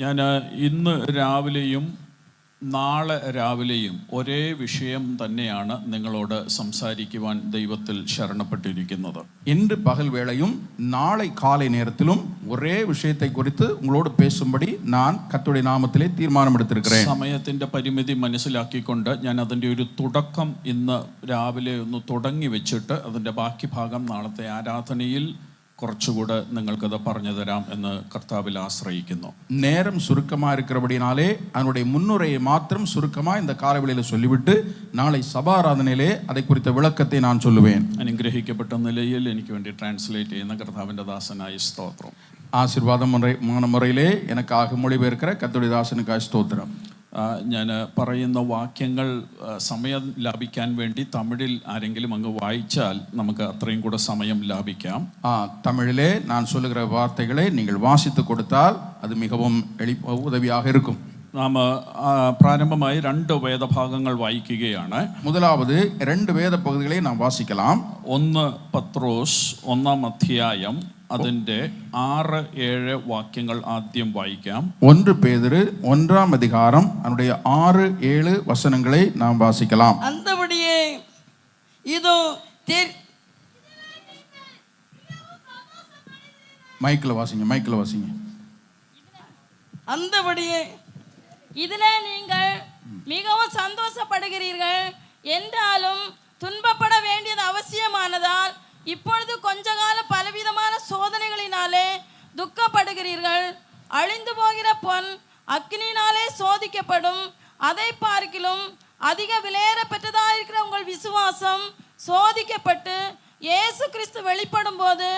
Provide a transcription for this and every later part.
ഞാൻ ഇന്ന് രാവിലെയും നാളെ രാവിലെയും ഒരേ വിഷയം തന്നെയാണ് നിങ്ങളോട് സംസാരിക്കുവാൻ ദൈവത്തിൽ ശരണപ്പെട്ടിരിക്കുന്നത്. இன்று பகல் வேளையும் நாளை காலை நேரத்திலும் ஒரே விஷயத்தை குறித்து உங்களோடு பேசும்படி நான் கர்த்தருடைய நாமத்திலே தீர்மானம் எடுத்திருக்கிறேன். സമയത്തിന്റെ പരിമിതി മനസ്സിലാക്കിക്കൊണ്ട് ഞാൻ അതിൻ്റെ ഒരു തുടക്കം ഇന്ന് രാവിലെ ഒന്ന് തുടങ്ങി വെച്ചിട്ട് അതിൻ്റെ ബാക്കി ഭാഗം നാളത്തെ ആരാധനയിൽ കുറച്ചുകൂടെ നിങ്ങൾക്കത് പറഞ്ഞു തരാം എന്ന് കർത്താവിൽ ആശ്രയിക്കുന്നു. நேரம் சுருக்கமாக இருக்கிறபடினாலே அதனுடைய முன்னுரையை மாத்திரம் சுருக்கமாக இந்த காலவெளியில் சொல்லிவிட்டு நாளை சபாராதனையிலே அதை குறித்த விளக்கத்தை நான் சொல்லுவேன். അനുഗ്രഹിക്കപ്പെട്ട നിലയിൽ എനിക്ക് വേണ്ടി ട്രാൻസ്ലേറ്റ് ചെയ്യുന്ന കർത്താവിൻ്റെ ദാസനായ സ്തോത്രം. ആശീർവാദமான മുറയിലെ எனக்காக மொழிபெயர்க்கிற கர்த்தருடைய தாசனுக்காக ஸ்தோத்திரம். ഞാൻ പറയുന്ന വാക്യങ്ങൾ സമയം ലാഭിക്കാൻ വേണ്ടി തമിഴിൽ ആരെങ്കിലും അങ്ങ് വായിച്ചാൽ നമുക്ക് അത്രയും കൂടെ സമയം ലാഭിക്കാം. തമിഴിലെ ഞാൻ சொல்லுகிற வார்த்தைகளை நீங்கள் வாசித்து கொடுத்தால் அது மிகவும் உதவியாக இருக்கும். നാം പ്രാരംഭമായി 2 വേദഭാഗങ്ങൾ വായിക്കുകയാണ്. முதலாவது 2 വേദ പകുതികളെ നാം വാസിக்கலாம். 1 പത്രോസ് 1-ാം അധ്യായം അതിൻ്റെ 6-7 വാക്യങ്ങൾ ആദ്യം വായിക്കാം. 1 பேதுரு 1-ாம் அதிகாரம் அதனுடைய 6-7 வசனங்களை நாம் வாசிக்கலாம். அந்தபடியே இதோ மைக்கில் வாசிங்க. அந்தபடியே இதிலே நீங்கள் மிகவும் சந்தோஷப்படுகிறீர்கள் என்றாலும் துன்பப்பட வேண்டியது அவசியமானதால் இப்பொழுது கொஞ்ச கால பலவிதமான சோதனைகளினாலே துக்கப்படுகிறீர்கள். அழிந்து போகிற பொன் அக்கினினாலே சோதிக்கப்படும். அதை பார்க்கிலும் அதிக விலையேற பெற்றதாயிருக்கிற உங்கள் விசுவாசம் சோதிக்கப்பட்டு இயேசு கிறிஸ்து வெளிப்படும் போது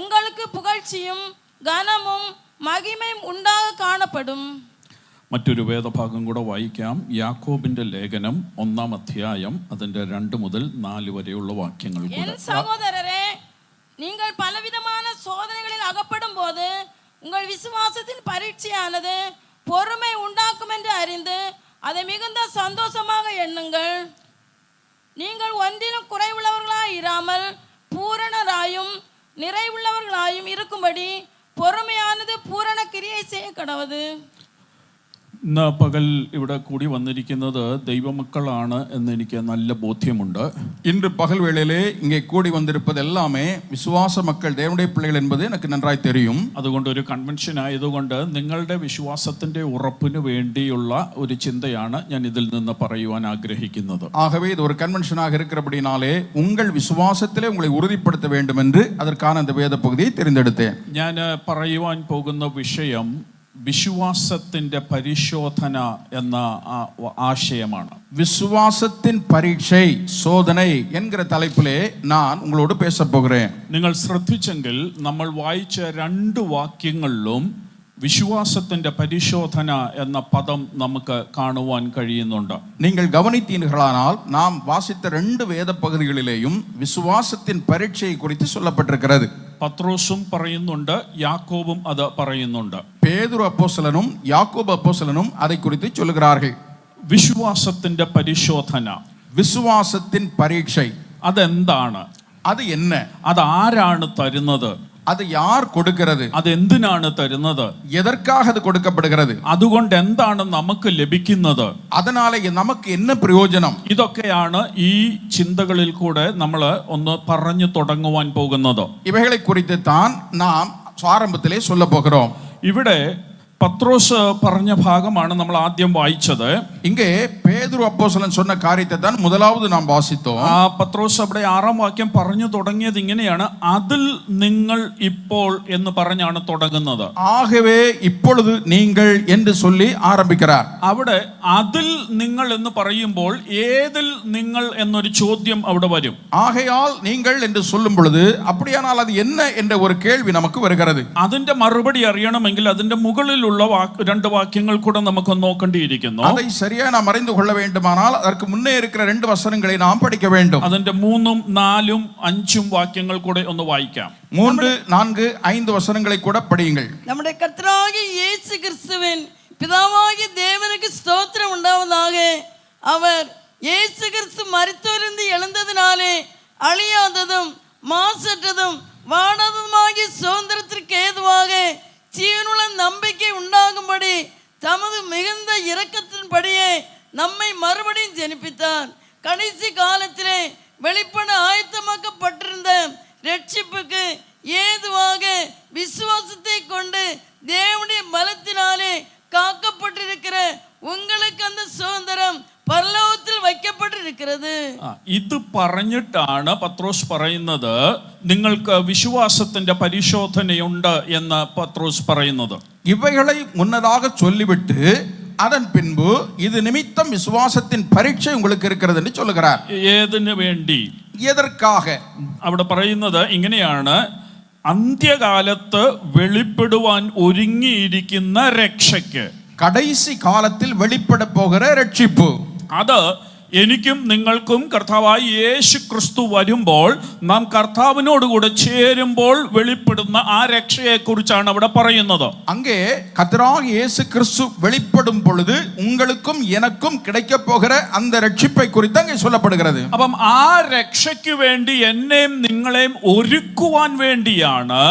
உங்களுக்கு புகழ்ச்சியும் கனமும் மகிமையும் உண்டாக காணப்படும். മറ്റൊരു വേദഭാഗം കൂടെ വായിക്കാം. യാക്കോബിന്റെ ലേഖനം 1-ാം അധ്യായം അതിന്റെ 2 മുതൽ 4 വരെയുള്ള വാക്യങ്ങൾ. என் சகோதரரே, நீங்கள் பலவிதமான சோதனைகளில் அகப்படும் போது உங்கள் விசுவாசத்தின் பரீட்சையானது பொறுமை உண்டாக்கும் என்று அறிந்து அதை மிகுந்த சந்தோஷமாக எண்ணுங்கள். நீங்கள் ஒன்றிலும் குறைவுள்ளவர்களாய் இராமல் பூரணராயும் நிறைவுள்ளவர்களாயும் இருக்கும்படி பொறுமையானது பூரண கிரியை செய்ய கடவது. ഇന്ന് പകൽ ഇവിടെ കൂടി വന്നിരിക്കുന്നത് ദൈവമക്കളാണ് എന്ന് എനിക്ക് നല്ല ബോധ്യമുണ്ട്. இன்று பகல் வேளையிலே இங்கே கூடி வந்திருப்பது எல்லாமே விசுவாச மக்கள், தேவனுடைய பிள்ளைகள் என்பது எனக்கு நன்றாய் தெரியும். അതുകൊണ്ട് ഒരു കൺവെൻഷൻ ആയതുകൊണ്ട് നിങ്ങളുടെ വിശ്വാസത്തിന്റെ ഉറപ്പിന് വേണ്ടിയുള്ള ഒരു ചിന്തയാണ് ഞാൻ ഇതിൽ നിന്ന് പറയുവാൻ ആഗ്രഹിക്കുന്നത്. ஆகவே இது ஒரு கன்வென்ஷனாக இருக்கிறபடினாலே உங்கள் விசுவாசத்திலே உங்களை உறுதிப்படுத்த வேண்டும் என்று அதற்கான அந்த வேத பகுதியை தெரிந்தெடுத்தேன். ഞാൻ പറയുവാൻ പോകുന്ന വിഷയം വിശ്വാസത്തിന്റെ പരിശോധന എന്ന ആശയമാണ്. விசுவாசத்தின் பரீட்சை, சோதனை என்கிற தலைப்பிலே நான் உங்களோடு பேச போகிறேன். നിങ്ങൾ ശ്രദ്ധിച്ചെങ്കിൽ നമ്മൾ വായിച്ച 2 വാക്യങ്ങളിലും വിശ്വാസത്തിന്റെ പരിശോധന എന്ന പദം നമുക്ക് കാണുവാൻ കഴിയുന്നുണ്ട്. நீங்கள் கவனித்தீர்களானால் நாம் வாசித்த 2 வேத பகுதிகளிலேயும் விசுவாசத்தின் பரீட்சை குறித்து சொல்லப்பட்டிருக்கிறது. പത്രോസും പറയുന്നുണ്ട്, യാക്കോബും അത് പറയുന്നുണ്ട്. பேதுரு அப்போஸ்தலனும் யாக்கோபு அப்போஸ்தலனும் அதை குறித்து சொல்லுகிறார்கள். വിശ്വാസത്തിന്റെ പരിശോധന, விசுவாசத்தின் பரீட்சை അതെന്താണ്? அது என்ன? അത് ആരാണ് തരുന്നത്? அது யார் கொடுக்கிறது? അത് എന്തിനാണ് തരുന്നത്? எதற்காக அது கொடுக்கப்படுகிறது? അതുകൊണ്ട് എന്താണ് നമുക്ക് ലഭിക്കുന്നത്? அதனால நமக்கு என்ன பிரயோஜனம்? ഇതൊക്കെയാണ് ഈ ചിന്തകളിൽ കൂടെ നമ്മൾ ഒന്ന് പറഞ്ഞു തുടങ്ങുവാൻ പോകുന്നത്. இவைகளை குறித்து தான் நாம் ஆரம்பத்திலே சொல்ல போகிறோம். ഇവിടെ പത്രോസ് പറഞ്ഞ ഭാഗമാണ് നമ്മൾ ആദ്യം വായിച്ചത്. இங்கே பேதுரு அப்போஸ்தலன் சொன்ன காரியத்தை தான் முதலாவது நாம் வாசித்தோம். പത്രോസ് അവിടെ 6-ാം വാക്യം പറഞ്ഞു തുടങ്ങിയത് ഇങ്ങനെയാണ്, അതിൽ നിങ്ങൾ ഇപ്പോൾ എന്ന് പറഞ്ഞാണ് തുടങ്ങുന്നത്. ஆகவே இப்பொழுது நீங்கள் என்று சொல்லி ஆரம்பிக்கிறார். അവിടെ അതിൽ നിങ്ങൾ എന്ന് പറയുമ്പോൾ ഏതിൽ നിങ്ങൾ എന്നൊരു ചോദ്യം അവിടെ വരും. ஆகையால் நீங்கள் என்று சொல்லும் பொழுது அப்படியானால் அது என்ன என்ற ஒரு கேள்வி நமக்கு வருகிறது. അതിന്റെ മറുപടി അറിയണമെങ്കിൽ അതിന്റെ മുകളിലുള്ള 2 വാക്യങ്ങൾ കൂടെ നമുക്ക് നോക്കേണ്ടിയിരിക്കുന്നു. அதை சரியா நாம் அறிந்து கொள்ள வேண்டுமானால் அதற்கு முன்னே இருக்கிற 2 வசனங்களை நாம் படிக்க வேண்டும். അതിന്റെ 3, 4, 5 വാക്യങ്ങൾ കൂടെ ഒന്ന് വായിക്കാം. 3, 4, 5 வசனங்களை கூட படியுங்கள். நம்முடைய கர்த்தராகிய இயேசு கிறிஸ்துவின் பிதாவாகிய தேவனுக்கு ஸ்தோத்திரம் உண்டாவதாக. அவர் இயேசு கிறிஸ்து மரித்தோரிலிருந்து எழுந்ததினாலே அழியாததும் மாசற்றதும் வாடாததுமாகிய சுதந்திரத்திற்கு ஏதுவாக ஜீவனுள்ள நம்பிக்கை உண்டாகும்படி தமது மிகுந்த இரக்கத்தின்படியே நம்மை மறுபடியும் ஜெனிப்பித்தார். கடைசி காலத்திலே வெளிப்பட ஆயத்தமாக்கப்பட்டிருந்த ரட்சிப்புக்கு ஏதுவாக விசுவாசத்தை கொண்டு தேவனுடைய பலத்தினாலே காக்கப்பட்டிருக்கிற உங்களுக்கு அந்த சுதந்திரம் പരലോകത്തിൽ വയ്ക്കപ്പെട്ടിരിക്കുന്നത്. ഇത് പറഞ്ഞിട്ടാണ് പത്രോസ് പറയുന്നത് നിങ്ങൾക്ക് വിശ്വാസത്തിന്റെ പരിശോധനയുണ്ട് എന്ന് പത്രോസ് പറയുന്നത്. ഇവകളെ മുന്നதாக சொல்லிவிட்டு அதன் பின்பு இது நிமித்தம் விசுவாசத்தின் பரீட்சை உங்களுக்கு இருக்கிறது என்று சொல்லுகிறார். ഏതിനു വേണ്ടി? എதற்காக? അവിടെ പറയുന്നത് ഇങ്ങനെയാണ്, അന്ത്യകാലത്ത് വെളിപ്പെടുവാൻ ഒരുങ്ങിയിരിക്കുന്ന രക്ഷയ്ക്ക്. കടൈസി കാലത്തിൽ വെളിപ്പെട പോകുന്ന രക്ഷിപ്പ്. അത് എനിക്കും നിങ്ങൾക്കും കർത്താവായ യേശു ക്രിസ്തു വരുമ്പോൾ നാം കർത്താവിനോടുകൂടെ ചേരുമ്പോൾ വെളിപ്പെടുന്ന ആ രക്ഷയെ കുറിച്ചാണ് അവിടെ പറയുന്നത്. അங்கே கர்த்தராகிய இயேசு கிறிஸ்து வெளிப்படும் பொழுது உங்களுக்கும் எனக்கும் கிடைக்க போகிற அந்த ரட்சிப்பை குறித்து அங்கே சொல்லப்படுகிறது. അപ്പം ആ രക്ഷയ്ക്ക് വേണ്ടി എന്നെയും നിങ്ങളെയും ഒരുക്കുവാൻ വേണ്ടിയാണ്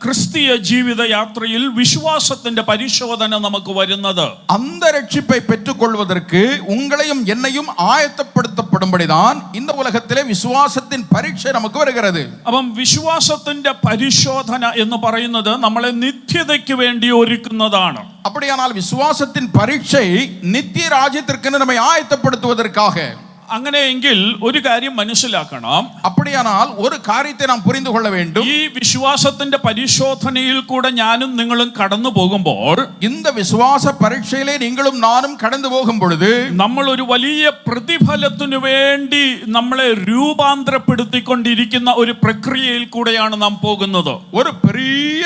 ക്രിസ്തീയ ജീവിത യാത്രയിൽ വിശ്വാസത്തിന്റെ പരിശോധന നമുക്ക് വരുന്നത്. அந்த ரட்சிப்பை பெற்றுக்கொள்வதற்கு உங்களையும் என்னையும் ஆயத்தப்படுத்தப்படும்படிதான் இந்த உலகத்திலே விசுவாசத்தின் பரீட்சை நமக்கு வருகிறது. അപ്പം വിശ്വാസത്തിന്റെ പരിശോധന എന്ന് പറയുന്നത് നമ്മളെ നിത്യതയ്ക്ക് വേണ്ടി ഒരുക്കുന്നതാണ്. அப்படியானால் விசுவாசத்தின் பரீட்சை நித்திய ராஜ்யத்திற்கு நம்மை ஆயத்தப்படுத்துவதற்காக. അങ്ങനെയെങ്കിൽ ഒരു കാര്യം മനസ്സിലാക്കണം. அப்படியானால் ஒரு காரியத்தை நாம் புரிந்து கொள்ள வேண்டும். ഈ വിശ്വാസത്തിന്റെ പരിശോധനയിൽ കൂടെ ഞാനും നിങ്ങളും കടന്നു പോകുമ്പോൾ, இந்த വിശ്വാസ പരീക്ഷയിലെ നിങ്ങളും നാനും കടന്നു പോകും പൊഴുது നമ്മൾ ഒരു വലിയ പ്രതിഫലത്തിനു വേണ്ടി നമ്മളെ രൂപാന്തരപ്പെടുത്തിക്കൊണ്ടിരിക്കുന്ന ഒരു പ്രക്രിയയിൽ കൂടെയാണ് നാം പോകുന്നത്. ഒരു பெரிய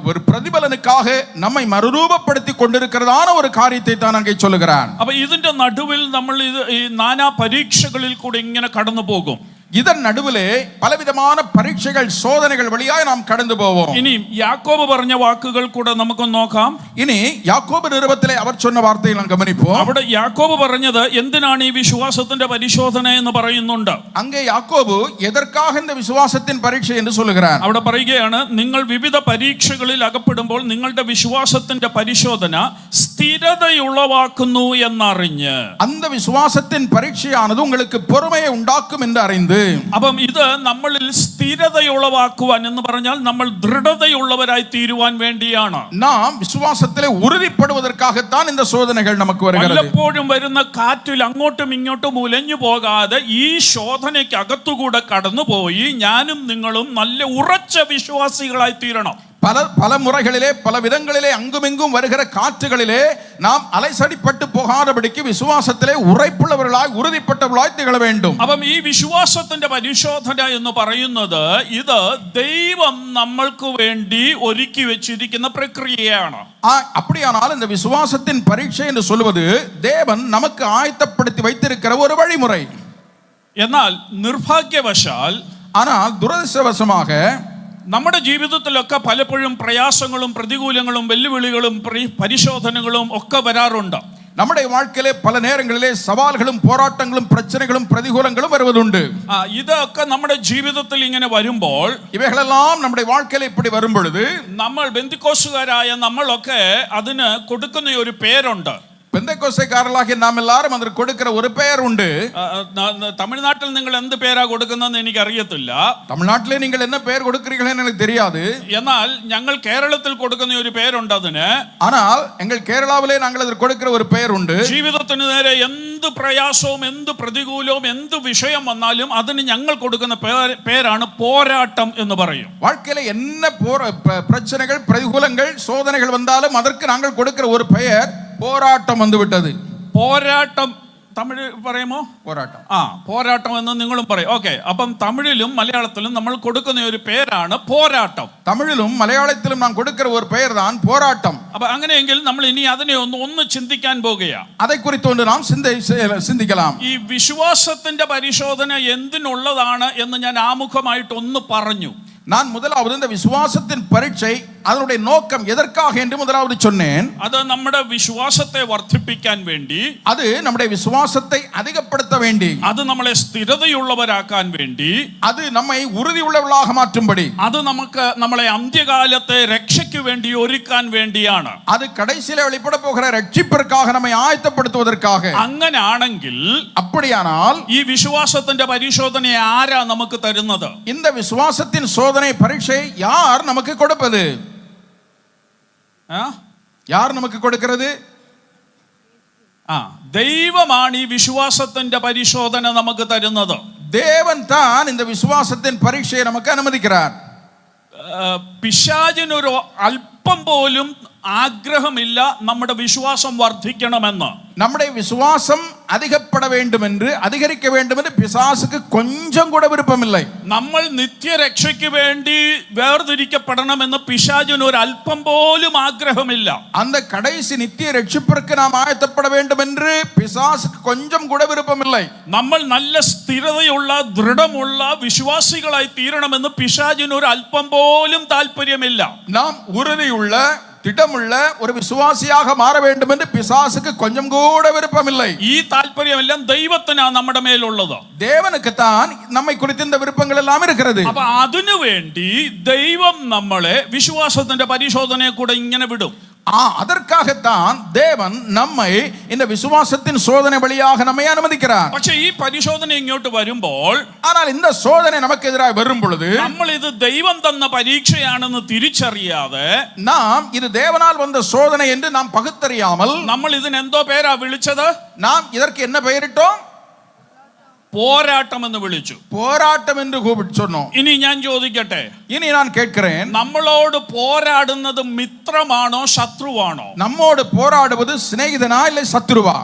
ஒரு പ്രതിഫലനുக்காக നമ്മை മറുരൂപപ്പെടുത്തി കൊണ്ടിരിക്കുന്നதான ഒരു കാര്യത്തെ താൻ അങ്ങേ சொல்லுகிறான். അപ്പോൾ ഇതിന്റെ നടുവിൽ നമ്മൾ ഈ നാനാ പരീക്ഷകളിൽ കൂടെ ഇങ്ങനെ കടന്നു പോകും. இதன் நடுவிலே பலவிதமான பரீட்சைகள் சோதனைகள் வழியாய் நாம் கடந்து போவோம். ഇനി യാക്കോബ് പറഞ്ഞ വാക്കുകൾ കൂടെ നമുക്ക് നോക്കാം. ഇനി യാക്കോബ് നിരുപത്തിലെ അവർ சொன்ன വാർത്തകൾ നാം ഗമനിப்போம். അവിടെ യാക്കോബ് പറഞ്ഞത് എന്തിനാണ് ഈ വിശ്വാസത്തിന്റെ പരിശോധന എന്ന് പറയുന്നുണ്ട്. അங்கே യാക്കോബ് എதற்காக இந்த விசுவாசத்தின் பரீட்சை என்று சொல்கிறார். അവിടെ പറയുകയാണ്, നിങ്ങൾ വിവിധ പരീക്ഷകളിൽ അകപ്പെടുമ്പോൾ നിങ്ങളുടെ വിശ്വാസത്തിന്റെ പരിശോധന സ്ഥിരതയുളവാക്കുന്നു എന്നറിഞ്ഞ്. அந்த விசுவாசத்தின் பரீட்சையானது உங்களுக்கு பொறுமையை உண்டாக்கும் என்று அறிந்து. അപ്പം ഇത് നമ്മളിൽ സ്ഥിരതയുളവാക്കുവാൻ എന്ന് പറഞ്ഞാൽ നമ്മൾ ദൃഢതയുള്ളവരായി തീരുവാൻ വേണ്ടിയാണ്. നാം വിശ്വാസത്തിലെ ഉறுதிப்படுவதற்காகத்தான் இந்த சோதனைகள் நமக்கு வருகிறது. പലപ്പോഴും വരുന്ന കാറ്റിൽ അങ്ങോട്ടും ഇങ്ങോട്ടും ഉലഞ്ഞു പോകാതെ ഈ ശോധനയ്ക്ക് അകത്തുകൂടെ കടന്നുപോയി ഞാനും നിങ്ങളും നല്ല ഉറച്ച വിശ്വാസികളായി തീരണം. பல முறைகளிலே பல விதங்களிலே அங்குமிங்கும் வருகிற காற்றுகளிலே நாம் அலைசடிப்பட்டு போகாதபடிக்கு விசுவாசத்திலே உரைப்புள்ளவர்களாய் உறுதிப்பட்டவர்களாய் திகழ வேண்டும். അപ്പം ഈ വിശ്വാസത്തിന്റെ പരിശോധന എന്ന് പറയുന്നത് ഇത് ദൈവം നമ്മൾക്ക് വേണ്ടി ഒരുക്കി വെച്ചിരിക്കുന്ന പ്രക്രിയയാണ്. அப்படியானால் இந்த விசுவாசத்தின் பரீட்சை என்று சொல்வது தேவன் நமக்கு ஆயத்தப்படுத்தி வைத்திருக்கிற ஒரு வழிமுறை. എന്നാൽ നിർഭാഗ്യവശാൽ, ஆனால் துரதிர்ஷ்டவசமாக നമ്മുടെ ജീവിതത്തിലൊക്കെ പലപ്പോഴും പ്രയാസങ്ങളും പ്രതികൂലങ്ങളും വെല്ലുവിളികളും പരിശോധനകളും ഒക്കെ വരാറുണ്ട്. നമ്മുടെ வாழ்க்கையிலே പല നേരങ്ങളിലെ സവാലുകളും പോരാട്ടങ്ങളും പ്രശ്നങ്ങളും പ്രതികൂലങ്ങളും വരുവതുണ്ട്. ഇതൊക്കെ നമ്മുടെ ജീവിതത്തിൽ ഇങ്ങനെ വരുമ്പോൾ, ഇവകളെല്ലാം നമ്മുടെ வாழ்க்கையிலே இப்படி வரும் பொழுது നമ്മൾ ബെന്തിക്കോസുകാരായ നമ്മളൊക്കെ അതിന് കൊടുക്കുന്ന ഒരു പേരുണ്ട്. പെന്തക്കോസ്തേക്കാരர்களாகிய നാം എല്ലാവരും അതിന് കൊടുക്കുന്ന ഒരു പേര് ഉണ്ട്. തമിഴ്നാട്ടിൽ നിങ്ങൾ എന്ത് പേരാ കൊടുക്കുന്നതെന്ന് എനിക്ക് അറിയത്തില്ല. തമിഴ്നാട്ടിലെ നിങ്ങൾ എന്ന പേര് കൊടുக்கிறீர்கள் എന്ന് എനിക്ക് தெரியாது. എന്നാൽ ഞങ്ങൾ കേരളത്തിൽ കൊടുക്കുന്ന ഒരു പേരുണ്ട് അതിന്. ஆனால் எங்கள் கேரளாவிலே நாங்கள் அதற்கு கொடுக்கிற ஒரு பெயர் உண்டு. ജീവിതത്തിന് നേരെ എന്ത് പ്രയാസവും എന്ത് പ്രതികൂലവും എന്ത് വിഷയം വന്നാലും അതിന് ഞങ്ങൾ കൊടുക്കുന്ന പേരാണ് പോരാട്ടം എന്ന് പറയും. வாழ்க்கையில என்ன பிரச்சனைகள் പ്രതികൂലങ്ങൾ சோதனைகள் வந்தாலும் அதற்கு நாங்கள் கொடுக்கிற ஒரு பெயர் പോരാട്ടം வந்து விட்டது. പോരാട്ടം തമിഴ് പറയുമോ? പോരാട്ടം. പോരാട്ടം എന്ന് നിങ്ങളും പറയും. ഓക്കെ. അപ്പം തമിഴിലും മലയാളത്തിലും നമ്മൾ കൊടുക്കുന്ന ഒരു പേരാണ് പോരാട്ടം. തമിഴിലും മലയാളത്തിലും നാം കൊടുക്കുന്ന ഒരു പേര് தான் പോരാട്ടം. അപ്പൊ അങ്ങനെയെങ്കിൽ നമ്മൾ ഇനി അതിനെ ഒന്ന് ചിന്തിക്കാൻ പോകുകയാണ്. അതെക്കുറിച്ച് നാം ചിന്തിക്കണം. ഈ വിശ്വാസത്തിന്റെ പരിശോധന എന്തിനുള്ളതാണ് എന്ന് ഞാൻ ആമുഖമായിട്ട് ഒന്ന് പറഞ്ഞു. நான் முதலாவது இந்த விசுவாசத்தின் பரீட்சை அதனுடைய நோக்கம் எதற்காக என்று முதலாவது சொன்னேன். അത് നമ്മുടെ വിശ്വാസത്തെ വർദ്ധിപ്പിക്കാൻ വേണ്ടി, அது நம்முடைய விசுவாசத்தை அதிகப்படுத்த வேண்டி, അത് നമ്മളെ സ്ഥിരതയുള്ളവരാക്കാൻ വേണ്ടി, அது நம்மை உறுதி உள்ளவர்களாக மாற்றும்படி, അത് നമ്മളെ അന്ത്യകാലത്തെ രക്ഷയ്ക്ക് വേണ്ടി ഒരുക്കാൻ വേണ്ടിയാണ്. அது கடைசியில வெளிப்பட போகிற ரட்சிப்பிற்காக நம்மை ஆயத்தப்படுத்துவதற்காக. അങ്ങനാണെങ്കിൽ அப்படியானால் ഈ വിശ്വാസത്തിന്റെ പരിശോധനയെ ആരാ നമുക്ക് തരുന്നത്? இந்த விசுவாசத்தின் சோதனை பரீட்சை யார் நமக்கு கொடுப்பது? யார் நமக்கு கொடுக்கிறது? ദൈവമാണ് ഈ വിശ്വാസത്തിന്റെ പരിശോധന നമുക്ക് തരുന്നത്. தேவன் தான் இந்த விசுவாசத்தின் பரீட்சையை நமக்கு அனுமதிக்கிறார். പിശാചിനൊരു അല്പം പോലും ആഗ്രഹമില്ല നമ്മുടെ വിശ്വാസം വർദ്ധിക്കണമെന്ന്. நம்முடைய விசுவாசம் அதிகப்பட வேண்டும் என்று, அதிகரிக்க வேண்டும் என்று பிசாசுக்கு கொஞ்சம் கூட விருப்பமில்லை. നമ്മൾ നിത്യരക്ഷയ്ക്ക് വേണ്ടി വേർതിരിക്കപ്പെടണമെന്ന് പിശാചിന് ഒരു അല്പം പോലും ആഗ്രഹമില്ല. அந்த கடைசி நித்திய ரட்சிப்பிற்கு நாம் ஆயத்தப்பட வேண்டும் என்று பிசாசுக்கு கொஞ்சம் கூட விருப்பமில்லை. നമ്മൾ നല്ല സ്ഥിരതയുള്ള ദൃഢമുള്ള വിശ്വാസികളായി തീരണമെന്ന് പിശാചിന് ഒരു അല്പം പോലും താല്പര്യമില്ല. நாம் உறுதியுள்ள திடமுள்ள ஒரு விசுவாசியாக மாற வேண்டும் என்று பிசாசுக்கு கொஞ்சம் கூட விருப்பமில்லை. ഈ താല്പര്യമെല്ലാം ദൈവത്തിനാണ് നമ്മുടെ മേലുള്ളത്. தேவனுக்கு தான் நம்மை குறித்து இந்த விருப்பங்கள் எல்லாம் இருக்கிறது. അപ്പൊ അതിനു വേണ്ടി ദൈവം നമ്മളെ വിശ്വാസത്തിന്റെ പരിശോധനയെ കൂടെ ഇങ്ങനെ വിടും. அதற்காகத்தான் தேவன் நம்மை இந்த விசுவாசத்தின் சோதனை வழியாக நம்மை அனுமதிக்கிறார். പക്ഷേ ഈ പരിശോധന ഇങ്ങോട്ട് വരുമ്പോൾ, ஆனால் இந்த சோதனை நமக்கு எதிராக வரும் பொழுது, നമ്മൾ ഇത് ദൈവം തന്ന പരീക്ഷയാണെന്ന് തിരിച്ചറിയാതെ, நாம் இது தேவனால் வந்த சோதனை என்று நாம் பகுத்தறியாமல், നമ്മൾ ഇതിന് എന്തോ പേരാ വിളിച്ചത്? நாம் இதற்கு என்ன பெயரிட்டோம்? പോരാട്ടം എന്ന് വിളിച്ചു. போராட்டம் என்று கூப்பிட்டு சொன்னோம். ഇനി ഞാൻ ചോദിക്കട്ടെ, இனி நான் கேட்கிறேன், നമ്മളോട് പോരാടുന്നത് മിത്രമാണോ ശത്രുവാണോ? நம்மோடு போராடுவது சிநேகிதனா இல்லை சத்ருவா?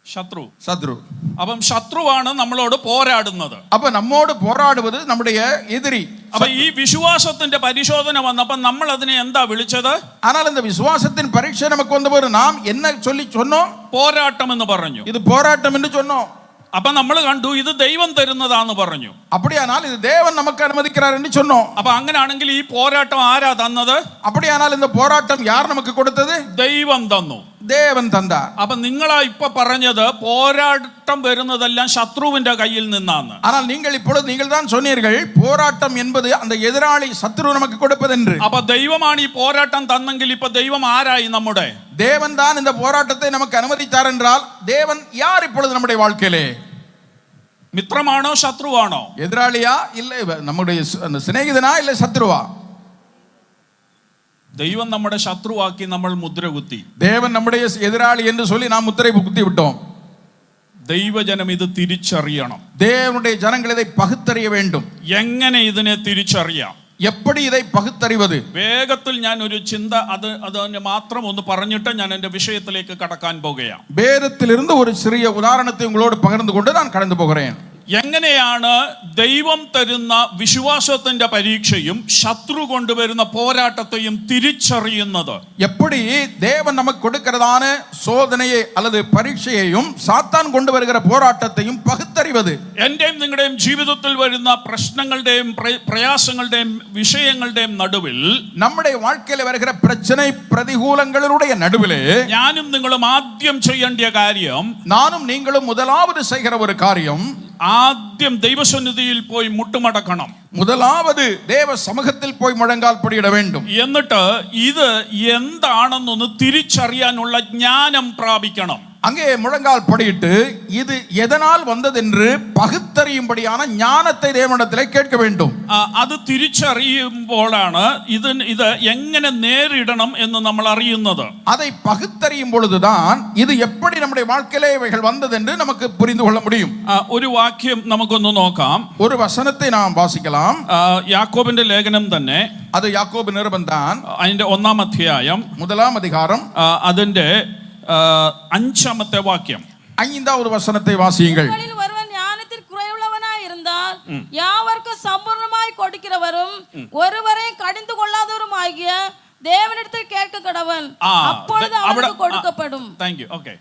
ശത്രു. சத்ரு. അപ്പം ശത്രുവാണ് നമ്മളോട് പോരാടുന്നത്. அப்ப நம்மோடு போராடுவது நம்முடைய எதிரி. അപ്പൊ ഈ വിശ്വാസത്തിന്റെ പരിശോധന വന്നപ്പോ നമ്മൾ അതിനെ എന്താ വിളിച്ചത്? ஆனால் இந்த விசுவாசத்தின் பரீட்சை நமக்கு வந்தபோது நாம் என்ன சொல்லி சொன்னோம்? പോരാട്ടം എന്ന് പറഞ്ഞു. இது போராட்டம் என்று சொன்னோம். അപ്പൊ നമ്മൾ കണ്ടു ഇത് ദൈവം തരുന്നതാന്ന് പറഞ്ഞു. அப்படியானால் இது தேவன் நமக்கு அனுமதிக்கிறார் என்று சொன்னோம். അപ്പൊ അങ്ങനെയാണെങ്കിൽ ഈ പോരാട്ടം ആരാ തന്നത്? அப்படியானால் இந்த போராட்டம் யார் நமக்கு கொடுத்தது? ദൈവം തന്നു. தேவன் தந்தார். അപ്പൊ നിങ്ങളാ ഇപ്പൊ പറഞ്ഞത് പോരാട്ടം വരുന്നതെല്ലാം ശത്രുവിന്റെ കയ്യിൽ നിന്നാണ്. ஆனால் நீங்கள் தான் சொன்னீர்கள் போராட்டம் என்பது அந்த எதிராளி சத்ரு நமக்கு கொடுப்பது என்று. അപ്പൊ ദൈവമാണ് ഈ പോരാട്ടം തന്നെങ്കിൽ ഇപ്പൊ ദൈവം ആരായി? നമ്മുടെ தேவன் தான் இந்த போராட்டத்தை நமக்கு அனுமதித்தார் என்றால் தேவன் யார் இப்பொழுது நம்முடைய வாழ்க்கையிலே? മിത്രമാണോ ശത്രുവാണോ? எதிராளியா இல்லை நம்முடைய சிநேகிதனா இல்லை சத்ருவா? ദൈവം നമ്മുടെ ശത്രുവാക്കി നമ്മൾ മുദ്ര കുത്തി. தேவன் நம்முடைய எதிராளி என்று சொல்லி நாம் முத்திரை குத்தி விட்டோம். ദൈവജനം ഇത് തിരിച്ചറിയണം. தேவனுடைய ஜனங்கள் இதை பகுத்தறிய வேண்டும். എങ്ങനെ ഇതിനെ തിരിച്ചറിയാം? எப்படி இதை பகுத்தறிவது? വേഗത്തിൽ ഞാൻ ഒരു ചിന്ത അതിനെ മാത്രം ഒന്ന് പറഞ്ഞിട്ട് ഞാൻ എൻ്റെ വിഷയത്തിലേക്ക് കടക്കാൻ പോകുകയാണ്. வேதத்திலிருந்து ஒரு சிறிய உதாரணத்தை உங்களோடு பகிர்ந்து கொண்டு நான் கடந்து போகிறேன். എങ്ങനെയാണ് ദൈവം തരുന്ന വിശ്വാസത്തിന്റെ പരീക്ഷയും ശത്രു കൊണ്ടുവരുന്ന പോരാട്ടത്തെയും തിരിച്ചറിയുന്നത്? எப்படி தேவன் நமக்கு கொடுக்கிறதான சோதனையை அல்லது பரீட்சையையும் சாத்தான் கொண்டு வருகிற போராட்டத்தையும் பகுத்தறிவது? എന്റെയും നിങ്ങളുടെയും ജീവിതത്തിൽ വരുന്ന പ്രശ്നങ്ങളുടെയും പ്രയാസങ്ങളുടെയും വിഷയങ്ങളുടെയും നടുവിൽ, நம்முடைய வாழ்க்கையில் வருகிற பிரச்சனை பிரதிகூலங்களுடைய நடுவிலே ഞാനും നിങ്ങളും ആദ്യം ചെയ്യേണ്ട കാര്യം, நானும் நீங்களும் முதலாவது செய்கிற ஒரு காரியம், ആദ്യം ദൈവസന്നിധിയിൽ പോയി മുട്ടുമടക്കണം. முதலாவது தேவ சமூகத்தில் போய் முழங்கால் படியிட வேண்டும். എന്നിട്ട് ഇത് എന്താണെന്നൊന്ന് തിരിച്ചറിയാനുള്ള ജ്ഞാനം പ്രാപിക്കണം. அங்கே முழங்கால் படியிட்டு இது எதனால் வந்ததென்று பகுத்தறியும்படியான ஞானத்தை தேவனிடத்திலே கேட்க வேண்டும். അത് തിരിച്ചറിയുമ്പോഴാണ് ഇത് എങ്ങനെ നേരിടണം എന്ന് നമ്മൾ അറിയുന്നത്. அதை பகுத்தறியும் பொழுதுதான் இது எப்படி நம்முடைய வாழ்க்கையிலே இவைகள் வந்ததென்று நமக்கு புரிந்து கொள்ள முடியும். ഒരു വാക്യം നമുക്കൊന്ന് നോക്കാം. ஒரு வசனத்தை நாம் வாசிக்கலாம். യാക്കോബിന്റെ ലേഖനം തന്നെ, அது யாக்கோபு நிருபம் தான், അതിന്റെ 1-ാം അധ്യായം, 1-ാം அதிகாரம், അതിന്റെ 5-ാമത്തെ വാക്യം, 5வது வசனத்தை வாசியுங்கள். ஒருவன் ஞானத்தில் குறைவுள்ளவனாய் இருந்தால் யாவர்க்கும் சம்பூர்ணமாய் கொடுக்கிறவரும் ஒருவரை கடிந்து கொள்ளாதவரும் ஆகிய தேவனிடத்தில் கேட்க கடவன், அப்பொழுது அவனுக்கு கொடுக்கப்படும். Thank you. ഓക്കെ,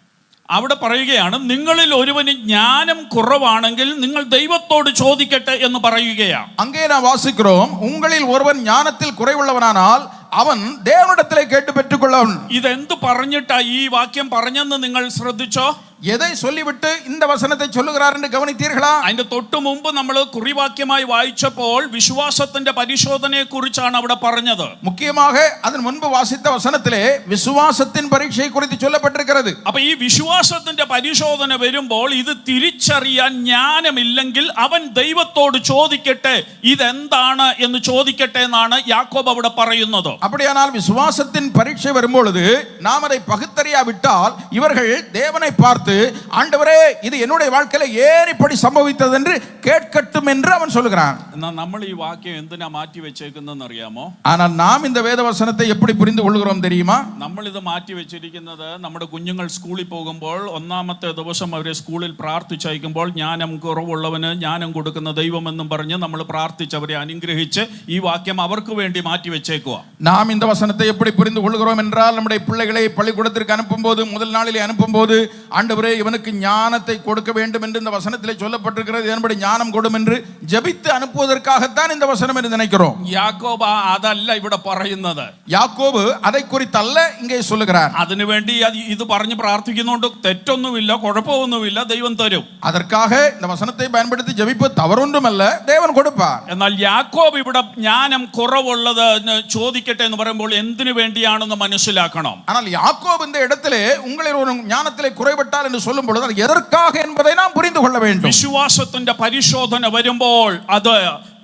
അവിടെ പറയുകയാണ്, നിങ്ങളിൽ ഒരുവന് ജ്ഞാനം കുറവാണെങ്കിൽ നിങ്ങൾ ദൈവത്തോട് ചോദിക്കട്ടെ എന്ന് പറയുകയാണ്. அங்கே நாம் வாசிக்கிறோம், உங்களில் ஒருவன் ஞானத்தில் குறைவுள்ளவனானால் അവൻ ദേവനിടത്തിലെ കേട്ട് പെറ്റുകൊള്ളവൻ. ഇതെന്ത് പറഞ്ഞിട്ടാ ഈ വാക്യം പറഞ്ഞെന്ന് നിങ്ങൾ ശ്രദ്ധിച്ചോ? எதை சொல்லிவிட்டு இந்த வசனத்தை சொல்லுகிறார் என்று கவனித்தீர்களா? അതിന്റെ തൊട്ടു മുമ്പ് നമ്മൾ കുറിവാക്യമായി വായിച്ചപ്പോൾ വിശ്വാസത്തിന്റെ പരിശോധനയെ കുറിച്ചാണ് അവിടെ പറഞ്ഞത്. முக்கியமாக அதன் முன்பு வாசித்த வசனத்திலே விசுவாசத்தின் பரீட்சை குறித்து சொல்லப்பட்டிருக்கிறது. അപ്പൊ ഈ വിശ്വാസത്തിന്റെ പരിശോധന വരുമ്പോൾ ഇത് തിരിച്ചറിയാൻ ജ്ഞാനമില്ലെങ്കിൽ അവൻ ദൈവത്തോട് ചോദിക്കട്ടെ, ഇതെന്താണ് എന്ന് ചോദിക്കട്ടെ എന്നാണ് യാക്കോബ് അവിടെ പറയുന്നത്. அப்படியானால் விசுவாசத்தின் பரீட்சை வரும்பொழுது நாம் அதை பகுத்தறியாவிட்டால் இவர்கள் தேவனை பார்த்து, ஆண்டவரே இது என்னுடைய வாழ்க்கையில ஏன் இப்படி சம்பவித்தது என்று கேட்கட்டும் என்று அவன் சொல்கிறான். എന്നാൽ നമ്മൾ ഈ വാക്യം എന്തിനാ മാറ്റി വെച്ചേക്കുന്നതെന്ന് അറിയാമോ? ஆனால் நாம் இந்த வேத வசனத்தை எப்படி புரிந்து கொள்கிறோம் தெரியுமா? നമ്മൾ ഇത് മാറ്റി വെച്ചിരിക്കുന്നത് നമ്മുടെ കുഞ്ഞുങ്ങൾ സ്കൂളിൽ പോകുമ്പോൾ ഒന്നാമത്തെ ദിവസം അവരെ സ്കൂളിൽ പ്രാർത്ഥിച്ചയക്കുമ്പോൾ ജ്ഞാനം കുറവുള്ളവന് ജ്ഞാനം കൊടുക്കുന്ന ദൈവമെന്നും പറഞ്ഞ് നമ്മൾ പ്രാർത്ഥിച്ച് അവരെ അനുഗ്രഹിച്ച് ഈ വാക്യം അവർക്ക് വേണ്ടി മാറ്റി വെച്ചേക്കുക. நாம் இந்த வசனத்தை எப்படி புரிந்து கொள்கிறோம் என்றால், நம்முடைய பிள்ளைகளை பள்ளிக்கூடத்திற்கு அனுப்பும்போது முதல் நாளிலே அனுப்பும்போது, ஆண்டவரே இவனுக்கு ஞானத்தை கொடுக்க வேண்டும் என்று இந்த வசனத்திலே சொல்லப்பட்டிருக்கிறது, என்னுடைய ஞானம் கொடும் என்று ஜெபித்து அனுப்புவதற்காகத்தான் இந்த வசனம் என்று நினைக்கிறோம். യാക്കോബ് അതല്ല ഇവിടെ പറയുന്നത്. யாக்கோபு அதை குறித்தல்ல இங்கே சொல்லுகிறார். അതിനുവേണ്ടി ഇത് പറഞ്ഞ് പ്രാർത്ഥിക്കുന്നതുകൊണ്ട് തെറ്റൊന്നുമില്ല, കുഴപ്പമൊന്നുമില്ല, ദൈവം തരും. அதற்காக இந்த வசனத்தை பயன்படுத்தி ஜெபிப்பது தவறொன்றுமல்ல, தேவன் கொடுப்பார். എന്നാൽ യാക്കോബ് ഇവിടെ ജ്ഞാനം കുറവുള്ളത് ചോദിക്കട്ടെ എന്ന് പറയുമ്പോൾ എന്തിനു വേണ്ടിയാണെന്ന് മനസ്സിലാക്കണം. ஆனால் யாக்கோபு இந்த இடத்திலே உங்களில் ஒரு ஞானத்திலே குறைபட்டால் என்று சொல்லும் பொழுது அது எதற்காக என்பதை நாம் புரிந்து கொள்ள வேண்டும். വിശ്വാസത്തിന്റെ പരിശോധന വരുമ്പോൾ അത്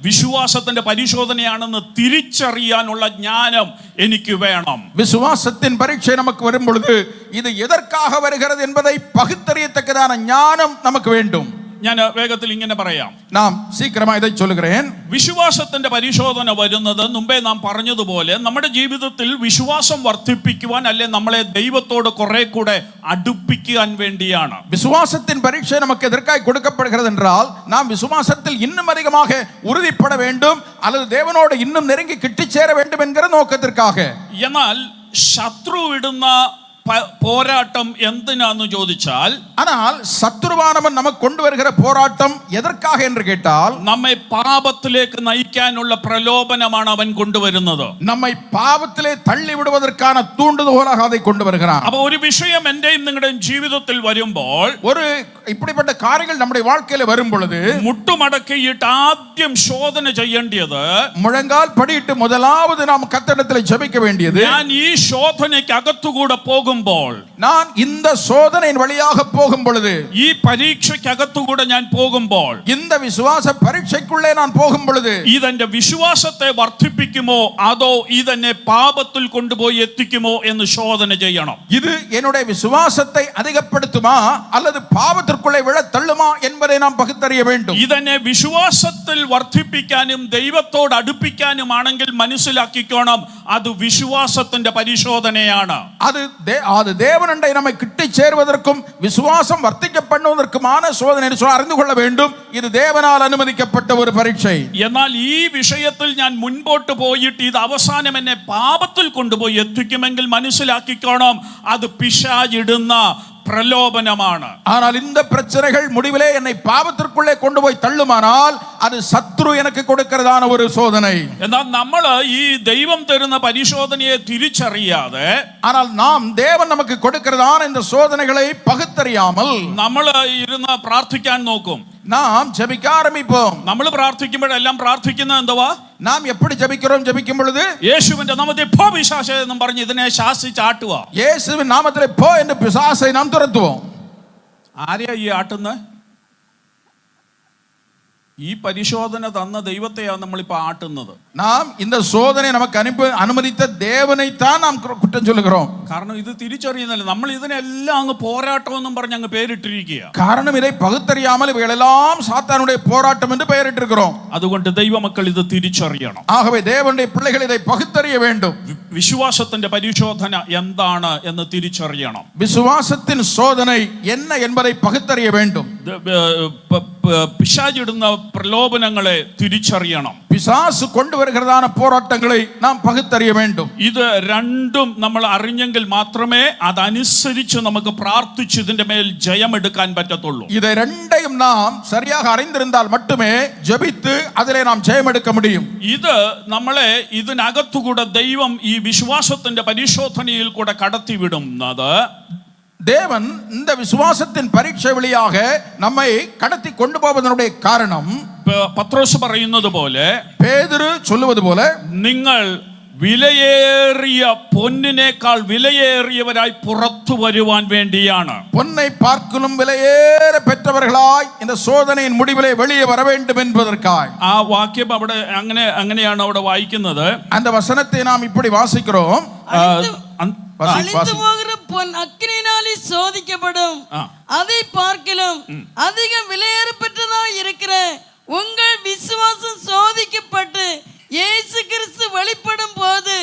വിശ്വാസത്തിന്റെ പരിശോധനയാണെന്ന് തിരിച്ചറിയാനുള്ള ജ്ഞാനം എനിക്ക് വേണം. விசுவாசத்தின் பரீட்சை நமக்கு வரும் பொழுது இது எதற்காக வருகிறது என்பதை பகுத்தறியத்தக்கதான ஞானம் நமக்கு வேண்டும். ഞാൻ വേഗത്തിൽ ഇങ്ങനെ പറയാം. நாம் சீக்கிரமா இதை சொல்லுகிறேன். വിശ്വാസത്തിന്റെ പരിശോധന വരുന്നത് മുമ്പേ നാം പറഞ്ഞതുപോലെ നമ്മുടെ ജീവിതത്തിൽ വിശ്വാസം വർദ്ധിപ്പിക്കുവാൻ, അല്ലെ നമ്മളെ ദൈവത്തോട് കുറെ കൂടെ അടുപ്പിക്കാൻ വേണ്ടിയാണ്. விசுவாசத்தின் பரீட்சை நமக்கு எதற்காக கொடுக்கப்படுகிறது என்றால், நாம் விசுவாசத்தில் இன்னும் அதிகமாக உறுதிப்பட வேண்டும் அல்லது தேவனோடு இன்னும் நெருங்கி கிட்டிச் சேர வேண்டும் என்கிற நோக்கத்திற்காக. എന്നാൽ ശത്രു ഇടുന്ന പോരാട്ടം എന്തിനാന്ന് ചോദിച്ചാൽ, ஆனால் சத்துருவானவன் நமக்கு கொண்டு வருகிற போராட்டம் எதற்காக என்று கேட்டால், നമ്മെ പാപത്തിലേക്ക് നയിക്കാനുള്ള പ്രലോഭനമാണ് അവൻ കൊണ്ടുവരുന്നത്. நம்மை பாவத்திலே தள்ளி விடுவதற்கான தூண்டுதலாக அதை கொண்டு வருகிறான். അപ്പോൾ ഒരു വിഷയം എന്റെയും നിങ്ങളുടെയും ജീവിതത്തിൽ വരുമ്പോൾ, ஒரு இப்படிப்பட்ட காரியங்கள் நம்முடைய வாழ்க்கையில வரும் பொழுது മുട്ടുമടക്കിയിട്ട് ആദ്യം ശോധന ചെയ്യേണ്ടത്, முழங்கால் படியிட்டு முதலாவது நாம் கர்த்தரிடத்தில் ஜெபிக்க வேண்டியது, ഞാൻ ഈ ശോധനയ്ക്ക് അകത്തുകൂടെ പോകുമ്പോൾ, நான் இந்த சோதனையின் வழியாக போகும் பொழுது, ഈ പരീക്ഷയ്ക്ക് അകത്തുകൂടെ ഞാൻ പോകുമ്പോൾ, இந்த விசுவாச பரீட்சைக்குள்ளே நான் போகும் பொழுது, ഇതെന്റെ വിശ്വാസത്തെ വർദ്ധിപ്പിക്കുമോ അതോ ഇതെന്നെ പാപത്തിൽ കൊണ്ടുപോയി എത്തിക്കുമോ എന്ന് ശോധന ചെയ്യണം. இது என்னுடைய விசுவாசத்தை அதிகப்படுத்துமா அல்லது பாவத்திற்குள்ளே விழ தள்ளுமா என்பதை நாம் பகுத்தறிய வேண்டும். ഇതെന്നെ വിശ്വാസത്തിൽ വർദ്ധിപ്പിക്കാനും ദൈവത്തോട് അടുപ്പിക്കാനുമാണെങ്കിൽ മനസ്സിലാക്കിക്കോണം, അത് വിശ്വാസത്തിന്റെ പരിശോധനയാണ്. அது தேவனண்டை நம்மை கிட்டி சேர்வதற்கும் விசுவாசம் வர்த்திக்க பண்ணுவதற்குமான சோதனை என்று அறிந்து கொள்ள வேண்டும். இது தேவனால் അനുവദിക്കപ്പെട്ട ഒരു പരീക്ഷை. എന്നാൽ ഈ വിഷയത്തിൽ ഞാൻ മുൻപോട്ട് പോയിട്ട് ഇത് അവസാനം എന്നെ പാപത്തിൽ കൊണ്ടുപോയി എത്തിക്കുമെങ്കിൽ മനസ്സിലാക്കിക്കോണം, അത് പിശാചിടുന്ന പ്രലോഭനമാണ്. ஆனால் இந்த பிரச்சனைகள் முடிவிலே என்னை பாவத்திற்குள்ளே கொண்டு போய் தள்ளுமானால் அது சத்ரு எனக்கு கொடுக்கிறதான ஒரு சோதனை. എന്നാൽ നമ്മൾ ഈ ദൈവം തരുന്ന പരിശോധനയെ തിരിച്ചറിയാതെ, ஆனால் நாம் தேவன் நமக்கு கொடுக்கிறதான இந்த சோதனைகளை பகுத்தறியாமல் നമ്മൾ ഇരുന്ന് പ്രാർത്ഥിക്കാൻ നോക്കും. நாம் ஜெபிக்க ஆரம்பிப்போம். നമ്മൾ പ്രാർത്ഥിക്കുമ്പോഴെല്ലാം പ്രാർത്ഥിക്കുന്നത് എന്തുവാ? நாம் எப்படி ஜெபிக்கிறோம்? ஜெபிக்கும் பொழுது യേശുവിന്റെ നാമത്തിൽ പോ പിശാചേ എന്നും പറഞ്ഞ് ഇതിനെ ശാസിച്ചാട്ടുക. இயேசுவின் நாமத்திலே போ என்று பிசாசை நாம் துரத்துவோம். ആരെയാ ഈ ആട്ടുന്നത്? ഈ പരിശോധന തന്ന ദൈവത്തെയാണ് നമ്മളിപ്പോ ആട്ടുന്നത്. நாம் இந்த சோதனை நமக்கு அனுமதித்த தேவனைத்தான் நாம் குற்றம் சொல்லுகிறோம். കാരണം ഇത് തിരിച്ചറിയുന്നില്ല. നമ്മൾ ഇതിനെല്ലാം അങ്ങ് പോരാട്ടം എന്നും പറഞ്ഞ് അങ്ങ് പേരിട്ടിരിക്കുക. காரணம் இதை பகுத்தறியாமல் இவைகளெல்லாம் சாத்தானுடைய போராட்டம் என்று பெயரிட்டிருக்கிறோம். അതുകൊണ്ട് ദൈവമക്കൾ ഇത് തിരിച്ചറിയണം. ஆகவே தேவனுடைய பிள்ளைகள் இதை பகுத்தறிய வேண்டும். വിശ്വാസത്തിന്റെ പരിശോധന എന്താണ് എന്ന് തിരിച്ചറിയണം. விசுவாசத்தின் சோதனை என்ன என்பதை பகுத்தறிய வேண்டும். പിശാചിടുന്ന പ്രലോഭനങ്ങളെ തിരിച്ചറിയണം. பிசாசு கொண்டு வருகிறதான போராட்டங்களை நாம் பகுத்தறிய வேண்டும். ഇത് രണ്ടും നമ്മൾ അറിഞ്ഞെങ്കിൽ മാത്രമേ അതനുസരിച്ച് നമുക്ക് പ്രാർത്ഥിച്ച് ഇതിന്റെ മേൽ ജയമെടുക്കാൻ പറ്റത്തുള്ളൂ. இதை ரெண்டையும் நாம் சரியாக அறிந்திருந்தால் மட்டுமே ஜெபித்து அதிலே நாம் ஜெயம் எடுக்க முடியும். ഇത് നമ്മളെ ഇതിനകത്തുകൂടെ ദൈവം ഈ വിശ്വാസത്തിന്റെ പരിശോധനയിൽ കൂടെ കടത്തിവിടുന്നത് தேவன் இந்த விசுவாசத்தின் பரீட்சை வழியாக நம்மை கடத்தி கொண்டு போவதனுடைய காரணம் പത്രോസ് പറയുന്നത് പോലെ, பேதுரு சொல்லுவது போல, നിങ്ങൾ വിലയേറിയ പൊന്നിനേക്കാൾ വിലയേറിയവരായി പുറത്തു വരുവാൻ വേണ്ടിയാണ്. பொன்னை பார்க்கலும் விலையேற பெற்றவர்களாய் இந்த சோதனையின் முடிவிலே வெளியே வர வேண்டும் என்பதற்காய். ആ വാക്യം അവിടെ അങ്ങനെയാണ് അവിടെ വായിക്കുന്നത്. அந்த வசனத்தை நாம் இப்படி வாசிக்கிறோம். அழிந்து போகிற பொன் அக்கினியினாலே சோதிக்கப்படும், அதை பார்க்கலும் அதிக விலையேற பெற்றதா இருக்கிற உங்கள் விசுவாசம் சோதிக்கப்பட்டு இயேசு கிறிஸ்து வெளிப்படும் போது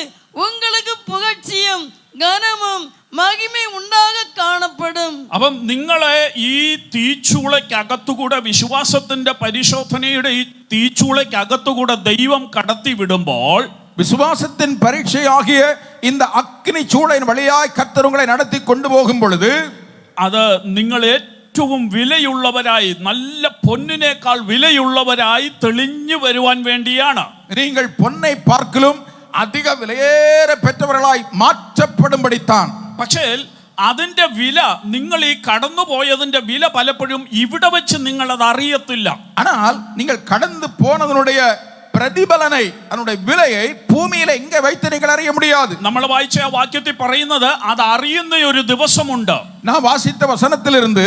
உங்களுக்கு புகழ்ச்சியும் கனமும் മഹിമ ഉണ്ടാകെ കാണപ്പെടും. അപ്പം നിങ്ങളെ ഈ തീച്ചൂളയ്ക്കകത്തുകൂടെ, വിശ്വാസത്തിന്റെ പരിശോധനയുടെ ഈ തീച്ചൂളയ്ക്കകത്തുകൂടെ ദൈവം കടത്തി വിടുമ്പോൾ, விசுவாசத்தின் பரீட்சையாகிய இந்த அக்னி சூளையின் வழியாய் கர்த்தர் உங்களை நடத்தி கொண்டு போகும் பொழுது അത് നിങ്ങൾ ഏറ്റവും വിലയുള്ളവരായി, നല്ല പൊന്നിനേക്കാൾ വിലയുള്ളവരായി തെളിഞ്ഞു വരുവാൻ വേണ്ടിയാണ്. நீங்கள் பொன்னை பார்க்கலும் அதிக விலையேற பெற்றவர்களாய் மாற்றப்படும்படித்தான். പക്ഷേ അതിന്റെ വില, നിങ്ങൾ ഈ കടന്നുപോയതിന്റെ വില പലപ്പോഴും ഇവിടെ വെച്ച് നിങ്ങൾ അത് അറിയത്തില്ല. ஆனால் நீங்கள் கடந்து போனதனுடைய പ്രതിഫലനെ, அதனுடைய விலையை ഭൂമിയിലെ എங்கே வைத்து நீங்கள் அறிய முடியாது. നമ്മൾ വായിച്ച ആ വാക്യത്തിൽ പറയുന്നത് അത് അറിയുന്ന ഒരു ദിവസമുണ്ട്. நான் வாசித்த வசனத்திலிருந்து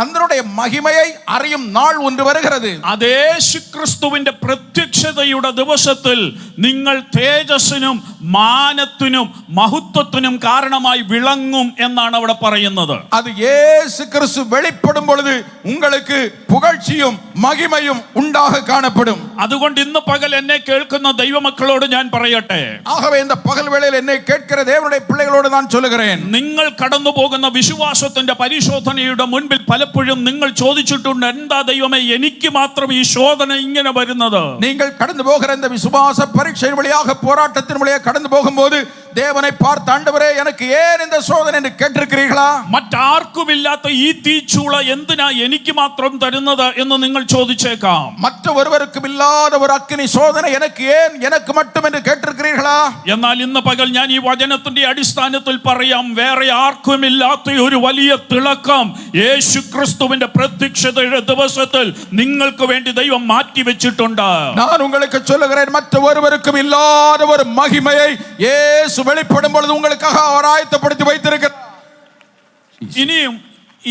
அதனுடைய மகிமையை அறியும் நாள் ஒன்று வருகிறது. അതേ യേശുക്രിസ്തുവിന്റെ പ്രത്യക്ഷതയുടെ ദിവസത്തിൽ നിങ്ങൾ തേജസ്സിനും മാനത്തിനും മഹത്വത്തിനും കാരണമായി വിളങ്ങും എന്നാണ് അവിടെ പറയുന്നത്. அது இயேசு கிறிஸ்து வெளிப்படும் பொழுது உங்களுக்கு புகழ்ச்சியும் மகிமையும் உண்டாக காணப்படும். അതുകൊണ്ട് ഇന്ന് പകൽ എന്നെ കേൾക്കുന്ന ദൈവമക്കളോട് ഞാൻ പറയട്ടെ, ஆகவே இந்த பகல் வேளையில் என்னை கேட்கிற தேவனுடைய பிள்ளைகளோடு நான் சொல்லுகிறேன், നിങ്ങൾ കടന്നു പോകുന്ന വിശ്വാസത്തിന്റെ പരിശോധനയുടെ മുൻപിൽ പലപ്പോഴും നിങ്ങൾ ചോദിച്ചിട്ടുണ്ട്, എന്താ ദൈവമേ എനിക്ക് മാത്രം ഈ ശോധന ഇങ്ങനെ വരുന്നത്? நீங்கள் கடந்து போகிற இந்த விசுவாச பரீட்சையின் வழியாக, போராட்டத்தின் வழியாக கடந்து போகும்போது தேவனை பார்த்து, ஆண்டவரே எனக்கு ஏன் இந்த சோதனை என்று கேட்டிருக்கிறீர்களா? മറ്റാർക്കുമില്ലാത്ത ഈ തീച്ചൂള എന്തിനാ എനിക്ക് മാത്രം തരുന്നത് എന്ന് നിങ്ങൾ ചോദിച്ചേക്കാം. மற்ற ஒருவருக்கும் இல்லாத ஒரு அக்கினி சோதனை எனக்கு ஏன், எனக்கு மட்டும் என்று கேட்டிருக்கிறீர்களா? എന്നാൽ ഇന്ന് പകൽ ഞാൻ ഈ വചനത്തിന്റെ അടിസ്ഥാനത്തിൽ പറയാം, വേറെ ആർക്കുമില്ലാത്ത ഒരു വലിയ തിളക്കം യേശുക്രിസ്തുവിന്റെ പ്രത്യക്ഷതയുടെ ദിവസത്തിൽ നിങ്ങൾക്ക് വേണ്ടി ദൈവം മാറ്റി വെച്ചിട്ടുണ്ട്. நான் உங்களுக்கு சொல்லுகிறேன், மற்ற ஒருவருக்கும் இல்லாத ஒரு மகிமையை இயேசு வெளிப்படும் பொழுது உங்களுக்காக அவர் ஆயத்தப்படுத்தி வைத்திருக்கிறார். ഇനിയും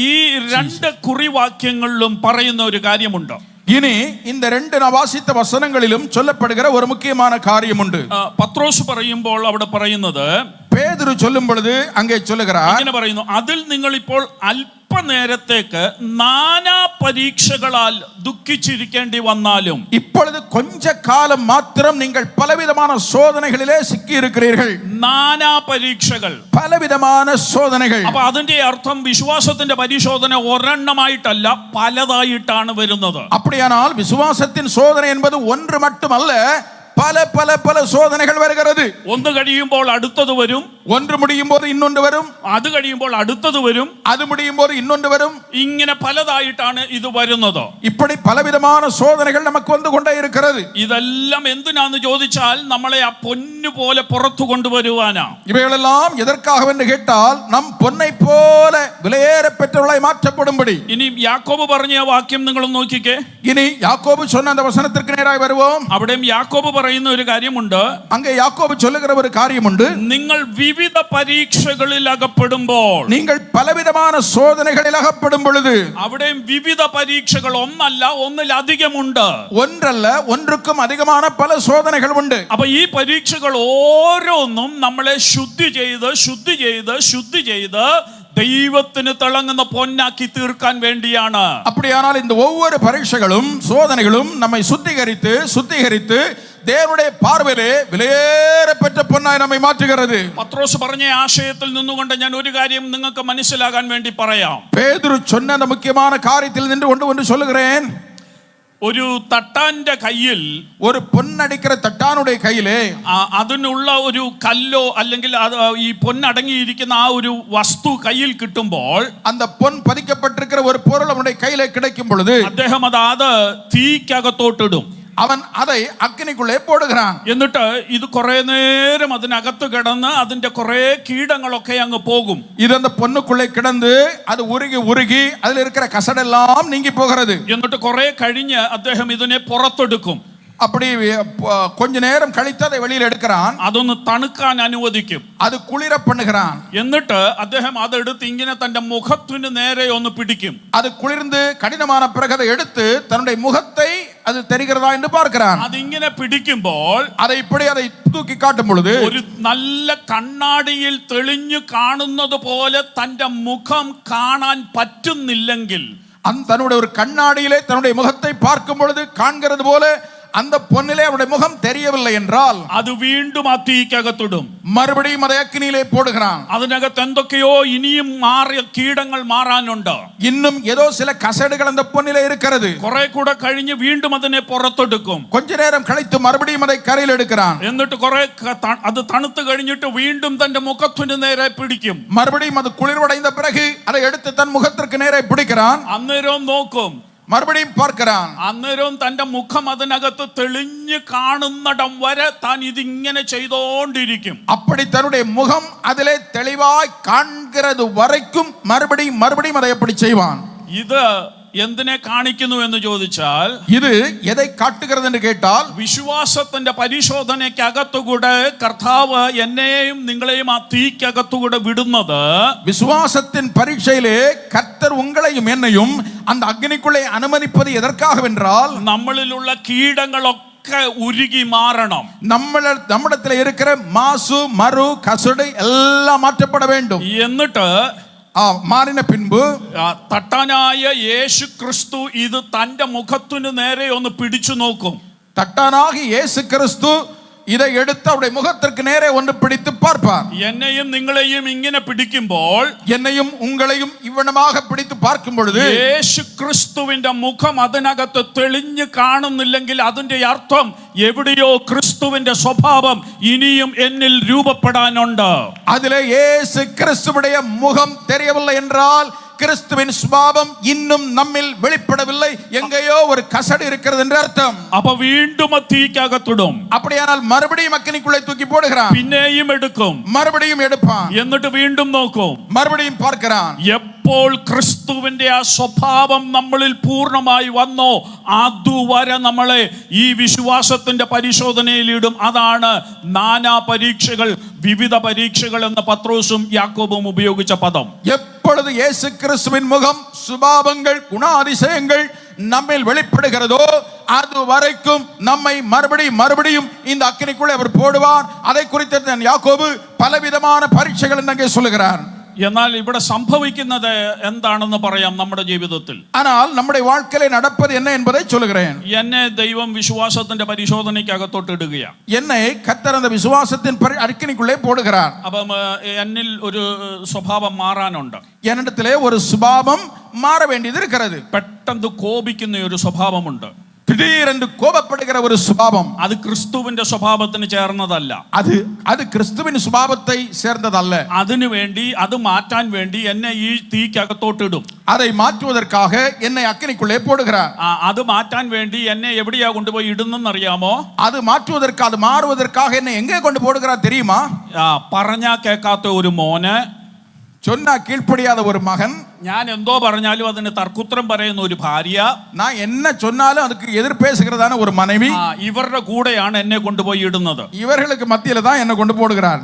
ഈ രണ്ട് കുറിവാക്യങ്ങളിലും പറയുന്ന ഒരു കാര്യമുണ്ട്. இனி இந்த ரெண்டு நான் வாசித்த வசனங்களிலும் சொல்லப்படுகிற ஒரு முக்கியமான காரியம் உண்டு. പത്രോസ് പറയുമ്പോൾ അവിടെ പറയുന്നത്, பேதுரு சொல்லும் பொழுது அங்கே சொல்லுகிறார், ഇങ്ങനെ പറയുന്നു, അതിൽ നിങ്ങൾ ഇപ്പോൾ അല്പനേരത്തേക്ക് നാനാ പരീക്ഷകളാൽ ദുഃഖിച്ചിരിക്കേണ്ടി വന്നാലും. இப்பொழுது கொஞ்ச காலம் மாத்திரம் நீங்கள் பலவிதமான சோதனைகளிலே சிக்கி இருக்கிறீர்கள். നാനാ പരീക്ഷകൾ, பலவிதமான சோதனைகள். അപ്പൊ അതിന്റെ അർത്ഥം വിശ്വാസത്തിന്റെ പരിശോധന ഒരെണ്ണമായിട്ടല്ല, പലതായിട്ടാണ് വരുന്നത്. அப்படியானால் விசுவாசத்தின் சோதனை என்பது ஒன்று மட்டுமல்ல, பல பல பல சோதனைகள் வருகிறது. ഒന്ന് കഴിയുമ്പോൾ അടുത്തത് വരും, ஒன்று முடியும் போது இன்னொன்று வரும், അത് കഴിയുമ്പോൾ അടുത്തത് വരും, அது முடியும் போது இன்னொன்று வரும். ഇങ്ങനെ പലതായിട്ടാണ് ഇത് വരുന്നത്. இப்படி பலவிதமான சோதனைகள் நமக்கு வந்து கொண்டே இருக்கிறது. ഇതെല്ലാം എന്തിനാന്ന് ചോദിച്ചാൽ നമ്മളെ ആ പൊന്നു പോലെ പുറത്തു കൊണ്ടുവരുവാനാ. இவைகளெல்லாம் எதற்காகவென்று கேட்டால் நம் பொன்னை போல விலையேற பெற்றவர்களாய் மாற்றப்படும்படி. ഇനി യാക്കോബ് പറഞ്ഞ ആ വാക്യം നിങ്ങൾ നോക്കിക്കേ. இனி யாக்கோபு சொன்ன அந்த வசனத்திற்கு நேராய் வருவோம். അവിടെയും യാക്കോബ് പറയുന്ന ഒരു കാര്യമുണ്ട്. அங்கே யாக்கோபு சொல்லுகிற ஒரு காரியம் உண்டு. നിങ്ങൾ വിവിധ പരീക്ഷകളിൽ അകപ്പെടുമ്പോൾ, நீங்கள் பலவிதமான சோதனைகளில் அகப்படும் பொழுது, അവിടെയും വിവിധ പരീക്ഷകൾ ഒന്നല്ല ഒന്നിലധികമുണ്ട്. ஒன்றல்ல ஒன்றுக்கும் அதிகமான பல சோதனைகள் உண்டு. അപ്പൊ ഈ പരീക്ഷകൾ ഓരോന്നും നമ്മളെ ശുദ്ധി ചെയ്ത് ദൈവത്തിന് തിളങ്ങുന്ന പൊന്നാക്കി തീർക്കാൻ വേണ്ടിയാണ്. அப்படியானால் இந்த ஒவ்வொரு பரீட்சைகளும் சோதனைகளும் நம்மை சுத்திகரித்து தேவனுடைய பார்வையிலே விலையேறப்பெற்ற பொன்னாய் நம்மை மாற்றுகிறது. പത്രോസ് പറഞ്ഞ ആശയത്തിൽ നിന്നുകൊണ്ട് ഞാൻ ഒരു കാര്യം നിങ്ങൾക്ക് മനസ്സിലാകാൻ വേണ്ടി പറയാം. பேதுரு சொன்ன அந்த முக்கியமான காரியத்தில் நின்று கொண்டு ஒன்று சொல்லுகிறேன். ഒരു തട്ടാന്റെ കയ്യിൽ, ஒரு பொன்னடிக்கிற தட்டானுடைய கையிலே അതിനുള്ള ഒരു കല്ലോ അല്ലെങ്കിൽ ഈ പൊന്നടങ്ങിയിരിക്കുന്ന ആ ഒരു വസ്തു കയ്യിൽ കിട്ടുമ്പോൾ, அந்த பொன் பதிக்கப்பட்டிருக்கிற ஒரு பொருள் அவனுடைய கையிலே கிடைக்கும் பொழுது അദ്ദേഹം അത് തീക്കകത്തോട്ടിടും. அவன் அதை அக்கினிக்குள்ளே போடுகிறான். എന്നിട്ട് ഇത് കുറെ നേരം അതിനകത്ത് കിടന്ന് അതിന്റെ കുറെ കീടങ്ങളൊക്കെ അങ്ങ് പോകും. இது அந்த பொன்னுக்குள்ளே கிடந்து அது உருகி உருகி அதில் இருக்கிற கசடெல்லாம் நீங்கி போகிறது. എന്നിട്ട് കുറെ കഴിഞ്ഞ് അദ്ദേഹം ഇതിനെ പുറത്തെടുക്കും. அப்படி கொஞ்ச நேரம் கழித்து அதை வெளியில் எடுக்கிறான். അതൊന്ന് തണുക്കാൻ അനുവദിക്കും. அது குளிர பண்ணுகிறான். എന്നിട്ട് അദ്ദേഹം അതെടുത്ത് ഇങ്ങനെ തന്റെ മുഖത്തിന് നേരെ ഒന്ന് പിടിക്കും. அது குளிர்ந்து கடினமான பிறகு அதை எடுத்து தன்னுடைய முகத்தை அது தெரிகிறதா என்று பார்க்கிறான். അതിങ്ങനെ പിടിക്കുമ്പോൾ அதை இப்படி அதை தூக்கி காட்டும் பொழுது ഒരു നല്ല കണ്ണാടിയിൽ തെളിഞ്ഞു കാണുന്നത് പോലെ തന്റെ മുഖം കാണാൻ പറ്റുന്നില്ലെങ്കിൽ, தன்னுடைய ஒரு கண்ணாடியிலே தன்னுடைய முகத்தை பார்க்கும் பொழுது காண்கிறது போல அந்த பொன்னிலே அவருடைய முகம் தெரியவில்லை என்றால் അത് വീണ്ടും ആ തീക്കകത്തിടും. மறுபடியும் அதை அக்கினியிலே போடுகிறான். അതിനകത്ത് എന്തൊക്കെയോ ഇനിയും മാറിയ കീടങ്ങൾ മാറാനുണ്ട്. இன்னும் ஏதோ சில கசடுகள் அந்த பொன்னிலே இருக்கிறது. കുറെ കൂടെ കഴിഞ്ഞ് വീണ്ടും അതിനെ പുറത്തെടുക്കും. கொஞ்ச நேரம் கழித்து மறுபடியும் அதை கரையில் எடுக்கிறான். എന്നിട്ട് കുറെ അത് തണുത്ത് കഴിഞ്ഞിട്ട് വീണ്ടും തന്റെ മുഖത്തിന് നേരെ പിടിക്കും. மறுபடியும் அது குளிர்வடைந்த பிறகு அதை எடுத்து தன் முகத்திற்கு நேரே பிடிக்கிறான். അന്നേരവും നോക്കും, மறுபடியும் பார்க்கிறான். അന്നേരവും തന്റെ മുഖം അതിനകത്ത് തെളിഞ്ഞു കാണുന്നിടം വരെ താൻ ഇതിങ്ങനെ ചെയ്തോണ്ടിരിക്കും. அப்படி தன்னுடைய முகம் அதிலே தெளிவாய் காண்கிறது வரைக்கும் மறுபடியும் மறுபடியும் அதை எப்படி செய்வான். ഇത് എന്തിനെ കാണിക്കുന്നു എന്ന് ചോദിച്ചാൽ, இது எதை காட்டுகிறது என்று கேட்டால், വിശ്വാസത്തിന്റെ പരിശോധനയ്ക്കകത്തുകൂടെ കർത്താവ് എന്നെയും നിങ്ങളെയും ആ തീക്കകത്തുകൂടെ വിടുന്നത്, விசுவாசத்தின் பரீட்சையிலே கர்த்தர் உங்களையும் என்னையும் அந்த அக்னிக்குள்ளே அனுமதிப்பது எதற்காகவென்றால், നമ്മളിലുള്ള കീടങ്ങളൊക്കെ ഉരുകി മാറണം. நம்மிடத்தில் இருக்கிற மாசு மறு கசடு எல்லாம் மாற்றப்பட வேண்டும். എന്നിട്ട് മാറിന പിൻപ് തട്ടാനായ യേശു ക്രിസ്തു ഇത് തന്റെ മുഖത്തിനു നേരെ ഒന്ന് പിടിച്ചു നോക്കും. தட்டானாகி இயேசு கிறிஸ்து இதை எடுத்து அவருடைய முகத்திற்கு நேரே ஒன்று பிடித்து பார்ப்பார். എന്നെയും നിങ്ങളെയും ഇങ്ങനെ പിടിക്കുമ്പോൾ, என்னையும் உங்களையும் இவ்வளமாக பிடித்து பார்க்கும் பொழுது യേശു ക്രിസ്തുവിന്റെ മുഖം അതിനകത്ത് തെളിഞ്ഞു കാണുന്നില്ലെങ്കിൽ അതിന്റെ അർത്ഥം എവിടെയോ ക്രിസ്തുവിന്റെ സ്വഭാവം ഇനിയും എന്നിൽ രൂപപ്പെടാനുണ്ട്. அதிலே இயேசு கிறிஸ்துவுடைய முகம் தெரியவில்லை என்றால் கிறிஸ்துவின் சுபாவம் இன்னும் நம்மில் வெளிப்படவில்லை, எங்கேயோ ஒரு கசடு இருக்கிறது என்று அர்த்தம். അപ്പൊ വീണ്ടും തീക്കകത്തിടും. அப்படியானால் மறுபடியும் அக்கினிக்குள்ளே தூக்கி போடுகிறான். പിന്നെയും എടുക്കും. மறுபடியும் எடுப்பான். എന്നിട്ട് വീണ്ടും നോക്കും. மறுபடியும் பார்க்கிறான். എപ്പോൾ ക്രിസ്തുവിന്റെ ആ സ്വഭാവം നമ്മളിൽ പൂർണ്ണമായി വന്നോ അതുവരെ നമ്മളെ ഈ വിശ്വാസത്തിന്റെ പരിശോധനയിലിടും. അതാണ് നാനാ പരീക്ഷകൾ, വിവിധ പരീക്ഷകൾ എന്ന് പത്രോസും യാക്കോബും ഉപയോഗിച്ച പദം. எப்பொழுது இயேசு கிறிஸ்துவின் முகம், சுபாவங்கள், குணாதிசயங்கள் நம்மில் வெளிப்படுகிறதோ அது வரைக்கும் நம்மை மறுபடியும் இந்த அக்கினிக்குள்ளே அவர் போடுவார். அதை குறித்து யாக்கோபு பலவிதமான பரீட்சைகள் அங்கே சொல்லுகிறார். എന്നാൽ ഇവിടെ സംഭവിക്കുന്നത് എന്താണെന്ന് പറയാം. നമ്മുടെ ജീവിതത്തിൽ ஆனால் நம்முடைய வாழ்க்கையிலே நடப்பது என்ன என்பதை சொல்லுகிறேன். എന്നെ ദൈവം വിശ്വാസത്തിന്റെ പരിശോധനയ്ക്കകത്തോട്ട് ഇടുകയാണ്. என்னை கர்த்தர் அந்த விசுவாசத்தின் அக்கினிக்குள்ளே போடுகிறார். അപ്പം എന്നിൽ ഒരു സ്വഭാവം മാറാനുണ്ട്. என்னிடத்திலே ஒரு சுபாவம் மாற வேண்டியது இருக்கிறது. പെട്ടെന്ന് കോപിക്കുന്ന ഒരു സ്വഭാവമുണ്ട്. திடீரென்று கோபப்படுகிற ஒரு சுபாவம். അത് ക്രിസ്തുവിന്റെ സ്വഭാവത്തിന് ചേർന്നതല്ല. அது கிறிஸ்துவின் சுபாவத்தை சேர்ந்ததல்ல. അതിനു വേണ്ടി, അത് മാറ്റാൻ വേണ്ടി എന്നെ ഈ തീക്കകത്തോട്ടിടും. அதை മാറ്റുவதற்காக என்னை அக்கினிக்குள்ளே போடுகிறார். അത് മാറ്റാൻ വേണ്ടി എന്നെ എവിടെയാ കൊണ്ടുപോയി ഇടുന്നെന്നറിയാമോ? அது மாற்றுவதற்கு, அது மாறுவதற்காக என்னை எங்கே கொண்டு போடுகிறார் தெரியுமா? പറഞ്ഞാ കേൾക്കാത്ത ഒരു മോന്, சொன்னா கீழ்ப்படியாத ஒரு மகன், ഞാൻ എന്തോ പറഞ്ഞാലും അതിന് തർക്കുത്തരം പറയുന്ന ഒരു ഭാര്യ, நான் என்ன சொன்னாலும் அதுக்கு எதிர் பேசுகிறதான ஒரு மனைவி, ഇവരുടെ കൂടെയാണ് എന്നെ കൊണ്ടുപോയി ഇടുന്നത്. இவர்களுக்கு மத்தியில தான் என்னை கொண்டு போடுகிறார்.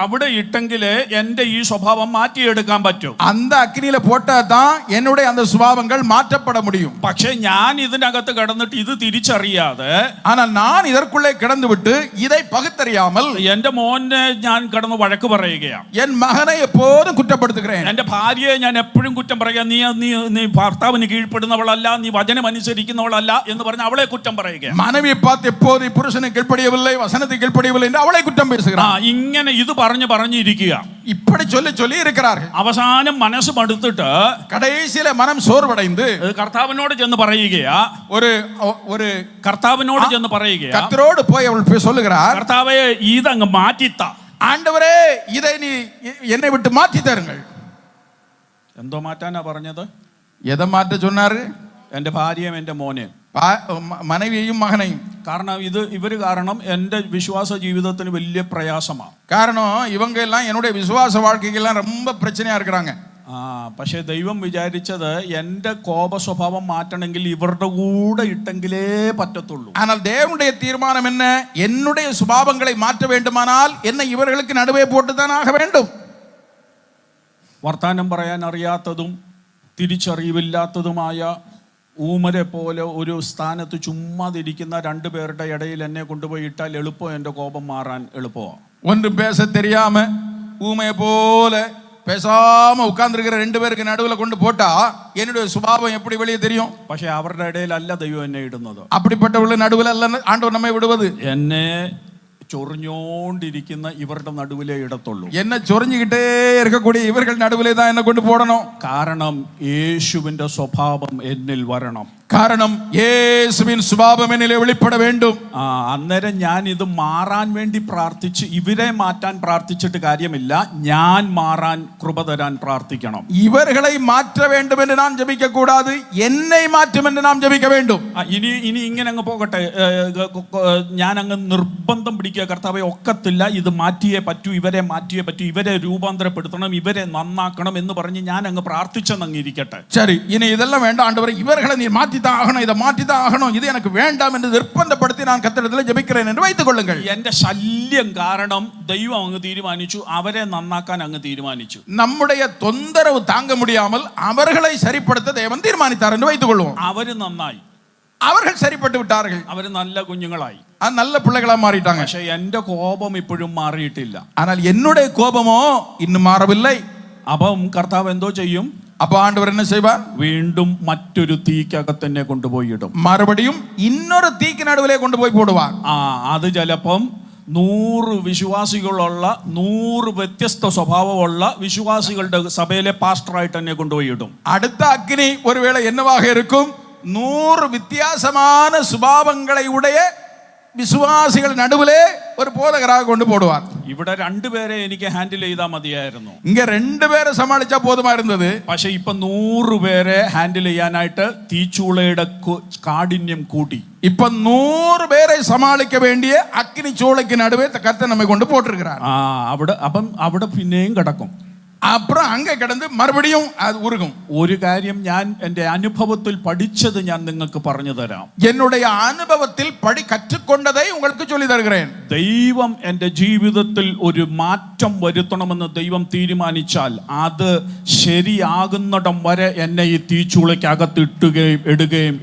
അവിടെ ഇട്ടെങ്കിലേ എന്റെ ഈ സ്വഭാവം മാറ്റിയെടുക്കാൻ പറ്റും. அந்த அக்கினியில போட்டா தான் என்னுடைய அந்த சுபாவங்கள் மாற்றப்பட முடியும். പക്ഷെ ഞാൻ ഇതിനകത്ത് കിടന്നിട്ട് ഇത് തിരിച്ചറിയാതെ, ஆனால் நான் இதற்குள்ளே கிடந்து விட்டு இதை பகுத்தறியாமல் എന്റെ മോനെ ഞാൻ കിടന്ന് വഴക്ക് പറയുകയാണ്. என் மகனை எப்போதும் குற்றப்படுத்துகிறேன். എന്റെ ഭാര്യയെ ഞാൻ എപ്പോഴും കുറ്റം പറയാ, നീ നീ നീ ഭർത്താവിന് കീഴ്പ്പെടുന്നവളല്ല, നീ വചനം അനുസരിക്കുന്നവളല്ല എന്ന് പറഞ്ഞ് അവളെ കുറ്റം പറയുക. மனைவியை பார்த்து எப்போது புருஷனை கீழ்ப்படியவில்லை, வசனத்தை கீழ்ப்படியவில்லை என்று அவளை குற்றம் பேசுகிறார். ഇങ്ങനെ ഇത് പറഞ്ഞിരിക്കുക. இப்படி சொல்லி இருக்கிறார்கள். അവസാനം മനസ്സ് മടുത്തിട്ട് கடைசியில மனம் சோர்வடைந்து കർത്താവിനോട് ചെന്ന് പറയുകയാ, കർത്താവിനോട് ചെന്ന് പറയുകയാ, கர்த்தரோடு போய் அவள் சொல்லுகிறார், കർത്താവേ ഇതങ്ങ് മാറ്റിത്താ, ஆண்டவரே இதை நீ என்னை விட்டு மாற்றி தருங்கள். എന്തോ മാറ്റാനാ പറഞ്ഞത്? எதை மாற்ற சொன்னாரு? എൻ്റെ ഭാര്യയും എൻ്റെ മോനെയും மனைவியையும் மகனையும். കാരണം ഇവര് കാരണം എൻ്റെ വിശ്വാസ ജീവിതത്തിന് വലിയ പ്രയാസമാണ്. காரணம் இவங்க எல்லாம் என்னுடைய விசுவாச வாழ்க்கைக்கெல்லாம் ரொம்ப பிரச்சனையா இருக்கிறாங்க. പക്ഷേ ദൈവം വിചാരിച്ചത് എൻ്റെ കോപ സ്വഭാവം മാറ്റണമെങ്കിൽ ഇവരുടെ കൂടെ ഇട്ടെങ്കിലേ പറ്റത്തുള്ളൂ. ஆனால் தேவனுடைய தீர்மானம் என்ன? என்னுடைய சுபாவங்களை மாற்ற வேண்டுமானால் என்னை இவர்களுக்கு நடுவே போட்டுதான் ஆக வேண்டும். വർത്താനം പറയാൻ അറിയാത്തതും തിരിച്ചറിവില്ലാത്തതുമായ ഊമരെ പോലെ ഒരു സ്ഥാനത്ത് ചുമ്മാതിരിക്കുന്ന രണ്ടുപേരുടെ ഇടയിൽ എന്നെ കൊണ്ടുപോയി ഇട്ടാൽ എളുപ്പം എൻ്റെ കോപം മാറാൻ എളുപ്പമാണ്. ஒன்றும் பேச தெரியாம ஊமையை போல பேசாம உட்கார்ந்துருக்கிற ரெண்டு பேருக்கு நடுவில் கொண்டு போட்டா என்னுடைய சுபாவம் எப்படி வெளியே தெரியும்? പക്ഷെ അവരുടെ ഇടയിലല്ല ദൈവം എന്നെ ഇടുന്നത്. அப்படிப்பட்டவர்கள் நடுவில் அல்ல ஆண்டவர் நம்மை விடுவது. എന്നെ ചൊറിഞ്ഞോണ്ടിരിക്കുന്ന ഇവരുടെ നടുവിലേ ഇടത്തുള്ളൂ. என்ன ചൊറിഞ്ഞുകിട്ടേ இருக்கக்கூடிய ഇവர்கள் നടുവിലേ தான் என்ன கொண்டு போடணும். കാരണം യേശുവിന്റെ സ്വഭാവം എന്നിൽ വരണം. കാരണം യേശുവിൻ സ്വഭാവം എന്നിൽ വെളിപ്പെട வேண்டும். അന്നേരം ഞാൻ ഇത് മാറാൻ വേണ്ടി പ്രാർത്ഥിച്ച് ഇവരെ മാറ്റാൻ പ്രാർത്ഥിച്ചിട്ട് കാര്യമില്ല, ഞാൻ മാറാൻ കൃപ തരാൻ പ്രാർത്ഥിക്കണം. ഇവர்களை മാറ്റ வேண்டும் എന്ന് നാം ജപിക്ക കൂടാതെ എന്നെ മാറ്റും എന്ന് നാം ജപിക്ക வேண்டும். ഇനി ഇങ്ങനെ അങ്ങ് പോകട്ടെ. ഞാൻ അങ്ങ് നിർബന്ധം പിടിക്കുക, കർത്താവേ ഒക്കത്തില്ല, ഇത് മാറ്റിയേ പറ്റൂ, ഇവരെ മാറ്റിയേ പറ്റൂ, ഇവരെ രൂപാന്തരപ്പെടുത്തണം, ഇവരെ നന്നാക്കണം എന്ന് പറഞ്ഞ് ഞാൻ അങ്ങ് പ്രാർത്ഥിച്ചെന്നങ്ങ് ഇരിക്കട്ടെ. ശരി, ഇനി ഇതെല്ലാം വേണ്ട ആണ്ടവരെ, ഇവர்களை நீ மாற்றிதான் ஆகணும், இதை மாற்றிதான் ஆகணும், இது எனக்கு வேண்டாம் என்று நிர்பந்தப்படுத்தி நான் கர்த்தரிடத்தில் ஜெபிக்கிறேன் என்று வைத்துக் கொள்ளுங்கள். എന്റെ ശല്യം കാരണം ദൈവം അങ്ങ് തീരുമാനിച്ചു, അവരെ നന്നാക്കാൻ അങ്ങ് തീരുമാനിച്ചു. நம்முடைய தொந்தரவு தாங்க முடியாமல் அவர்களை சரிப்படுத்த தேவன் தீர்மானித்தார் என்று வைத்துக் கொள்வோம். അവര് നന്നായി, அவர்கள் சரிப்பட்டு விட்டார்கள், അവര് നല്ല കുഞ്ഞുങ്ങളായി, நல்ல பிள்ளைகளா மாறிட்டாங்க. പക്ഷെ എന്റെ കോപം ഇപ്പോഴും മാറിയിട്ടില്ല. ஆனால் என்னுடைய கோபமோ இன்னும் மாறவில்லை. അപ്പം കർത്താവ് എന്തോ ചെയ്യും? அப்ப ஆண்டவர் என்ன செய்வார்? വീണ്ടും മറ്റൊരു തീക്കകത്ത് എന്നെ കൊണ്ടുപോയി ഇടും. மறுபடியும் இன்னொரு தீக்கு நடுவிலே கொண்டு போய் போடுவார். അത് ചിലപ്പം 100 വിശ്വാസികളുള്ള 100 വ്യത്യസ്ത സ്വഭാവമുള്ള വിശ്വാസികളുടെ സഭയിലെ പാസ്റ്ററായിട്ട് എന്നെ കൊണ്ടുപോയി ഇടും. அடுத்த அக்கினி ஒருவேளை என்னவாக இருக்கும்? 100 வித்தியாசமான சுபாவங்களை உடைய വിശ്വാസികൾ നടുവിലെ ഒരു പോതകരാக கொண்டு போடுவார். ഇവിടെ രണ്ടുപേരെ എനിക്ക് ഹാൻഡിൽ ചെയ്താൽ മതിയായിരുന്നു. ഇങ്ങ രണ്ടുപേരെ സമാളിച്ചാൽ പോതുമായിരുന്നത്. പക്ഷെ ഇപ്പൊ 100 പേരെ ഹാൻഡിൽ ചെയ്യാനായിട്ട് തീച്ചൂളയുടെ കാഠിന്യം കൂട്ടി. ഇപ്പൊ 100 പേരെ സമാളിക്ക വേണ്ടിയ അഗ്നി ചൂളയ്ക്ക് നടുവേ കർത്തൻ നമ്മെ കൊണ്ട് പോട്ടിരിக்கிறார். അവിടെ പിന്നെയും കിടക്കും. அப்புறம் அங்கே கிடந்து மறுபடியும் அது உருகும். ഒരു കാര്യം ഞാൻ എൻ്റെ അനുഭവത്തിൽ പഠിച്ചത് ഞാൻ നിങ്ങൾക്ക് പറഞ്ഞു തരാം. என்னுடைய அனுபவத்தில் கற்றுக்கொண்டதை உங்களுக்கு சொல்லி தருகிறேன். ദൈവം എൻ്റെ ജീവിതത്തിൽ ഒരു മാറ്റം വരുത്തണമെന്ന് ദൈവം തീരുമാനിച്ചാൽ അത് ശരിയാകുന്നിടം വരെ എന്നെ ഈ തീച്ചൂളയ്ക്ക് അകത്തിട്ടുകയും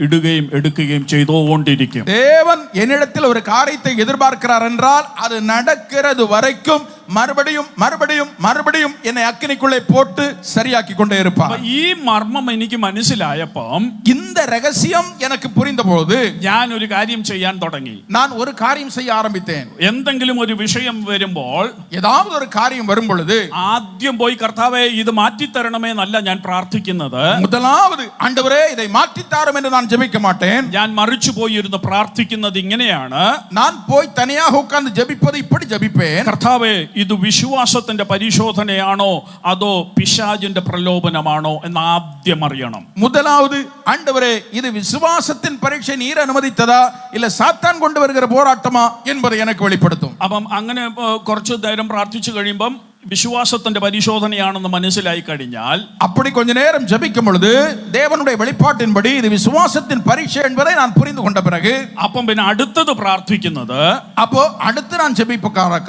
എടുക്കുകയും ചെയ്തുകൊണ്ടിരിക്കും. தேவன் என்னிடத்தில் ஒரு காரியத்தை எதிர்பார்க்கிறார் என்றால் அது நடக்கிறது வரைக்கும் மறுபடியும் என்னை அக்கினிக்குள்ளே போட்டு சரியாக்கி கொண்டே இருப்பார். ഈ മർമ്മം എനിക്ക് മനസ്സിലായപ്പോൾ, இந்த ரகசியம் எனக்கு புரிந்தபோது ഞാൻ ഒരു കാര്യം ചെയ്യാൻ തുടങ്ങി. நான் ஒரு காரியம் செய்ய ஆரம்பித்தேன். എന്തെങ്കിലും ഒരു വിഷയം വരുമ്പോൾ, ஏதாவது ஒரு காரியம் வரும் பொழுது ആദ്യം പോയി കർത്താവേ ഇത് മാറ്റിത്തരണമേ എന്നല്ല ഞാൻ പ്രാർത്ഥിക്കുന്നത്. முதலாவது ஆண்டவரே இதை மாற்றித்தாரும் என்று நான் ஜெபிக்க மாட்டேன். ഞാൻ മറിച്ചു പോയി ഇരുന്ന് പ്രാർത്ഥിക്കുന്നത് ഇങ്ങനെയാണ്. நான் போய் தனியாக உட்கார்ந்து ஜெபிப்பது இப்படி ஜெபிப்பேன். കർത്താവേ ഇത് വിശ്വാസത്തിന്റെ പരിശോധനയാണോ അതോ പിശാചിന്റെ പ്രലോഭനമാണോ എന്ന് ആദ്യം അറിയണം. முதலாவது ஆண்டவரே இது விசுவாசத்தின் பரீட்சை நீர் அனுமதித்ததா இல்ல சாத்தான் கொண்டு வருகிற போராட்டமா என்பதை எனக்கு வெளிப்படுத்தும். അപ്പം അങ്ങനെ കുറച്ചു നേരം പ്രാർത്ഥിച്ചു കഴിയുമ്പം വിശ്വാസത്തിന്റെ പരിശോധനയാണെന്ന് മനസ്സിലായി കഴിഞ്ഞാൽ, அப்படி கொஞ்ச நேரம் ஜெபிக்கும் பொழுது தேவனுடைய வெளிப்பாட்டின்படி இது விசுவாசத்தின் பரீட்சை என்பதை நான் புரிந்து கொண்ட பிறகு അപ്പം പിന്നെ അടുത്തത് പ്രാർത്ഥിക്കുന്നത്, அப்போ அடுத்து நான்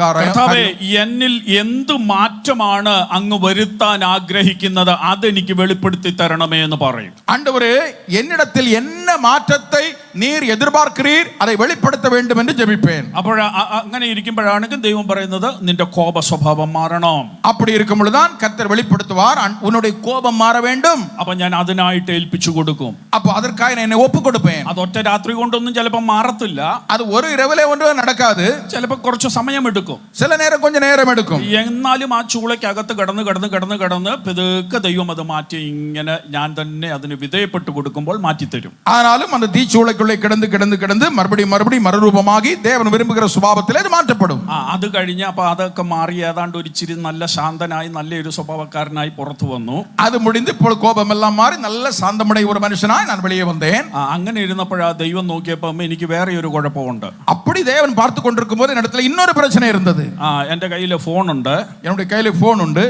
കർത്താവേ എന്നിൽ എന്ത് മാറ്റമാണ് അങ്ങ് വരുത്താൻ ആഗ്രഹിക്കുന്നത് അതെനിക്ക് വെളിപ്പെടുത്തി തരണമേ എന്ന് പറയും. ஆண்டவரே என்னிடத்தில் என்ன மாற்றத்தை நீர் எதிர்பார்க்கிறீர் அதை வெளிப்படுத்த வேண்டும் என்று ஜெபிப்பேன். അപ്പോൾ അങ്ങനെ ഇരിക്കുമ്പോഴാണെങ്കിൽ ദൈവം പറയുന്നത് നിന്റെ കോപ സ്വഭാവം മാറണം, വെളിപ്പെടുത്തണം. அப்படி இருக்கும் பொழுதுதான் கர்த்தர் வெளிப்படுத்துவார். உன்னுடைய கோபம் மாற வேண்டும். അപ്പൊ ഞാൻ അതിനായിട്ട് ഏൽപ്പിച്ചു കൊടുക്കും. அப்போ அதற்காக நான் என்னை ஒப்பு கொடுப்பேன். അത് ഒറ്റ രാത്രി കൊണ്ടൊന്നും ചിലപ്പോൾ മാറത്തില്ല. அது ஒரு இரவிலே ஒன்றும் நடக்காது. ചിലപ്പോൾ കുറച്ച് സമയമെടുക്കും. சில நேரம் கொஞ்சம் நேரம் எடுக்கும். എന്നാലും ആ ചൂളയ്ക്കകത്ത് കിടന്ന് പതുക്കെ ദൈവം അത് മാറ്റി ഇങ്ങനെ ഞാൻ തന്നെ അതിന് വിധേയപ്പെട്ടു കൊടുക്കുമ്പോൾ മാറ്റിത്തരും. ஆனாலும் அந்த தீச்சூளைக்குள்ளே கிடந்து மறுபடியும் மறுரூபமாகி தேவன் விரும்புகிற சுபாவத்தில் அது மாற்றப்படும். അത് കഴിഞ്ഞ് അപ്പൊ അതൊക്കെ മാറി ഏതാണ്ട് ഒരു ഇച്ചിരി നല്ല ശാന്തനായി നല്ലൊരു സ്വഭാവക്കാരനായി പുറത്തു വന്നു. அது முடிந்து ഇപ്പോൾ കോപമെല്ലാം മാറി നല്ല ശാന്തമുடைய ഒരു മനുഷ്യനായി ഞാൻ വെളിയെ വந்தேன். അങ്ങനെ ഇരുന്നപ്പോഴാ ദൈവം നോക്കിയപ്പോൾ എനിക്ക് വേറെ ഒരു കുഴപ്പമുണ്ട്. அப்படி தேவன் பார்த்து கொண்டிருக்கும் போது என்னிடத்துல இன்னொரு பிரச்சனை இருந்தது. എന്റെ കയ്യിൽ ഫോണുണ്ട്. என்னுடைய கையில போன் உண்டு.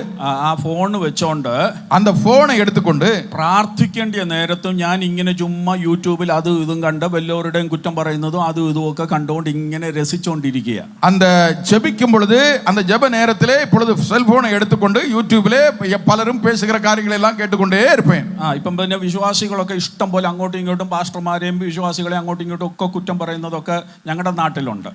ആ ഫോൺ വെച്ചോണ്ട് அந்த போனை எடுத்துக்கொண்டு പ്രാർത്ഥിക്കേണ്ട നേരത്തും ഞാൻ ഇങ്ങനെ ചുമ്മാ യൂട്യൂബിൽ അതും ഇതും കണ്ട് വല്ലവരുടെയും കുറ്റം പറയുന്നതും അതും ഇതും ഒക്കെ കണ്ടുകൊണ്ട് ഇങ്ങനെ രസിച്ചുകൊണ്ടിരിക്കുക. அந்த ஜெபிக்கும் பொழுது அந்த ஜெப நேரத்திலே இப்பொழுது செல்போனை எடுத்துக்கொண்டு யூடியூபிலே பலரும் பேசுகிற காரியங்களை எல்லாம் கேட்டுக்கொண்டே இருப்பேன். ഇപ്പം പിന്നെ വിശ്വാസികളൊക്കെ ഇഷ്ടം പോലെ അങ്ങോട്ടും ഇങ്ങോട്ടും പാസ്റ്റർമാരെയും വിശ്വാസികളെ അങ്ങോട്ടും ഇങ്ങോട്ടും ഒക്കെ കുറ്റം പറയുന്നതൊക്കെ ഞങ്ങളുടെ നാട്ടിലുണ്ട്.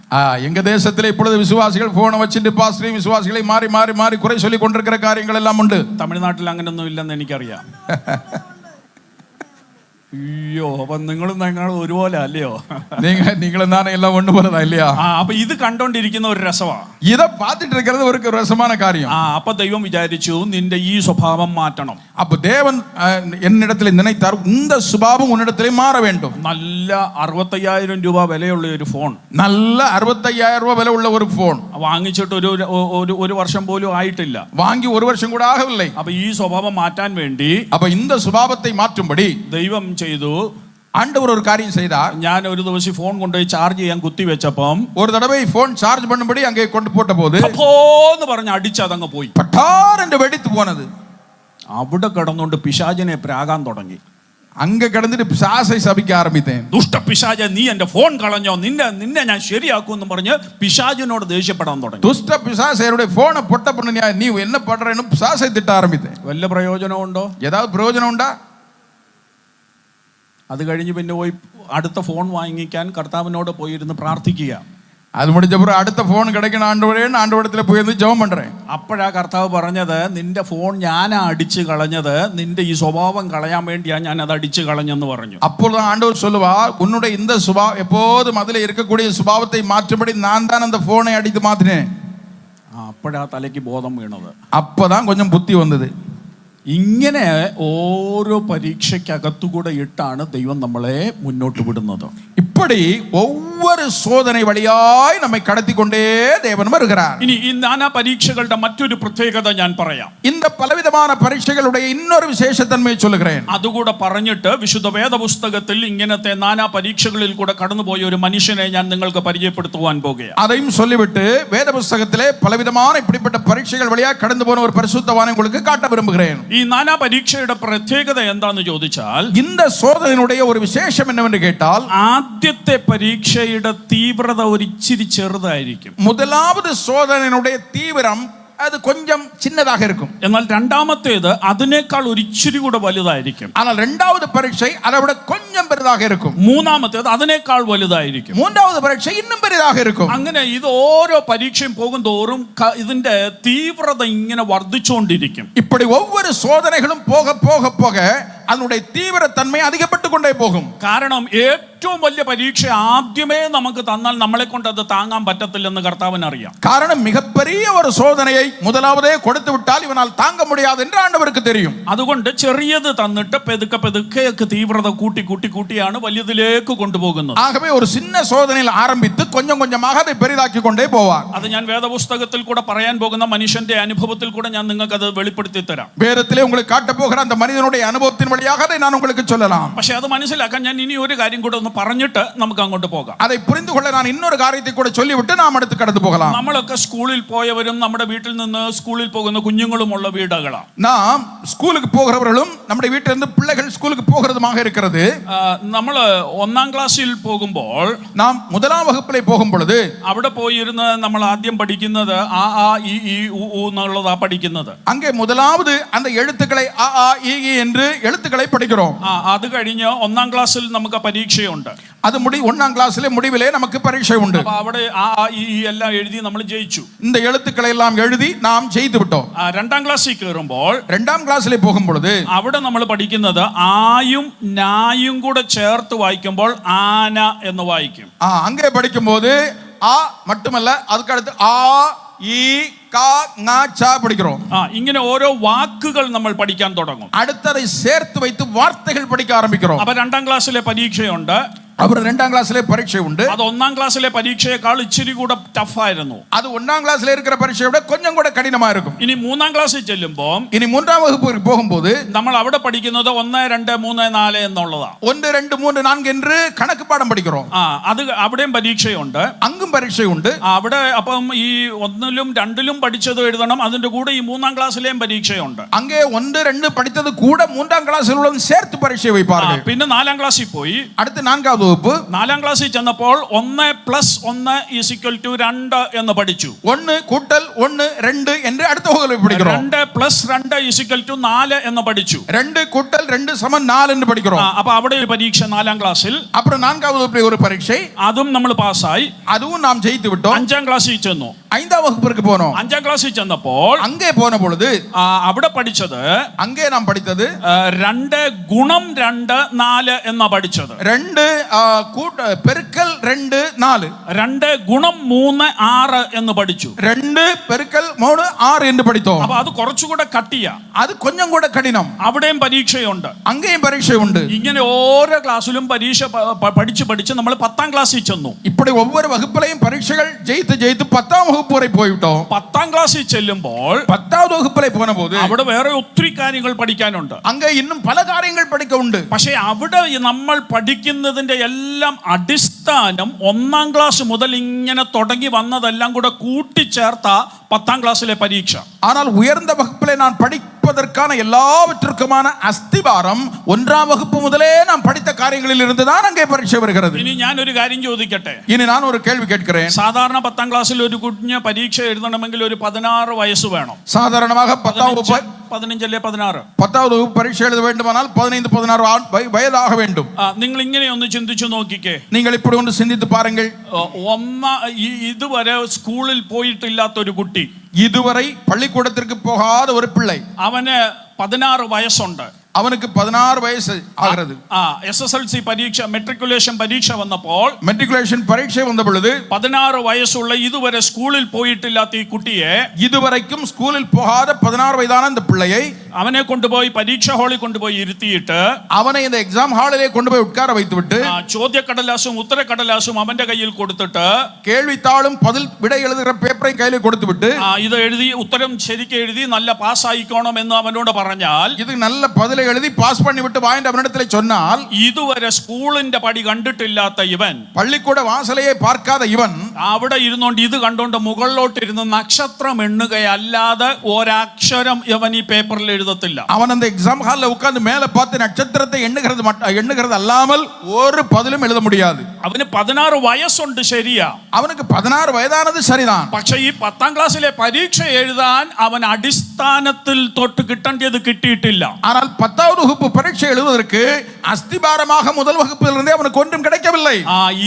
எங்க தேசத்திலே இப்பொழுது விசுவாசிகள் போனை வச்சுட்டு பாஸ்டரையும் விசுவாசிகளை மாறி குறை சொல்லி கொண்டிருக்கிற காரியங்கள் எல்லாம் உண்டு. തമിഴ്നാട്ടിൽ അങ്ങനൊന്നും ഇല്ലെന്ന് എനിക്കറിയാം. അയ്യോ, അപ്പൊ നിങ്ങളും ഞങ്ങളും ഒരുപോലെ അല്ലയോ? நீங்களும் தானே எல்லாம் ஒண்ணு போலதா இல்லையா? അപ്പൊ ഇത് കണ്ടോണ്ടിരിക്കുന്ന ഒരു രസമാ. இத பார்த்துட்டு இருக்கிறது ஒரு ரசமான காரியம். അപ്പൊ ദൈവം വിചാരിച്ചു നിന്റെ ഈ സ്വഭാവം മാറ്റണം. அப்ப தேவன் என்னிடத்தில் நினைத்தார் இந்த சுபாவம் உன்னிடத்திலே மாற வேண்டும். നല്ല 65,000 രൂപ വിലയുള്ള ഒരു ഫോൺ, நல்ல 65,000 രൂപ വില ഉള്ള ഒരു ഫോൺ വാങ്ങിച്ചിട്ട് ഒരു വർഷം പോലും ആയിട്ടില്ല. വാങ്ങി ഒരു വർഷം കൂടെ ആകവിல்லை. അപ്പൊ ഈ സ്വഭാവം മാറ്റാൻ വേണ്ടി அப்ப இந்த சுபாவத்தை மாற்றும்படி ദൈവം ചെയ്തു. ஆண்டவர் ஒரு காரியம் செய்தார். ഞാൻ ഒരു ദിവസം ഫോൺ കൊണ്ടുപോയി ചാർജ് ചെയ്യാൻ കുത്തി വെച്ചപ്പം ஒரு தடவை போன் சார்ஜ் பண்ணும்படி அங்கே கொண்டு போட்ட போது അപ്പോന്ന് പറഞ്ഞ് അടിച്ചതങ്ങ് പോയി. பட்டார் என்று வெடித்து போனது. അവിടെ കിടന്നുകൊണ്ട് പിശാചിനെ പ്രാകാൻ തുടങ്ങി. அங்க கிடந்துட்டு பிசாசை சபிக்க ஆரம்பித்தேன். ദുഷ്ട പിശാച, നീ എന്റെ ഫോൺ കളഞ്ഞോ, നിന്നെ ഞാൻ ശരിയാക്കും എന്ന് പറഞ്ഞ് പിശാചിനോട് ദേഷ്യപ്പെടാൻ തുടങ്ങി. துஷ்ட பிசாசு என்னுடைய போனை பொட்ட பண்ண நீ என்ன பண்றேன்னு பிசாசை திட்ட ஆரம்பித்தேன். വല്ല പ്രയോജനമുണ്ടോ? ஏதாவது பிரயோஜனம் உண்டா? അത് കഴിഞ്ഞ് പിന്നെ പോയി അടുത്ത ഫോൺ വാങ്ങിക്കാൻ കർത്താവിനോട് പോയിരുന്ന് പ്രാർത്ഥിക്കുക. அது முடிஞ்ச பிறகு அடுத்த போன் கிடைக்கணும் ஆண்டவரிடத்துல போய் இருந்து ஜெபம் பண்றேன். അപ്പോഴാ കർത്താവ് പറഞ്ഞത്, നിന്റെ ഫോൺ ഞാനാ അടിച്ചു കളഞ്ഞത്, നിന്റെ ഈ സ്വഭാവം കളയാൻ വേണ്ടിയാ ഞാൻ അത് അടിച്ചു കളഞ്ഞെന്ന് പറഞ്ഞു. அப்பொழுது ஆண்டவர் சொல்லுவார், உன்னுடைய இந்த சுபாவம் எப்போதும் அதில் இருக்கக்கூடிய சுபாவத்தை மாற்றும்படி நான் தான் அந்த போனை அடித்து மாத்தினேன். അപ്പോഴാ തലയ്ക്ക് ബോധം വീണത്. அப்பதான் கொஞ்சம் புத்தி வந்தது. ഇങ്ങനെ ഓരോ പരീക്ഷയ്ക്കകത്തുകൂടെ ഇട്ടാണ് ദൈവം നമ്മളെ മുന്നോട്ട് വിടുന്നത്. இப்படி ஒவ்வொரு சோதனை வழியாய் நம்மை கடத்தி கொண்டே தேவன் வருகிறார். ഇനി ഈ നാനാ പരീക്ഷകളുടെ മറ്റൊരു പ്രത്യേകത ഞാൻ പറയാം. இந்த பலவிதமான பரீட்சைகளுடைய இன்னொரு விசேஷத்தன்மையை சொல்லுகிறேன். അതുകൂടെ പറഞ്ഞിട്ട് വിശുദ്ധ വേദപുസ്തകത്തിൽ ഇങ്ങനത്തെ നാനാ പരീക്ഷകളിൽ കൂടെ കടന്നുപോയ ഒരു മനുഷ്യനെ ഞാൻ നിങ്ങൾക്ക് പരിചയപ്പെടുത്തുവാൻ പോകുകയാണ്. அதையும் சொல்லிவிட்டு வேத புஸ்தகத்திலே பலவிதமான இப்படிப்பட்ட பரீட்சைகள் வழியாக கடந்து போன ஒரு பரிசுத்தவானை உங்களுக்கு காட்ட விரும்புகிறேன். ഈ നാനാ പരീക്ഷയുടെ പ്രത്യേകത എന്താന്ന് ചോദിച്ചാൽ, இந்த சோதனையினுடைய ஒரு விசேஷம் என்னவென்று கேட்டால், ആദ്യത്തെ പരീക്ഷയുടെ തീവ്രത ഒരിച്ചിരി ചെറുതായിരിക്കും. முதலாவது சோதனையினுடைய தீவிரம் அது கொஞ்சம் சின்னதாக இருக்கும். എന്നാൽ രണ്ടാമത്തേത് അതിനേക്കാൾ ഒരിച്ചിരി കൂടെ വലുതായിരിക്കും. ஆனால் இரண்டாவது பரீட்சை அதை விட கொஞ்சம் பெரிதாக இருக்கும். മൂന്നാമത്തേത് അതിനേക്കാൾ വലുതായിരിക്കും. மூன்றாவது பரீட்சை இன்னும் பெரிதாக இருக்கும். അങ്ങനെ ഇത് ഓരോ പരീക്ഷയും പോകും തോറും ഇതിന്റെ തീവ്രത ഇങ്ങനെ വർദ്ധിച്ചുകൊണ്ടിരിക്കും. இப்படி ஒவ்வொரு சோதனைகளும் போக போக போக அதனுடைய தீவிரத்தன்மை அதிகப்பட்டு கொண்டே போகும். കാരണം ഏറ്റവും വലിയ പരീക്ഷ ആദ്യമേ നമുക്ക് തന്നാൽ നമ്മളെ കൊണ്ട് അത് താങ്ങാൻ പറ്റത്തില്ലെന്ന് കർത്താവിന് അറിയാം. காரணம் மிகப்பெரிய ஒரு சோதனையை முதலாவதே கொடுத்து விட்டால் இவனால் தாங்க முடியாது என்று ஆண்டவருக்கு தெரியும். അതുകൊണ്ട് ചെറിയത് തന്നിട്ട് പെതുക്കെ പെതുക്കെ തീവ്രത കൂട്ടിയാണ് വലിയതിലേക്ക് കൊണ്ടുപോകുന്നത്. ஆகவே ஒரு சின்ன சோதனையில் ஆரம்பித்து கொஞ்சம் கொஞ்சமாக அதை பெரிதாக்கி கொண்டே போவார். അത് ഞാൻ വേദപുസ്തകത്തിൽ കൂടെ പറയാൻ പോകുന്ന മനുഷ്യന്റെ അനുഭവത്തിൽ കൂടെ ഞാൻ നിങ്ങൾക്ക് അത് വെളിപ്പെടുത്തി തരാം. வேதத்திலே உங்களுக்கு காட்ட போகிற அந்த மனிதனுடைய அனுபவத்தின் வழியாக அதை நான் உங்களுக்கு சொல்லலாம். പക്ഷേ അത് മനസ്സിലാക്കാൻ ഞാൻ ഇനി ഒരു കാര്യം കൂടെ ഒന്ന് പറഞ്ഞിട്ട് നമുക്ക് അങ്ങോട്ട് പോകാം. அதை புரிந்து கொள்ள நான் இன்னொரு காரியத்தை கூட சொல்லிவிட்டு நாம் அடுத்து கடந்து போகலாம். നമ്മളൊക്കെ സ്കൂളിൽ പോയവരും നമ്മുടെ വീട്ടിൽ നിന്ന് സ്കൂളിൽ പോകുന്ന കുഞ്ഞുങ്ങളുമുള്ള വീടുകളാണ്. நாம் ஸ்கூலுக்கு போகிறவர்களும் നമ്മുടെ വീട്ടിലിருந்து പിള്ളകൾ സ്കൂலுக்கு போகிறதுமாக இருக்கிறது. നമ്മൾ 1ാം ക്ലാസ്സിൽ പോകുമ്പോൾ, நாம் 1ஆம் வகுப்பிலே போகும் பொழுது അവിടെ പോയിരുന്ന് നമ്മൾ ആദ്യം പഠിക്കുന്നത് ആ ആ ഇ ഈ ഉ എന്നുള്ളതാ പഠിക്കുന്നത്. அங்கே முதலாவது அந்த எழுத்துக்களை அ ஆ இ ஈ என்று எழுத எழுத்துக்களை படிக்கிறோம். അത് കഴിഞ്ഞ് 1-ാം ക്ലാസ്സിൽ നമുക്ക് പരീക്ഷയുണ്ട്. அது 1ஆம் கிளாஸிலே முடிவிலே நமக்கு பரீட்சை உண்டு. അപ്പോൾ അവിടെ ഈ എല്ലാം എഴുതി നമ്മൾ ജയിച്ചു. இந்த எழுத்துக்களை எல்லாம் எழுதி நாம் ஜெயித்து விட்டோம். 2-ാം ക്ലാസ്സിൽ കയറുമ്പോൾ 2ஆம் கிளாஸிலே போகும் பொழுது അവിടെ നമ്മൾ പഠിക്കുന്നത് ആയും നായും കൂടെ ചേർത്ത് വായിക്കുമ്പോൾ ആന എന്ന് വായിക്കും. அங்கே படிக்கும்போது ஆ மட்டுமல்ல, அதுக்கு அடுத்து ஆ ஈ கா ங ச படிக்கிறோம். ഇങ്ങനെ ഓരോ വാക്കുകൾ നമ്മൾ പഠിക്കാൻ തുടങ്ങും. அடுத்ததை சேர்த்து வைத்து வார்த்தைகள் படிக்க ஆரம்பிக்கிறோம். അപ്പോൾ 2-ാം ക്ലാസ്സിലെ പരീക്ഷയുണ്ട്. அப்புறம் 2ஆம் கிளாஸிலே பரீட்சை உண்டு. അത് 1-ാം ക്ലാസ്സിലെ പരീക്ഷയെക്കാൾ ഇച്ചിരി കൂടെ ടഫ് ആയിരുന്നു. அது 1ஆம் கிளாஸ்ல இருக்கிற பரீட்சையை விட கொஞ்சம் கூட கடினமா இருக்கும். ഇനി 3-ാം ക്ലാസ്സിൽ ചെല്ലുമ്പോൾ இனி 3ஆம் வகுப்புக்கு போகும்போது നമ്മൾ അവിടെ പഠിക്കുന്നത് 1 2 3 4 എന്നുള്ളതാണ്. 1 2 3 4 என்று கணக்கு பாடம் படிக்கிறோம். അത് അവിടെയും പരീക്ഷയുണ്ട്. அங்கும் பரீட்சை உண்டு. അവിടെ അപ്പം ഈ 1ലും 2ലും പഠിച്ചത് എഴുതണം. അതിന്റെ കൂടെ ഈ 3-ാം ക്ലാസ്സിലെയും പരീക്ഷയുണ്ട്. அங்கே 1 2 படித்தது கூட 3ஆம் கிளாஸில் உள்ளதும் சேர்த்து பரீட்சை வைப்பார்கள். പിന്നെ 4-ാം ക്ലാസ്സിൽ പോയി. அடுத்து 4ஆவது வகுப்பு. 4-ാം ക്ലാസ്സിൽ ചെന്നപ്പോൾ 1 + 1 = 2 എന്ന് പഠിച്ചു. 1 கூட்டல் 1 2 என்று அடுத்த வகுப்பில் படிக்கிறோம். 2 + 2 = 4 എന്ന് പഠിച്ചു. 2 கூட்டல் 2 = 4 என்று படிக்கிறோம். അപ്പോൾ അവിടെ ഒരു പരീക്ഷ 4-ാം ക്ലാസ്സിൽ. அப்புறம் 4ஆவது வகுப்பில் ஒரு பரீட்சை. അതും നമ്മൾ പാസ്സായി. அதுவும் நாம் ஜெயித்து விட்டோம். 5-ാം ക്ലാസ്സിൽ ചെന്നു. 5ஆம் வகுப்பிற்கு போனோம். 5-ാം ക്ലാസ്സിൽ ചെന്നപ്പോൾ அங்கே போன பொழுது അവിടെ പഠിച്ചത്, அங்கே நாம் படித்தது 2 × 2 4 എന്നാ പഠിച്ചത്. 2 பெருக்கல் 2 4. 2 × 3 6 എന്ന് പഠിച്ചു. 2 பெருக்கல் 3 6 என்று படித்தோம். അപ്പൊ അത് കുറച്ചുകൂടെ കട്ടിയാ. அது கொஞ்சம் கூட கடினம். അവിടെയും പരീക്ഷയുണ്ട്. அங்கேயும் பரீட்சை உண்டு. ഇങ്ങനെ ഓരോ ക്ലാസ്സിലും പരീക്ഷ പഠിച്ച് നമ്മൾ 10-ാം ക്ലാസ്സിൽ ചെന്നു. இப்படி ஒவ்வொரு வகுப்பிலையும் பரீட்சைகள் ஜெயித்து ஜெயித்து 10ஆம் வகுப்பு வரை போய்விட்டோம். 10-ാം ക്ലാസ്സിൽ ചെല്ലുമ്പോൾ 10வது வகுப்பிலே போன போது അവിടെ വേറെ ഒത്തിരി കാര്യങ്ങൾ പഠിക്കാനുണ്ട്. அங்கே இன்னும் பல காரியங்கள் படிக்க உண்டு. പക്ഷേ അവിടെ നമ്മൾ പഠിക്കുന്നതിന്റെ എല്ലാം അടിസ്ഥാനം 1-ാം ക്ലാസ് മുതൽ ഇങ്ങനെ തുടങ്ങി വന്നതെല്ലാം കൂടെ കൂട്ടിച്ചേർത്ത 10-ാം ക്ലാസ്സിലെ പരീക്ഷ. ஆனால் உயர்ந்த வகுப்பிலே நான் படிப்பதற்கான எல்லாவற்றிற்குமான அஸ்திவாரம் 1ஆம் வகுப்பு முதலே நாம் படித்த காரியங்களில் இருந்து தான் அங்கே பரீட்சை வருகிறது. ഇനി ഞാൻ ഒരു കാര്യം ചോദിക്കട്ടെ. இனி நான் ஒரு கேள்வி கேட்கிறேன். സാധാരണ 10-ാം ക്ലാസ്സിൽ ഒരു കുഞ്ഞ് പരീക്ഷ എഴുതണമെങ്കിൽ ഒരു 16 വയസ്സ് വേണം. சாதாரணமாக 10ஆம் வகுப்பு 15 അല്ലേ 16. 10வது வகுப்பு பரீட்சை எழுத வேண்டுமானால் 15 16 வயதாக வேண்டும். നിങ്ങൾ ഇങ്ങനെ ഒന്ന് ചിന്തിച്ചു നോക്കിക്കേ. நீங்கள் இப்படி ஒன்று சிந்தித்து பாருங்கள். ഇതുവരെ സ്കൂളിൽ പോയിട്ടില്ലാത്ത ഒരു കുട്ടി, இதுவரை பள்ளிக்கூடத்திற்கு போகாத ஒரு பிள்ளை, അവന് 16 വയസ്സുണ്ട്. அவனுக்கு 16 வயசு ஆகிறது. SSLC പരീക്ഷ, മെട്രിക്കുലേഷൻ പരീക്ഷ വന്നപ്പോൾ, மெட்ரிகுலேஷன் பரீட்சை வந்த பொழுது 16 വയസ്സുള്ള ഇതുവരെ സ്കൂളിൽ പോയിട്ടില്ലാത്ത ഈ കുട്ടിയെ, இதுவரைக்கும் ஸ்கூலில் போகாத 16 வயதான இந்த பிள்ளையை അവനെ കൊണ്ടുപോയി പരീക്ഷാ ഹാളിൽ കൊണ്ടുപോയി ഇരുത്തിയിട്ട് அவனை இந்த எக்ஸாம் ஹாலிலே கொண்டு போய் உட்கார வைத்துவிட்டு ചോദ്യക്കടലാസും ഉത്തരക്കടലാസും അവന്റെ കയ്യിൽ കൊടുത്തിട്ട്, கேள்வித்தாளும் பதில் விடை எழுதுகிற பேப்பரை கையில கொடுத்துவிட்டு, ഇത് എഴുതി ഉത്തരം ശരിക്കും എഴുതി നല്ല പാസ്സായിക്കോണം എന്ന് അവനോട് പറഞ്ഞാൽ, இது நல்ல பதிலை எழுதி பாஸ் பண்ணி விட்டு வாங்கிட்டு அவனிடத்திலே சொன்னால், ഇതുവരെ സ്കൂളിന്റെ പടി കണ്ടിട്ടില്ലാത്ത ഇവൻ, பள்ளிக்கூட வாசலையே பார்க்காத இவன் അവിടെ ഇരുന്നോണ്ട് ഇത് കണ്ടോണ്ട് മുകളിലോട്ട് ഇരുന്ന് നക്ഷത്രം എണ്ണുകയല്ലാതെ ഒരക്ഷരം ഇവൻ ഈ പേപ്പറിൽ എഴുതത്തില്ല. அவன் அந்த எக்ஸாம் ஹால்ல உட்கார்ந்து மேல பார்த்து நட்சத்திரத்தை எண்ணுகிறது அல்லாமல் ஒரு பதிலும் எழுத முடியாது. അവന് 16 വയസ്സുണ്ട്, ശരിയാ. அவனுக்கு 16 வயதானது சரிதான். പക്ഷെ ഈ 10-ാം ക്ലാസ്സിലെ പരീക്ഷ എഴുതാൻ അവൻ അടിസ്ഥാനത്തിൽ തൊട്ട് കിട്ടേണ്ടത് കിട്ടിയിട്ടില്ല. ஆனால் 10வது வகுப்பு பரீட்சை எழுதுவதற்கு அஸ்திபாரமாக முதல் வகுப்பிலிருந்தே அவனுக்கு ஒன்றும் கிடைக்கவில்லை.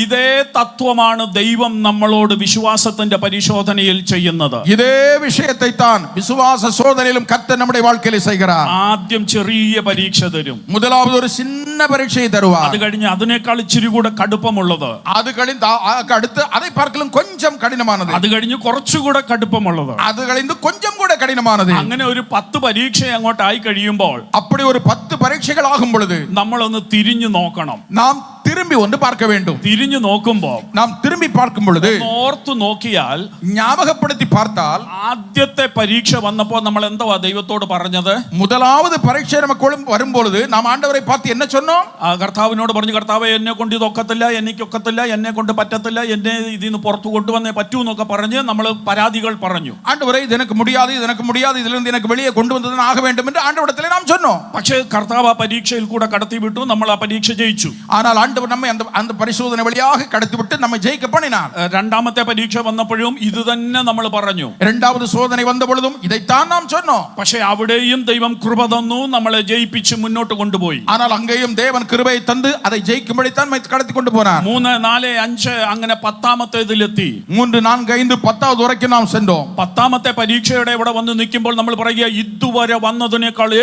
ഇതേ തത്വമാണ് ദൈവം നമ്മളോട് വിശ്വാസത്തിന്റെ പരിശോധനയിൽ ചെയ്യുന്നത്. இதே விஷயத்தை தான் விசுவாச சோதனையிலும் கர்த்தர் நம்முடைய வாழ்க்கையில செய்கிறார். ആദ്യം ചെറിയ പരീക്ഷ തരും. முதலாவது ஒரு சின்ன பரீட்சையை தருவார். അത് കഴിഞ്ഞ് അതിനേക്കാൾ ഇച്ചിരി കൂടെ കടുപ്പമുള്ളത്, அது கழிந்து அடுத்து அதை பார்க்கலும் கொஞ்சம் கடினமானது, അത് കഴിഞ്ഞ് കുറച്ചുകൂടെ കടുപ്പമുള്ളത്, அது கழிந்து கொஞ்சம் கூட கடினமானது. അങ്ങനെ ഒരു 10 പരീക്ഷ അങ്ങോട്ടായി കഴിയുമ്പോൾ, அப்படி ஒரு 10 பரீட்சைகள் ஆகும் பொழுது നമ്മളൊന്ന് തിരിഞ്ഞു നോക്കണം. நாம் திரும்பி ஒன்று பார்க்க வேண்டும். തിരിഞ്ഞു നോക്കുമ്പോൾ, நாம் திரும்பி பார்க்கும் பொழுது, ഓർത്തു നോക്കിയാൽ, ஞாபகப்படுத்தி பார்த்தால், ആദ്യത്തെ പരീക്ഷ വന്നപ്പോൾ നമ്മൾ എന്തോ ദൈവത്തോട് പറഞ്ഞത്? முதலாவது பரீட்சை நமக்கு வரும்பொழுது நாம் ஆண்டவரை பார்த்து என்ன சொன்னோம்? കർത്താവിനോട് പറഞ്ഞു, കർത്താവേ എന്നെ കൊണ്ട് ഇതൊക്കത്തില്ല, എനിക്കൊക്കത്തില്ല, എന്നെ കൊണ്ട് പറ്റത്തില്ല, എന്നെ ഇതിന്ന് പുറത്തു കൊണ്ടുവന്നേ പറ്റൂ എന്നൊക്കെ പറഞ്ഞ് നമ്മൾ പരാതികൾ പറഞ്ഞു. ஆண்டவரே இது எனக்கு முடியாது, இது எனக்கு முடியாது, இதிலிருந்து எனக்கு வெளியே கொண்டு வந்தது ஆக வேண்டும் என்று ஆண்டவரிடத்திலே நாம் சொன்னோம். പക്ഷേ കർത്താവ് ആ പരീക്ഷയിൽ കൂടെ കടത്തി വിട്ടു. നമ്മൾ ആ പരീക്ഷ ജയിച്ചു. ஆனால் ஆண்டவர் நம்மை அந்த பரிசோதனை வழியாக கடத்திவிட்டு நம்மை ஜெயிக்க பண்ணினார். രണ്ടാമത്തെ പരീക്ഷ വന്നപ്പോഴും ഇത് തന്നെ നമ്മൾ പറഞ്ഞു. இரண்டாவது சோதனை வந்த பொழுதும் இதைத்தான் நாம் சொன்னோம். പക്ഷേ അവിടെയും ദൈവം കൃപ തന്നു, നമ്മളെ ജയിപ്പിച്ച് മുന്നോട്ട് കൊണ്ടുപോയി. ஆனால் அங்கேயும் தேவன் கிருபையை தந்து அதை ஜெயிக்கும்படித்தான் கடத்தி கொண்டு போனார். 3, 4, 5 അങ്ങനെ 10ാമത്തേതിലെത്തി. 3, 4, 5, 10வது வரைக்கும் நாம் சென்றோம். 10ാമത്തെ പരീക്ഷയുടെ ഇവിടെ വന്ന് നിൽക്കുമ്പോൾ നമ്മൾ പറയുക, ഇതുവരെ വന്നതിനേക്കാൾ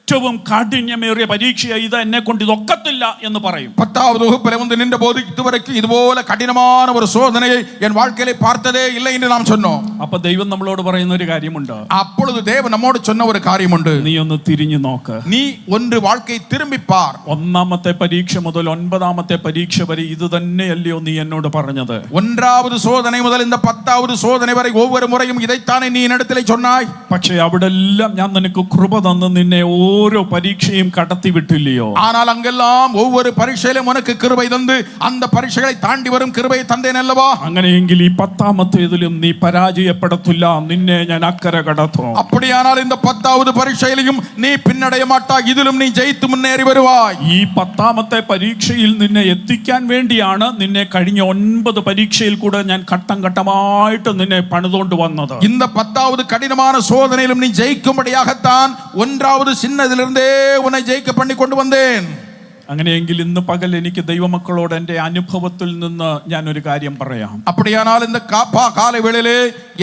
ഏറ്റവും കാഠിന്യമേറിയ പരീക്ഷയായി, ഇത് എന്നെ കൊണ്ട് ഇതൊക്കത്തില്ല എന്ന് പറയും. 10வது வகுப்பில் வந்து நின்ற போது இதுவரைக்கும் இதுபோல கடினமான ஒரு சோதனையை என் வாழ்க்கையிலே பார்த்ததே இல்லை என்று நாம் சொன்னோம். അപ്പൊ ദൈവം നമ്മളോട് പറയുന്ന ഒരു കാര്യമുണ്ട്. அப்பொழுது தேவன் நம்மோடு சொன்ன ஒரு காரியம் உண்டு. നീ ഒന്ന് തിരിഞ്ഞു നോക്ക്. நீ ஒன்று வாழ்க்கையை திரும்பி பார். 1ാമത്തെ പരീക്ഷ മുതൽ 9ാമത്തെ പരീക്ഷ വരെ ഇത് തന്നെയല്ലയോ നീ എന്നോട് പറഞ്ഞത്? 1வது சோதனை முதல் இந்த 10வது சோதனை வரை ஒவ்வொரு முறையும் இதைத்தானே நீ என்னிடத்திலே சொன்னாய். പക്ഷേ അവിടെല്ലാം ഞാൻ നിനക്ക് കൃപ തന്ന് നിന്നെ ഓരോ പരീക്ഷയും കടത്തി വിട്ടില്ലയോ? ஆனால் அங்கெல்லாம் ஒவ்வொரு பரீட்சையிலும் உனக்கு கிருபை தந்து அந்த பரீட்சைகளை தாண்டி வரும் கிருபையை தந்தேன் அல்லவா? അങ്ങനെയെങ്കിൽ ഈ 10ാമത്തേതിലും നീ പരാജയപ്പെടത്തില്ല, നിന്നെ ഞാൻ അക്കരെ കടത്തും. அப்படியானால் இந்த 10வது பரீட்சையிலும் நீ பின்னடைய மாட்டாய், இதிலும் நீ ஜெயித்து முன்னேறி வருவாய். ഈ 10ാമത്തെ പരീക്ഷയിൽ നിന്നെ എത്തിക്കാൻ വേണ്ടിയാണ് നിന്നെ കഴിഞ്ഞ 9 പരീക്ഷയിൽ കൂടെ ഞാൻ ഘട്ടം ഘട്ടമായിട്ട് നിന്നെ പണിതുകൊണ്ട് വന്നത്. இந்த 10வது கடினமான சோதனையிலும் நீ ஜெயிக்கும்படியாகத்தான் 1வது சின்னதிலிருந்தே உன்னை ஜெயிக்க பண்ணி கொண்டு வந்தேன். അങ്ങനെയെങ്കിൽ ഇന്ന് പകൽ എനിക്ക് ദൈവമക്കളോട് എൻ്റെ അനുഭവത്തിൽ നിന്ന് ഞാനൊരു കാര്യം പറയാം. அப்படியானால் இந்த காலை வேளையிலே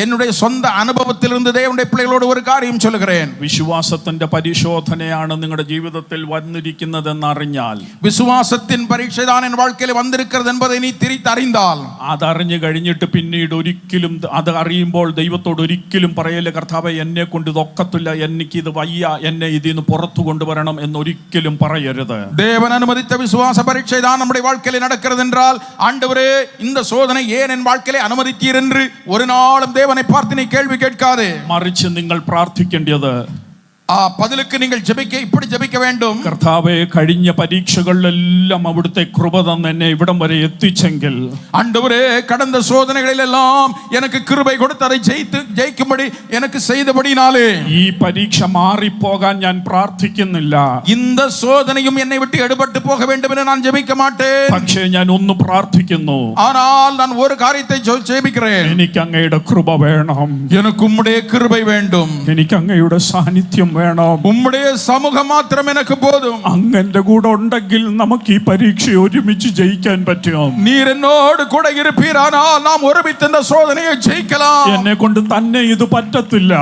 என்னுடைய சொந்த அனுபவத்திலிருந்து தேவனுடைய பிள்ளைகளோடு ஒரு காரியம் சொல்லுகிறேன். വിശ്വാസത്തിന്റെ പരിശോധനയാണ് നിങ്ങളുടെ ജീവിതത്തിൽ വന്നിരിക്കുന്നതെന്ന് അറിഞ്ഞാൽ, விசுவாசத்தின் பரீட்சை தான் என் வாழ்க்கையில் வந்திருக்கிறது என்பதை நீ തിരിച്ചറിந்தாൽ, അതറിഞ്ഞു കഴിഞ്ഞിട്ട് പിന്നീട് ഒരിക്കലും അത് അറിയുമ്പോൾ ദൈവത്തോട് ഒരിക്കലും പറയല്ലേ, കർത്താവേ എന്നെ കൊണ്ട് ഇതൊക്കത്തില്ല, എനിക്കിത് വയ്യ, എന്നെ ഇതിന്ന് പുറത്തു കൊണ്ടുവരണം എന്നൊരിക്കലും പറയരുത്. தேவன் அனுமதித்த விசுவாச பரீட்சை தான் நம்முடைய வாழ்க்கையில் நடக்கிறது என்றால், ஆண்டவரே இந்த சோதனை ஏன் என் வாழ்க்கையிலே அனுமதித்தீர் என்று ஒரு நாளும் தேவனை பார்த்து நீ கேள்வி கேட்காதே. മറിച്ച് നിങ്ങൾ പ്രാർത്ഥിക്കേണ്ടത്, பதிலுக்கு நீங்கள் இப்படி ஜெபிக்க வேண்டும். കർത്താവേ, കഴിഞ്ഞ പരീക്ഷകളിലെല്ലാം അവിടുത്തെ കൃപ തന്ന് എന്നെ ഇവിടം വരെ എത്തിച്ചെങ്കിൽ, ஆண்டவரே கடந்த சோதனைகளில் எல்லாம் எனக்கு கிருபை கொடுத்து அதை ஜெயிக்கும்படி எனக்கு செய்தபடினாலே ഈ പരീക്ഷ മാറിപ്പോകാൻ ഞാൻ പ്രാർത്ഥിക്കുന്നില്ല. இந்த சோதனையும் என்னை விட்டு எடுபட்டு போக வேண்டும் என்று நான் ஜெபிக்க மாட்டேன். പക്ഷേ ഞാൻ ഒന്ന് പ്രാർത്ഥിക്കുന്നു, ஆனால் நான் ஒரு காரியத்தை ஜெபிக்கிறேன். എനിക്ക് അങ്ങയുടെ കൃപ വേണം, எனக்கு உம்முடைய கிருபை வேண்டும், എനിക്ക് അങ്ങയുടെ സാന്നിധ്യം വേണം, ഉമ്മുடைய സമൂഹം മാത്രം എനിക്ക് പോതും. അങ്ങന്റെ കൂടെ ഉണ്ടെങ്കിൽ നമുക്ക് ഈ പരീക്ഷ ഒരുമിച്ച് ജയിക്കാൻ പറ്റും. நீர் என்னோடு கூட இருப்பீரானால் நாம் ஒருமித்து இந்த சோதனையை ஜெயிக்கலாம். എന്നെ കൊണ്ട് തന്നെ ഇത് പറ്റത്തില്ല,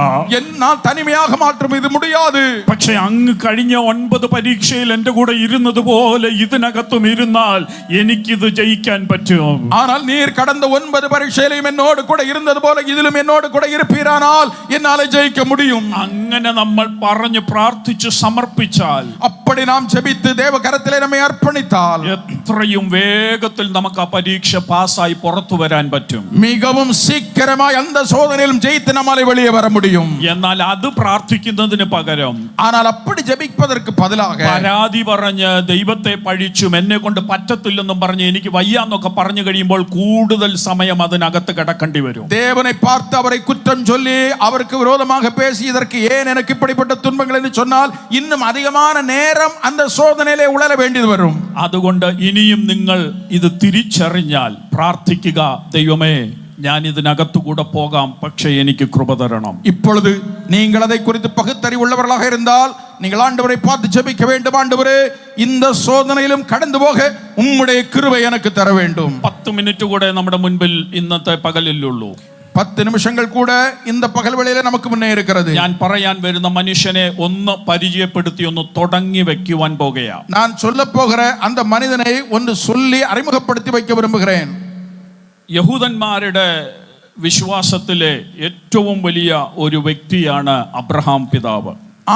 நான் தனிமையாக மாற்றம் இது முடியாது. പക്ഷെ അങ്ങ് കഴിഞ്ഞ 9 പരീക്ഷയിൽ എന്റെ കൂടെ ഇരുന്നത് പോലെ ഇതിനകത്തും ഇരുന്നാൽ എനിക്കിത് ജയിക്കാൻ പറ്റും. ஆனால் நீர் கடந்த 9 பரீட்சையிலும் என்னோடு கூட இருந்தது போல இதிலும் என்னோடு கூட இருப்பீரானால் என்னால ஜெயிக்க முடியும். അങ്ങനെ നമ്മൾ പറഞ്ഞു പ്രാർത്ഥിച്ച് സമർപ്പിച്ചാൽ, அப்படி நாம் ஜெபித்து தேவ கரத்திலே நம்மை அர்ப்பணித்தால் എത്രയും വേഗത്തിൽ നമുക്ക് ആ പരീക്ഷ പാസ്സായി പുറത്തു വരാൻ പറ്റും. மிகவும் சீக்கிரமாய் அந்த சோதனையிலும் ஜெயித்து நம்மாலே வெளியே வர முடியும். എന്നാൽ അത് പ്രാർത്ഥിക്കുന്നതിന് പകരം, ஆனால் அப்படி ஜெபிப்பதற்கு பதிலாக പരാതി പറഞ്ഞ് ദൈവത്തെ പഴിച്ചും എന്നെ കൊണ്ട് പറ്റത്തില്ലെന്നും പറഞ്ഞ് എനിക്ക് വയ്യാന്നൊക്കെ പറഞ്ഞു കഴിയുമ്പോൾ കൂടുതൽ സമയം അതിനകത്ത് കിടക്കേണ്ടി വരും. தேவனை பார்த்து அவரை குற்றம் சொல்லி அவருக்கு விரோதமாக பேசி இதற்கு ஏன் எனக்கு இப்படிப்பட்ட துன்பங்கள் என்று சொன்னால் இன்னும் அதிகமான நேரம் அந்த சோதனையிலே உழல வேண்டியது வரும். അതുകൊണ്ട് ഇനിയും നിങ്ങൾ ഇത് തിരിച്ചറിഞ്ഞാൽ പ്രാർത്ഥിക്കുക, ദൈവമേ ഞാൻ ഇതിനകത്തുകൂടെ പോകാം, പക്ഷേ എനിക്ക് കൃപ തരണം. இப்பொழுது நீங்கள் அதை குறித்து பகுத்தறிவுள்ளவர்களாக இருந்தால் நீங்கள் ஆண்டவரை பார்த்து ஜெபிக்க வேண்டும். ஆண்டவரே இந்த சோதனையிலும் கடந்து போக உம்முடைய கிருபை எனக்கு தர வேண்டும். 10 മിനിറ്റ് കൂടെ നമ്മുടെ മുൻപിൽ ഇന്നത്തെ പകലിലുള്ളൂ. 10 நிமிஷங்கள் கூட இந்த பகல் வேளையிலே நமக்கு முன்னே இருக்கிறது. ഞാൻ പറയാൻ വരുന്ന മനുഷ്യനെ ഒന്ന് പരിചയപ്പെടുത്തി ഒന്ന് തുടങ്ങി വെക്കുവാൻ പോകുകയാണ്. நான் சொல்ல போகிற அந்த மனிதனை ஒன்று சொல்லி அறிமுகப்படுத்தி வைக்க விரும்புகிறேன். യഹൂദന്മാരുടെ വിശ്വാസത്തിലെ ഏറ്റവും വലിയ ഒരു വ്യക്തിയാണ് അബ്രഹാം പിതാവ്.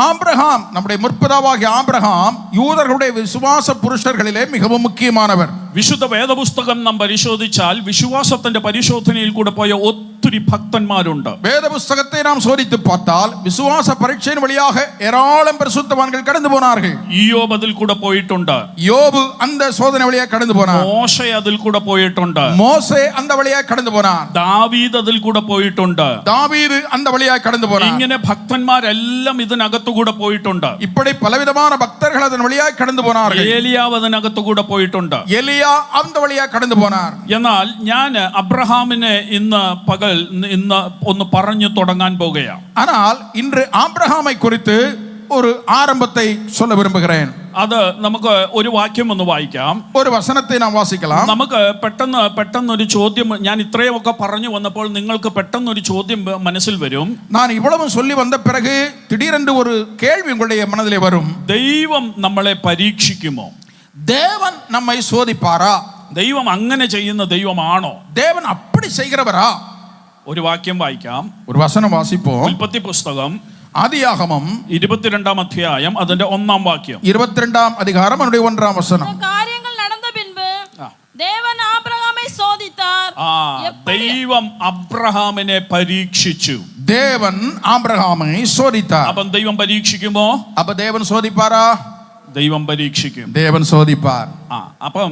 ஆபிரகாம், நம்முடைய முற்பிதாவாகிய ஆபிரகாம் யூதர்களுடைய விசுவாச புருஷர்களிலே மிகவும் முக்கியமானவர். വിശുദ്ധ വേദപുസ്തകം നാം പരിശോധിച്ചാൽ വിശ്വാസത്തിന്റെ പരിശോധനയിൽ കൂടെ പോയ ഒത്തിരി ഭക്തന്മാരുണ്ട്. வேத புஸ்தகத்தை நாம் சோதித்து பார்த்தால் விசுவாச பரீட்சையின் வழியாக ஏராளம் பரிசுத்தவான்கள் கடந்து போனார்கள். ഇയ്യോബ് അതിൽ കൂടെ പോയിട്ടുണ്ട്, யோபு அந்த சோதனை வழியாக கடந்து போனார். മോശ അതിൽ കൂടെ പോയിട്ടുണ്ട്, மோசே அந்த வழியாக கடந்து போனார். ദാവീദ് അതിൽ കൂടെ പോയിട്ടുണ്ട്. தாவீது அந்த வழியாக கடந்து போனார். ഇങ്ങനെ ഭക്തന്മാരെല്ലാം ഇതിനകത്തുകൂടെ പോയിട്ടുണ്ട്. இப்படி பலவிதமான பக்தர்கள் அதன் வழியாக கடந்து போனார்கள். ഏലിയാവ് അതിനകത്തുകൂടെ പോയിട്ടുണ്ട്. எலியா அந்த வழியா கடந்து போனார். എന്നാൽ ഞാൻ അബ്രഹാമിനെ ഇന്ന് ഒന്ന് പറഞ്ഞു തുടങ്ങാൻ പോകുകയാണ്. ஆனால் இன்று ஆபிரகாமை குறித்து ஒரு ஆரம்பத்தை சொல்ல விரும்புகிறேன். അത് നമുക്ക് ഒരു വാക്യം ഒന്ന് വായിക്കാം. ഒരു വചനത്തെ നാം വാസിக்கலாம். നമുക്ക് പെട്ടെന്നൊരു ചോദ്യം, ഞാൻ ഇത്രയുമൊക്കെ പറഞ്ഞു വന്നപ്പോൾ നിങ്ങൾക്ക് പെട്ടെന്നൊരു ചോദ്യം മനസ്സിൽ വരും. நான் இவ்வளவு சொல்லி வந்த பிறகு திடீரென்று ஒரு கேள்வி உங்களுடைய மனதிலே வரும். ദൈവം നമ്മളെ പരീക്ഷിക്കുമോ? தேவன் நம்மை சோதிப்பாரா? ദൈവം അങ്ങനെ ചെയ്യുന്ന ദൈവമാണോ? தேவன் அப்படி செய்கிறவரா? ഒരു വാക്യം വായിക്കാം. ஒரு வசனம் வாசிப்போம். ഉൽപ്പത്തി പുസ്തകം ஆதியாகமம் 22-ാം അധ്യായം അതിന്റെ 1-ാം വാക്യം. 22-ാം அதிகாரம் அதனுடைய 1-ாம் வசனம். காரியங்கள் நடந்த பின்பு தேவன் ஆபிரகாமை சோதித்தார். ദൈവം അബ്രഹാമിനെ പരീക്ഷിച്ചു. தேவன் ஆபிரகாமை சோதித்தார். അപ്പം ദൈവം പരീക്ഷിക്കുമോ? அப்ப தேவன் சோதிப்பாரா? ദൈവം പരീക്ഷിക്കും. தேவன் சோதிப்பார். അപ്പം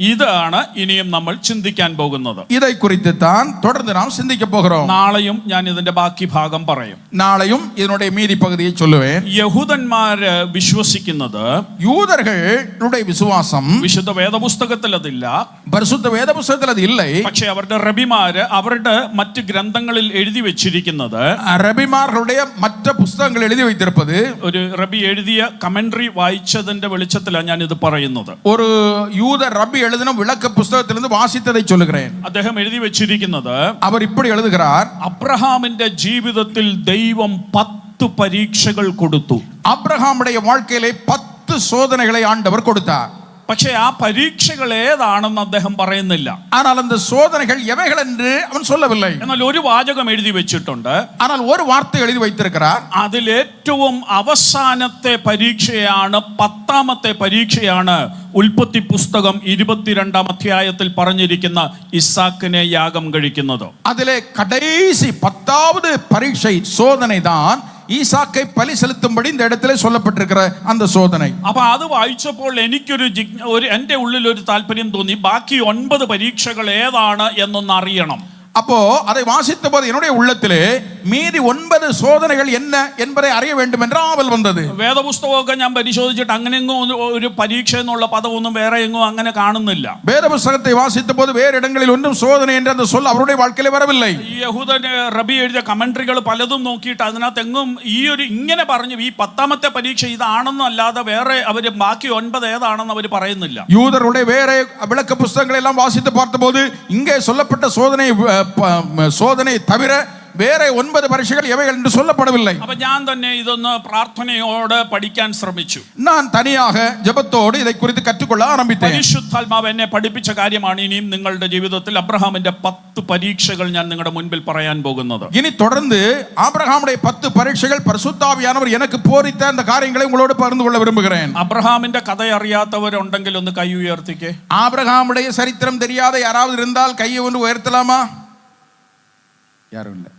ഇതാണ് ഇനിയും നമ്മൾ ചിന്തിക്കാൻ പോകുന്നത്. இதை குறித்து தான் தொடர்ந்து நாம் சிந்திக்க போகிறோம். നാളെയും ഞാൻ ഇതിന്റെ ബാക്കി ഭാഗം പറയും. நாளையும் இதனுடைய மீதி பகுதியை சொல்லுவேன். യഹൂദന്മാര് വിശ്വസിക്കുന്നത്, யூதர்களுடைய விசுவாசம் വിശുദ്ധ വേദപുസ്തകത്തിൽ അതില്ല, பரிசுத்த வேத புத்தகத்தில் அது இல்லை. പക്ഷേ അവരുടെ റബിമാര് അവരുടെ മറ്റ് ഗ്രന്ഥങ്ങളിൽ എഴുതി വെച്ചിരിക്കുന്നത്, ரபிமார்களுடைய மற்ற புத்தகங்கள் எழுதி வைத்திருப்பது, ഒരു റബി എഴുതിയ കമന്ററി വായിച്ചതിന്റെ വെളിച്ചത്തിലാണ് ഞാൻ ഇത് പറയുന്നത്. ஒரு யூத ரபி எழுதின விளக்க புத்தகத்திலிருந்து வாசித்ததை சொல்லுகிறேன். അദ്ദേഹം എഴുതി വെച്ചിരിക്കുന്നത്, அவர் இப்படி எழுதுகிறார், അബ്രഹാമിന്റെ ജീവിതത്തിൽ ദൈവം 10 പരീക്ഷകൾ കൊടുത്തു. அப்ரஹாமுடைய வாழ்க்கையிலே 10 சோதனைகளை ஆண்டவர் கொடுத்தார். പക്ഷേ ആ പരീക്ഷകൾ ഏതാണെന്ന് അദ്ദേഹം പറയുന്നില്ല. ஆனால் அந்த சோதனைகள் எவைகள் என்று அவன் சொல்லவில்லை. എന്നാൽ ഒരു വാചകം എഴുതി വെച്ചിട്ടുണ്ട്. ஆனால் ஒரு வார்த்தை எழுதி வைத்திருக்கிறார். അതിലേറ്റവും അവസാനത്തെ പരീക്ഷയാണ്, 10ാമത്തെ പരീക്ഷയാണ് ഉൽപ്പത്തി പുസ്തകം 22-ാം അധ്യായത്തിൽ പറഞ്ഞിരിക്കുന്ന ഇസാക്കിനെ യാഗം കഴിക്കുന്നത്. அதிலே கடைசி 10வது பரீட்சை சோதனை தான் ஈசாக்கை பலி செலுத்தும்படி இந்த இடத்திலே சொல்லப்பட்டிருக்கிற அந்த சோதனை. അപ്പൊ അത് വായിച്ചപ്പോൾ എനിക്കൊരു എന്റെ ഉള്ളിൽ ഒരു താല്പര്യം തോന്നി, ബാക്കി 9 പരീക്ഷകൾ ഏതാണ് എന്നൊന്ന് അറിയണം. அப்போ அதை வாசித்த போது என்னுடைய உள்ளத்திலே மீதி 9 சோதனைகள் என்ன என்பதை அறிய வேண்டும் என்ற ஆவல் வந்தது. വേദപുസ്തകമൊക്കെ ഞാൻ പരിശോധിച്ചിട്ട് അങ്ങനെയെങ്ങും ഒരു പരീക്ഷ എന്നുള്ള പദമൊന്നും വേറെ എങ്ങും അങ്ങനെ കാണുന്നില്ല. வேத புத்தகத்தை வாசித்த போது வேறு இடங்களில் ஒன்றும் சோதனை என்ற அந்த சொல் அவருடைய வாழ்க்கையிலே வரவில்லை. ഈ യഹൂദൻ റബി എഴുതിയ കമന്ററികൾ പലതും നോക്കിയിട്ട് അതിനകത്ത് എങ്ങും ഇങ്ങനെ പറഞ്ഞു ഈ 10ാമത്തെ പരീക്ഷ ഇതാണെന്നല്ലാതെ വേറെ അവര് ബാക്കി 9 ഏതാണെന്ന് അവർ പറയുന്നില്ല. யூதருடைய வேற விளக்க புத்தகங்களை எல்லாம் வாசித்து பார்த்தபோது இங்கே சொல்லப்பட்ட சோதனை தவிர வேற 9 பரீட்சைகள் எவைகள் என்று சொல்லப்படவில்லை. அப்ப ഞാൻ തന്നെ ഇതൊന്ന് പ്രാർത്ഥനയോടെ പഠിക്കാൻ ശ്രമിച്ചു. நான் தனியாக ஜெபத்தோடு இதை குறித்து கற்றுக்கொள்ள ஆரம்பித்தேன். പരിശുദ്ധാത്മാവ് എന്നെ പഠിപ്പിച്ച കാര്യമാണ് ഇനിയും നിങ്ങളുടെ ജീവിതത്തിൽ അബ്രഹാമിന്റെ 10 പരീക്ഷകൾ ഞാൻ നിങ്ങളുടെ മുൻപിൽ പറയാൻ പോകുന്നത്. இனி தொடர்ந்து ஆபிரகாமுடைய 10 பரீட்சைகள் பரிசுத்தாவியானவர் எனக்கு போதித்த அந்த காரியங்களை உங்களோடு பகிர்ந்து கொள்ள விரும்புகிறேன். അബ്രഹാമിന്റെ കഥ അറിയാത്തവരുണ്ടെങ്കിൽ ഒന്ന് കൈ ഉയർത്തിക്കേ. ஆபிரகாமுடைய சரித்திரம் தெரியாத யாராவது இருந்தால் கையை ஒன்று உயர்த்தலாமா? யாரும் இல்லை.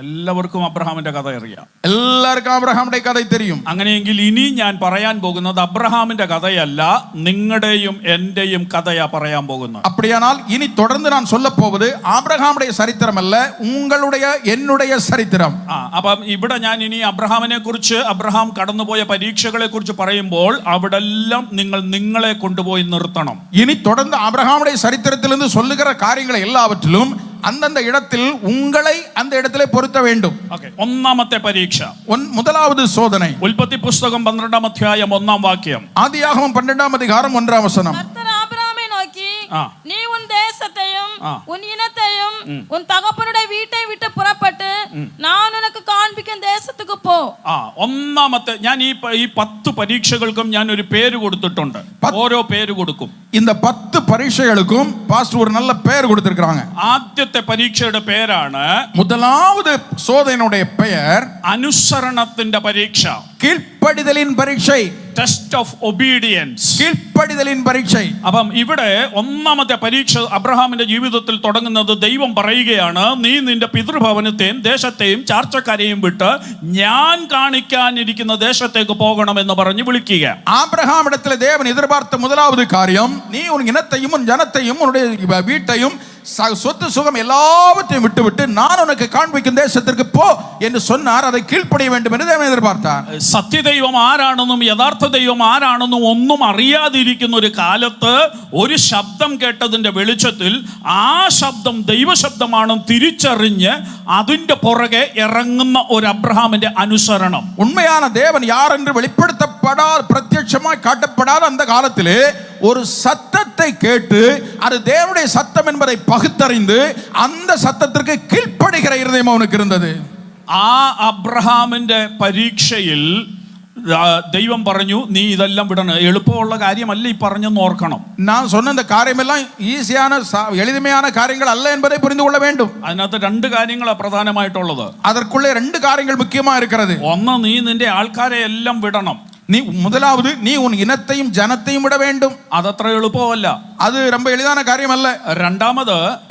എല്ലാവർക്കും അബ്രഹാമിന്റെ കഥ അറിയാം. എല്ലാവർക്കും അബ്രഹാമിന്റെ കഥ தெரியும். അങ്ങനെയെങ്കിൽ ഇനി ഞാൻ പറയാൻ പോകുന്നത് അബ്രഹാമിന്റെ കഥയല്ല, നിങ്ങളുടെയും എന്റെയും കഥയാ പറയാൻ പോകുന്നത്. அப்படியானால் இனி தொடர்ந்து நான் சொல்ல போவது ஆபிரகாமுடைய சரித்திரம் அல்ல, உங்களுடைய என்னுடைய சரித்திரம். അപ്പം ഇവിടെ ഞാൻ ഇനി അബ്രഹാമിനെ കുറിച്ച്, അബ്രഹാം കടന്നുപോയ പരീക്ഷകളെ കുറിച്ച് പറയുമ്പോൾ അവിടെല്ലാം നിങ്ങളെ കൊണ്ടുപോയി നിർത്തണം. இனி தொடர்ந்து ஆபிரகாமுடைய சரித்திரத்திலிருந்து சொல்லுகிற காரியங்களை எல்லாவற்றிலும் அந்தந்த இடத்தில் உங்களை அந்த இடத்திலே பொருத்த வேண்டும். ഒന്നാമത്തെ പരീക്ഷ, முதலாவது சோதனை ഉൽപ്പത്തി പുസ്തകം 12-ാം അധ്യായം 1-ാം വാക്യം. ஆதியாகமம் 12-ாம் அதிகாரம் 1-ாம் வசனம். கர்த்தர் ஆபிரகாமை நோக்கி, நீ உன் தேசத்தையும் உன் இனத்தையும் உன் தகப்பனுடைய வீட்டை விட்டு புறப்பட்டு நான் உனக்கு காண்பிக்கும் தேசத்துக்கு போ. ഒന്നാമത്തെ, ഞാൻ ഈ 10 പരീക്ഷകൾക്കും ഞാൻ ഒരു പേര് കൊടുത്തിട്ടുണ്ട്. ഓരോ പേര് കൊടുക്കും. இந்த 10 பரீட்சைகளுக்கும் பாஸ்டர் ஒரு நல்ல பெயர் கொடுத்திருக்காங்க. ആദ്യത്തെ പരീക്ഷയുടെ പേരാണ്, முதலாவது சோதனையுடைய பெயர் അനുസരണത്തിന്റെ പരീക്ഷ, கீழ்ப்படிதலின் பரீட்சை, ടെസ്റ്റ് ഓഫ് ഒബീഡിയൻസ്, கீழ்ப்படிதலின் பரீட்சை. അപ്പം ഇവിടെ ഒന്നാമത്തെ പരീക്ഷ അബ്രഹാമിന്റെ ജീവിതത്തിൽ തുടങ്ങുന്നത്, ദൈവം പറയുകയാണ്, നീ നിന്റെ പിതൃഭവനത്തെയും ദേശത്തെയും ചാർച്ചക്കാരെയും വിട്ട് ഞാൻ കാണിക്കാനിരിക്കുന്ന ദേശത്തേക്ക് പോകണമെന്ന് പറഞ്ഞ് വിളിക്കുക. ஆபிரகாமிடத்தில் தேவன் எதிர்பார்த்த முதலாவது காரியம், நீ உன் இனத்தையும் உன் ஜனத்தையும் உன்னுடைய வீட்டையும் சொத்து சுகம் எல்லாவற்றையும் விட்டுவிட்டு நான் உனக்கு காண்பிக்கும் தேசத்திற்கு போ என்று சொன்னார். அதை கீழ்ப்படிய வேண்டும் என்று தேவன் எதிர்பார்த்தார். സത്യദൈവം ആരാണെന്നും യഥാർത്ഥ ദൈവം ആരാണെന്നും ഒന്നും അറിയാതിരിക്കുന്ന ഒരു കാലത്ത് ഒരു ശബ്ദം കേട്ടതിന്റെ വെളിച്ചത്തിൽ ആ ശബ്ദം ദൈവശബ്ദമാണെന്ന് തിരിച്ചറിഞ്ഞ് അതിന്റെ പുറകെ ഇറങ്ങുന്ന ഒരു അബ്രഹാമിന്റെ അനുസരണം. உண்மையான தேவன் யார் என்று வெளிப்படுத்தப்படாத, பிரத்யட்சமாய் காட்டப்படாத அந்த காலத்திலே ஒரு சத்தத்தை கேட்டு அது தேவனுடைய சத்தம் என்பதை பகுத்தறிந்து அந்த சத்தத்திற்கு கீழ்ப்படுகிற இருதயம் அவனுக்கு இருந்தது. ആ അബ്രഹാമിന്റെ പരീക്ഷയിൽ ദൈവം പറഞ്ഞു, നീ ഇതെല്ലാം വിടണം. എളുപ്പമുള്ള കാര്യമല്ല ഈ പറഞ്ഞെന്ന് ഓർക്കണം. நான் சொன்ன இந்த காரியமெல்லாம் ஈஸியான எளிமையான காரியங்கள் அல்ல என்பதை புரிந்து கொள்ள வேண்டும். അതിനകത്ത് രണ്ട് കാര്യങ്ങളാണ് പ്രധാനമായിട്ടുള്ളത്. அதற்குள்ளே ரெண்டு காரியங்கள் முக்கியமா இருக்கிறது. ഒന്ന്, നീ നിന്റെ ആൾക്കാരെ എല്ലാം വിടണം. நீ முதலாவது நீ உன் இனத்தையும் ஜனத்தையும் விட வேண்டும். അതത്ര എളുപ്പമല്ല, அது ரொம்ப எளிதான காரியம் அல்ல.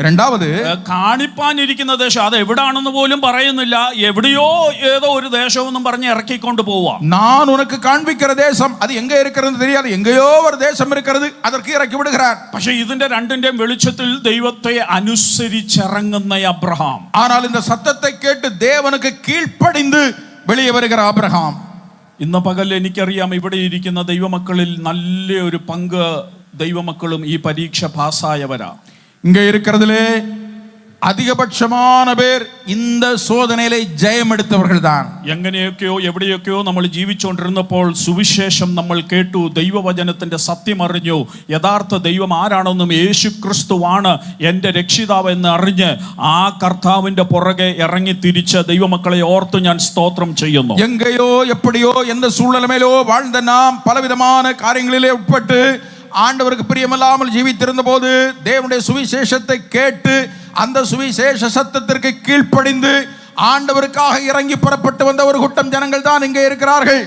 രണ്ടാമത് കാണിപ്പാനിരിക്കുന്ന ദേശം അത് എവിടാണെന്ന് പോലും പറയുന്നില്ല, എവിടെയോ ഏതോ ഒരു ദേശമെന്നും പറഞ്ഞ് ഇറക്കിക്കൊണ്ട് പോവാ. நான் உனக்கு காண்பிக்கிற தேசம் அது எங்க இருக்கிறது தெரியாது, எங்கேயோ ஒரு தேசம் இருக்கிறது, அதற்கு இறக்கி விடுகிறார். പക്ഷെ ഇതിന്റെ രണ്ടിന്റെയും വെളിച്ചത്തിൽ ദൈവത്തെ അനുസരിച്ചിറങ്ങുന്ന അബ്രഹാം, ஆனால் இந்த சத்தத்தை கேட்டு தேவனுக்கு கீழ்ப்படிந்து வெளியே வருகிற ஆபிரகாம். ഇന്ന് പകൽ എനിക്കറിയാം ഇവിടെ ഇരിക്കുന്ന ദൈവമക്കളിൽ നല്ലൊരു പങ്ക് ദൈവമക്കളും ഈ പരീക്ഷ പാസ്സായവരാ. இங்க இருக்கிறதுலே அதிகபட்சமான பேர் இந்த சோதனையிலே ஜெயம் எடுத்தவர்கள் தான். എങ്ങനെയൊക്കെയോ എവിടെയൊക്കെയോ നമ്മൾ ജീവിച്ചുകൊണ്ടിരുന്നപ്പോൾ സുവിശേഷം നമ്മൾ കേട്ടു, ദൈവവചനത്തിന്റെ സത്യം അറിഞ്ഞു, യഥാർത്ഥ ദൈവം ആരാണെന്നും യേശു ക്രിസ്തുവാണ് എൻ്റെ രക്ഷിതാവ് എന്ന് അറിഞ്ഞ് ആ കർത്താവിന്റെ പുറകെ ഇറങ്ങി തിരിച്ച ദൈവമക്കളെ ഓർത്ത് ഞാൻ സ്തോത്രം ചെയ്യുന്നു. எங்கேயோ எப்படியோ எந்த சூழ்நிலையிலோ வாழ்ந்த நாம் பலவிதமான காரியங்களிலே உட்பட்டு ஆண்டவருக்கு பிரியமில்லாமல் ஜீவித்திருந்த போது தேவனுடைய சுவிசேஷத்தை கேட்டு அந்த சுவிசேஷ சத்தத்திற்கு கீழ்ப்படிந்து ஆண்டவருக்காக இறங்கி புறப்பட்டு வந்த ஒரு கூட்டம் ஜனங்கள் தான் இங்கே இருக்கிறார்கள்.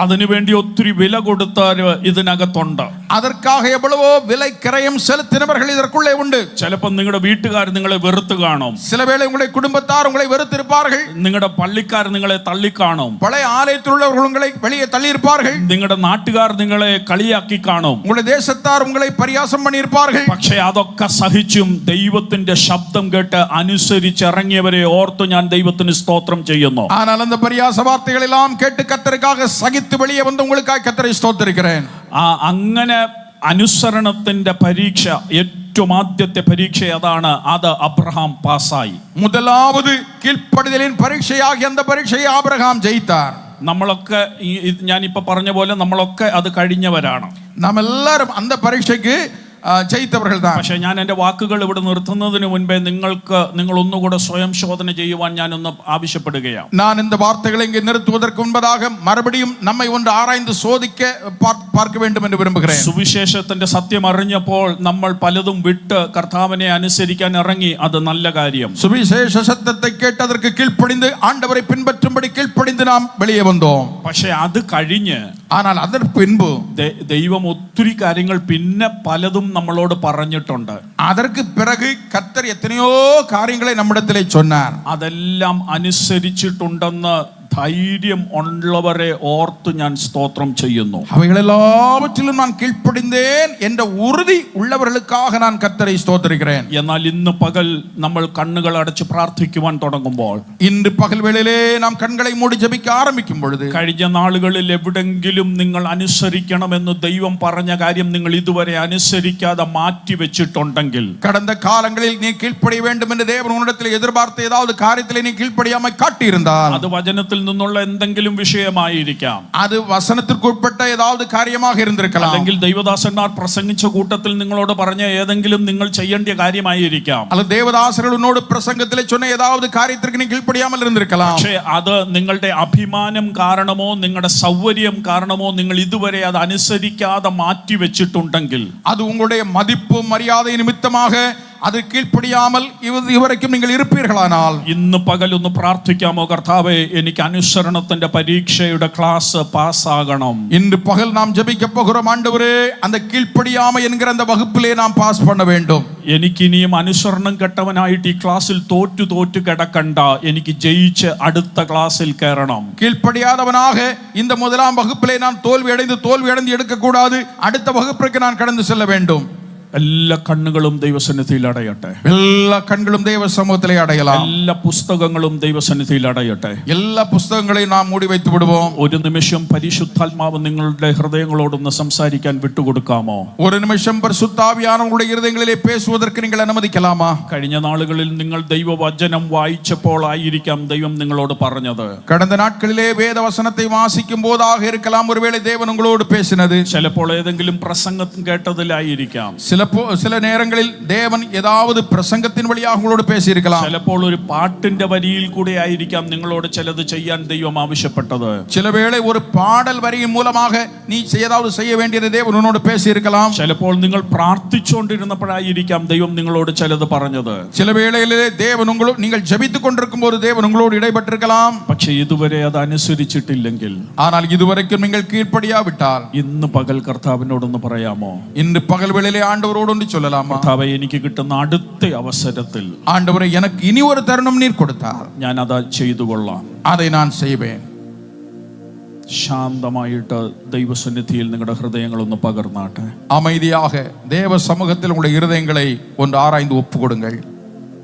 അതിനുവേണ്ടി ഒത്തിരി വില കൊടുത്താൽ ഇതിനകത്തുണ്ട്. அதற்காக எவ்வளவோ விலை கிரயம் செலுத்தினவர்கள் இதற்குள்ளே உண்டு. ചിലപ്പോൾ നിങ്ങളുടെ വീട്ടുകാർ നിങ്ങളെ വെറുത്ത് കാണും, சில வேளை உங்களுடைய குடும்பத்தார் உங்களை வெறுத்திருப்பார்கள், നിങ്ങളുടെ പള്ളിക്കാർ നിങ്ങളെ തള്ളിക്കാണും, பழைய ஆலயத்தில் உள்ளவர்கள் உங்களை வெளியே தள்ளி இருப்பார்கள், നിങ്ങളുടെ നാട്ടുകാർ നിങ്ങളെ കളിയാക്കി കാണും, உங்களுடைய தேசத்தார் உங்களை பரியாசம் பண்ணி இருப்பார்கள். പക്ഷേ അതൊക്കെ സഹിച്ചും ദൈവത്തിന്റെ ശബ്ദം കേട്ട് അനുസരിച്ചിറങ്ങിയവരെ ഓർത്ത് ഞാൻ ദൈവത്തിന് സ്തോത്രം ചെയ്യുന്നു. ஆனால் அந்த பரியாச வார்த்தைகள் எல்லாம் கேட்டு கர்த்தருக்காக சகித்து வெளியே வந்து உங்களுக்காக கர்த்தரை ஸ்தோத்திரிக்கிறேன். അങ്ങനെ അനുസരണത്തിന്റെ പരീക്ഷ, ഏറ്റവും ആദ്യത്തെ പരീക്ഷ അതാണ്. അത് അബ്രഹാം പാസ്സായി. முதலாவது கீழ்ப்படிதலின் பரீட்சையாகிய அந்த பரீட்சையை ஆபிரகாம் ஜெயித்தார். നമ്മളൊക്കെ ഞാനിപ്പോ പറഞ്ഞ പോലെ നമ്മളൊക്കെ അത് കഴിഞ്ഞവരാണ്. നാം എല്ലാവരും அந்த പരീക്ഷയ്ക്ക് ജയിത്തവர்கள் தான். പക്ഷേ ഞാൻ എൻ്റെ വാക്കുകൾ ഇവിടെ നിർത്തുന്നതിന് മുൻപേ നിങ്ങൾ ഒന്നുകൂടെ സ്വയം ശോധന ചെയ്യുവാൻ ഞാനൊന്ന് ആവശ്യപ്പെടുകയാണ്. நான் இந்த வார்த்தைகளை இங்கே நிறுத்துவதற்கு முன்பதாக மறுபடியும் நம்மை ஒன்று ஆராய்ந்து சோதிக்க பார்க்க வேண்டும் என்று விரும்புகிறேன். സുവിശേഷത്തിന്റെ സത്യം അറിഞ്ഞപ്പോൾ നമ്മൾ പലതും വിട്ട് കർത്താവിനെ അനുസരിക്കാൻ ഇറങ്ങി. അത് നല്ല കാര്യം. சுவிசேஷ சத்தத்தை கேட்டு அதற்கு கீழ்ப்படிந்து ஆண்டவரை பின்பற்றும்படி கீழ்ப்படிந்து நாம் வெளியே வந்தோம். പക്ഷേ അത് കഴിഞ്ഞ് ஆனால் அதற்கு பின்பு ദൈവം ഒത്തിരി കാര്യങ്ങൾ പിന്നെ പലതും നമ്മളോട് പറഞ്ഞിട്ടുണ്ട്. அதற்கு பிறகு கர்த்தர் எத்தனையோ காரியங்களை நம்மிடத்திலே சொன்னார். അതെല്ലാം അനുസരിച്ചിട്ടുണ്ടെന്ന് ധൈര്യം ഉള്ളവരെ ഓർത്ത് ഞാൻ സ്തോത്രം ചെയ്യുന്നു. அவைகளெல்லாவற்றிலும் நான் கீழ்ப்படிந்தேன் என்ற உறுதி உள்ளவர்களுக்காக நான் கர்த்தரை ஸ்தோத்திரிக்கிறேன். എന്നാൽ ഇന്ന് പകൽ നമ്മൾ കണ്ണുകൾ അടച്ച് പ്രാർത്ഥിക്കുവാൻ തുടങ്ങുമ്പോൾ, இன்று பகல் வேளையிலே நாம் கண்களை மூடி ஜெபிக்க ஆரம்பிக்கும் பொழுது, കഴിഞ്ഞ നാളുകളിൽ എവിടെങ്കിലും നിങ്ങൾ അനുസരിക്കണമെന്ന് ദൈവം പറഞ്ഞ കാര്യം നിങ്ങൾ ഇതുവരെ അനുസരിക്കാതെ മാറ്റി വെച്ചിട്ടുണ്ടെങ്കിൽ, கடந்த காலங்களில் நீ கீழ்ப்படிய வேண்டும் என்று தேவன் உன்னிடத்தில் எதிர்பார்த்த ஏதாவது காரியத்திலே நீ கீழ்ப்படியாமல் காட்டியிருந்தால், അത് വചനത്തിൽ നിന്നുള്ള എന്തെങ്കിലും വിഷയമായിരിക്കാം, அது வசனத்திற்கு உட்பட்ட ஏதாவது காரியமாக இருந்திருக்கலாம், അല്ലെങ്കിൽ ദൈവദാസന്മാർ പ്രസംഗിച്ച കൂട്ടത്തിൽ നിങ്ങളോട് പറഞ്ഞ ഏതെങ്കിലും നിങ്ങൾ ചെയ്യേണ്ട കാര്യമായിരിക്കാം, அல்லது தேவதாசர்கள் உன்னோடு பிரசங்கத்திலே சொன்ன ஏதாவது காரியத்திற்கு நீ கீழ்ப்படியாமல் இருந்திருக்கலாம். പക്ഷേ അത് നിങ്ങളുടെ അഭിമാനം കാരണമോ നിങ്ങളുടെ സൗകര്യം കാരണമോ നിങ്ങൾ ഇതുവരെ അത് അനുസരിക്കാതെ മാറ്റി വെച്ചിട്ടുണ്ടെങ്കിൽ, அது உங்களுடைய மதிப்பு மரியாதை நிமித்தமாக அது கீழ்ப்படியாமல் இதுவரைக்கும் நீங்கள் இருப்பீர்களானால், ഇന്ന് പകലൊന്ന് പ്രാർത്ഥിക്കാമോ, കർത്താവേ എനിക്ക് അനുസരണത്തിന്റെ പരീക്ഷയുടെ ക്ലാസ് പാസ്സാകണം. இன்று பகல் நாம் ஜெபிக்க போகிறோம். ஆண்டவரே, அந்த கீழ்ப்படியாமை என்கிற அந்த வகுப்பிலே நாம் பாஸ் பண்ண வேண்டும். എനിക്കിനിയും അനുസരണം കെട്ടവനായിട്ട് ഈ ക്ലാസ്സിൽ തോറ്റു കിടക്കണ്ട. എനിക്ക് ജയിച്ച് അടുത്ത ക്ലാസ്സിൽ കയറണം. கீழ்ப்படியாதவனாக இந்த முதலாம் வகுப்பிலே நான் தோல்வி அடைந்து எடுக்க கூடாது. அடுத்த வகுப்பிற்கு நான் கடந்து செல்ல வேண்டும். എല്ലാ കണ്ണുകളും ദൈവസന്നിധിയിൽ അടയട്ടെ. എല്ലാ കണ്ണുകളും ദൈവ സമൂഹത്തിലെ അടയലാം. എല്ലാ പുസ്തകങ്ങളും ദൈവസന്നിധിയിൽ അടയട്ടെ. എല്ലാ പുസ്തകങ്ങളെയും നാം മൂടി வைத்து വിടുவோம். ഒരു നിമിഷം പരിശുദ്ധാത്മാവ് നിങ്ങളുടെ ഹൃദയങ്ങളോടൊന്ന് സംസാരിക്കാൻ വിട്ടുകൊടുക്കാമോ? ഒരു നിമിഷം പരിശുദ്ധാവിയാനവരുടെ ഹൃദയങ്ങളിലെ പേശുവதற்கு നിങ്ങൾ അനുവദിക്കലാമാ? കഴിഞ്ഞ നാളുകളിൽ നിങ്ങൾ ദൈവവചനം വായിച്ചപ്പോൾ ആയിരിക്കാം ദൈവം നിങ്ങളോട് പറഞ്ഞത്. கடந்த நாட்களிலே வேதவசனத்தை வாசிக்கும் போதாக இருக்கலாம் ஒருவேளை தேவன் உங்களோடு பேசினது. ചിലപ്പോൾ ഏതെങ്കിലും പ്രസംഗം കേട്ടതിലായിരിക്കാം. சில நேரங்களில் தேவன் ஏதாவது பிரசங்கத்தின் வழியாக உங்களோடு பேசியிருக்கலாம். ചിലപ്പോൾ ഒരു പാട്ടിന്റെ വരിയിൽ കൂടെ ആയിരിക്കാം നിങ്ങളോട് ചിലത് ചെയ്യാൻ ദൈവം ആവശ്യപ്പെട്ടത്. சில வேளை ஒரு பாடல் வரியின் மூலமாக நீ ஏதாவது செய்ய வேண்டியது தேவன் உன்னோடு பேசியிருக்கலாம். ചിലപ്പോൾ നിങ്ങൾ പ്രാർത്ഥിച്ചുകൊണ്ടിരുന്നപ്പോഴായിരിക്കാം ദൈവം നിങ്ങളോട് ചിലത് പറഞ്ഞത്. சில வேளைகளிலே தேவன் நீங்கள் ஜெபித்துக் கொண்டிருக்கும் போது தேவன் உங்களோடு இடைப்பட்டிருக்கலாம். പക്ഷേ ഇതുവരെ അത് അനുസരിച്ചിട്ടില്ലെങ്കിൽ, ஆனால் இதுவரைக்கும் நீங்கள் கீழ்ப்படியாவிட்டால், ഇന്ന് പകൽ കർത്താവിനോടൊന്ന് പറയാമോ? இன்று பகல் வேளையிலே ஆண்டவரோடு ஒன்று சொல்லலாமா? കർത്താവേ, എനിക്ക് കിട്ടുന്ന അടുത്ത അവസരത്തിൽ ஆண்டவரே எனக்கு இனி ஒரு தருணம் நீர் கொடுத்தார், ഞാൻ അത് ചെയ്തു കൊള്ളാം. அதை நான் செய்வேன். ശാന്തമായിട്ട് ദൈവസന്നിധിയിൽ നിങ്ങളുടെ ഹൃദയങ്ങളൊന്ന് പകർന്നാട്ടെ. அமைதியாக தேவ சமூகத்தில் உங்களுடைய இருதயங்களை ஒன்று ஆராய்ந்து ஒப்பு கொடுங்கள்.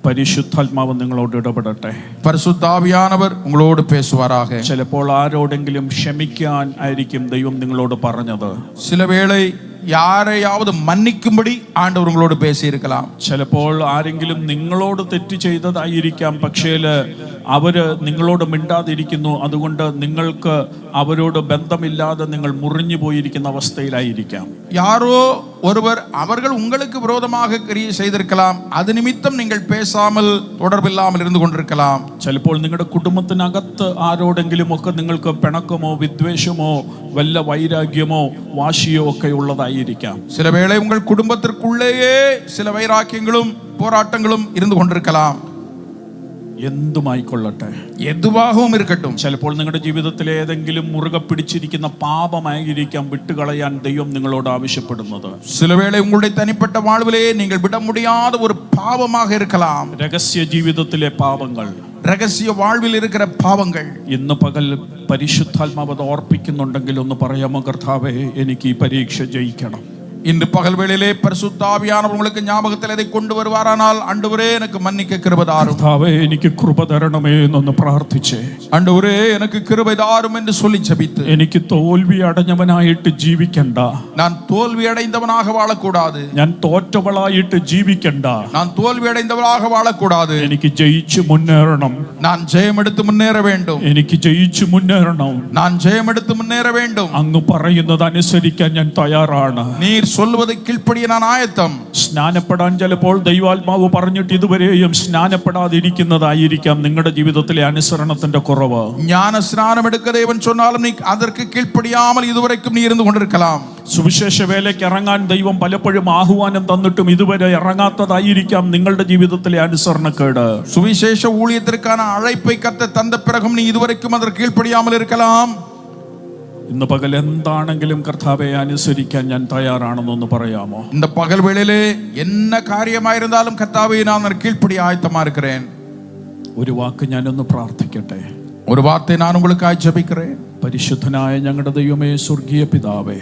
പരിശുദ്ധാത്മാവ് നിങ്ങളോട് ഇടപെടട്ടെ. പരിശുദ്ധ ആവിയാനവർ ഉങ്ങളോട് പേசுவாராக. ചിലപ്പോൾ ആരോടെങ്കിലും ക്ഷമിക്കാൻ ആയിരിക്കും ദൈവം നിങ്ങളോട് പറഞ്ഞത്. சில வேளை யாரையாவது மன்னிக்கும்படி ஆண்டவர் உங்களோடு பேசியிருக்கலாம். ചിലപ്പോൾ ആരെങ്കിലും നിങ്ങളോട് തെറ്റ് ചെയ്തതായിരിക്കാം, പക്ഷേ അവര് നിങ്ങളോട് മിണ്ടാതിരിക്കുന്നു. അതുകൊണ്ട് നിങ്ങൾക്ക് അവരോട് ബന്ധമില്ലാതെ നിങ്ങൾ മുറിഞ്ഞു പോയിരിക്കുന്ന അവസ്ഥയിലായിരിക്കാം. யாரோ ஒருவர் அவர்கள் உங்களுக்கு விரோதமாக கிரியை செய்திருக்கலாம், அது நிமித்தம் நீங்கள் பேசாமல் தொடர்பில்லாமல் இருந்து கொண்டிருக்கலாம். ചിലപ്പോൾ നിങ്ങളുടെ കുടുംബത്തിനകത്ത് ആരോടെങ്കിലും ഒക്കെ നിങ്ങൾക്ക് പിണക്കമോ വിദ്വേഷമോ വല്ല വൈരാഗ്യമോ വാശിയോ ഒക്കെ ഉള്ളതായിരിക്കാം. சில வேளை உங்கள் குடும்பத்திற்குள்ளேயே சில வைராக்கியங்களும் போராட்டங்களும் இருந்து கொண்டிருக்கலாம். എന്തുമായിക്കൊള്ളട്ടെ, എതുവാகவும் இருக்கட்டும். ചിലപ്പോൾ നിങ്ങളുടെ ജീവിതത്തിലെ ഏതെങ്കിലും മുറുകെ പിടിച്ചിരിക്കുന്ന പാപമായിരിക്കാം വിട്ടുകളയാൻ ദൈവം നിങ്ങളോട് ആവശ്യപ്പെടുന്നത്. சில வேளை உங்களுடைய தனிப்பட்ட வாழ்விலே நீங்கள் விட முடியாத ஒரு பாவமாக இருக்கலாம். രഹസ്യ ജീവിതത്തിലെ പാപങ്ങൾ, രഹസ്യ வாழ்வில் இருக்கிற பாவங்கள். ഇന്ന് പകൽ പരിശുദ്ധാത്മാവ് അത് ഓർപ്പിക്കുന്നുണ്ടെങ്കിൽ ഒന്ന് പറയാമോ? കർത്താവേ, എനിക്ക് ഈ പരീക്ഷ ജയിക്കണം. இன்று பகல் வேளையிலே பரிசுத்த ஆவியானவர் உங்களுக்கு ஞாபகத்தில் அதை கொண்டு வருவாரானால், ஆண்டவரே எனக்கு மன்னிக்க கிருபை தாரும், കർത്താവേ എനിക്ക് കൃപ തരണമേ എന്നൊന്ന് പ്രാർത്ഥിച്ചേ. ஆண்டவரே எனக்கு கிருபை தாரும் என்று சொல்லி ஜெபித்து, എനിക്ക് തോൽവി അടഞ്ഞവനായിട്ട് ജീവിക്കണ്ട, நான் தோல்வி அடைந்தவனாக வாழக்கூடாது, ഞാൻ തോറ്റവളായിട്ട് ജീവിക്കണ്ട, நான் தோல்வி அடைந்தவனாக வாழக்கூடாது, എനിക്ക് ജയിച്ചു മുന്നേറണം, நான் ஜெயம் எடுத்து முன்னேற வேண்டும், എനിക്ക് ജയിച്ചു മുന്നേറണം, நான் ஜெயம் எடுத்து முன்னேற வேண்டும். അങ്ങ് പറയുന്നത് അനുസരിക്കാൻ ഞാൻ തയ്യാറാണ്. நீர் சொல்வதை கீழ்ப்படிய நான் ஆயத்தம். സ്നാനപ്പെടാൻ ചിലപ്പോൾ ദൈവാത്മാവ് പറഞ്ഞിട്ട് ഇതുവരെയും സ്നാനപ്പെടാതിരിക്കുന്നതായിരിക്കാം നിങ്ങളുടെ ജീവിതത്തിലെ അനുസരണത്തിന്റെ കുറവ്. ஞான ஸ்நானம் எடுக்க தேவன் சொன்னாலும் நீ அதற்கு கீழ்ப்படியாமல் இதுவரைக்கும் நீ இருந்து கொண்டிருக்கலாம். സുവിശേഷ വേലയ്ക്ക് ഇറങ്ങാൻ ദൈവം പലപ്പോഴും ആഹ്വാനം തന്നിട്ടും ഇതുവരെ ഇറങ്ങാത്തതായിരിക്കാം നിങ്ങളുടെ ജീവിതത്തിലെ അനുസരണക്കേട്. சுவிசேஷ ஊழியத்திற்கான அழைப்பை கர்த்தர் தந்த பிறகும் நீ இதுவரைக்கும் அதற்கு கீழ்ப்படியாமல் இருக்கலாம். ഇന്ന് പകൽ എന്താണെങ്കിലും കർത്താവെ അനുസരിക്കാൻ ഞാൻ തയ്യാറാണെന്നൊന്ന് പറയാമോ? இந்த பகல் வேளையிலே என்ன காரியமாயிருந்தாலும் கர்த்தாவே நான் அதற்கு கீழ்ப்படிய ஆயத்தமா இருக்கிறேன். ഒരു വാക്ക് ഞാനൊന്ന് പ്രാർത്ഥിക്കട്ടെ. ஒரு வார்த்தை நான் உங்களுக்காக ஜெபிக்கிறேன். പരിശുദ്ധനായ ഞങ്ങളുടെ ദൈവമേ, സ്വർഗീയ പിതാവേ,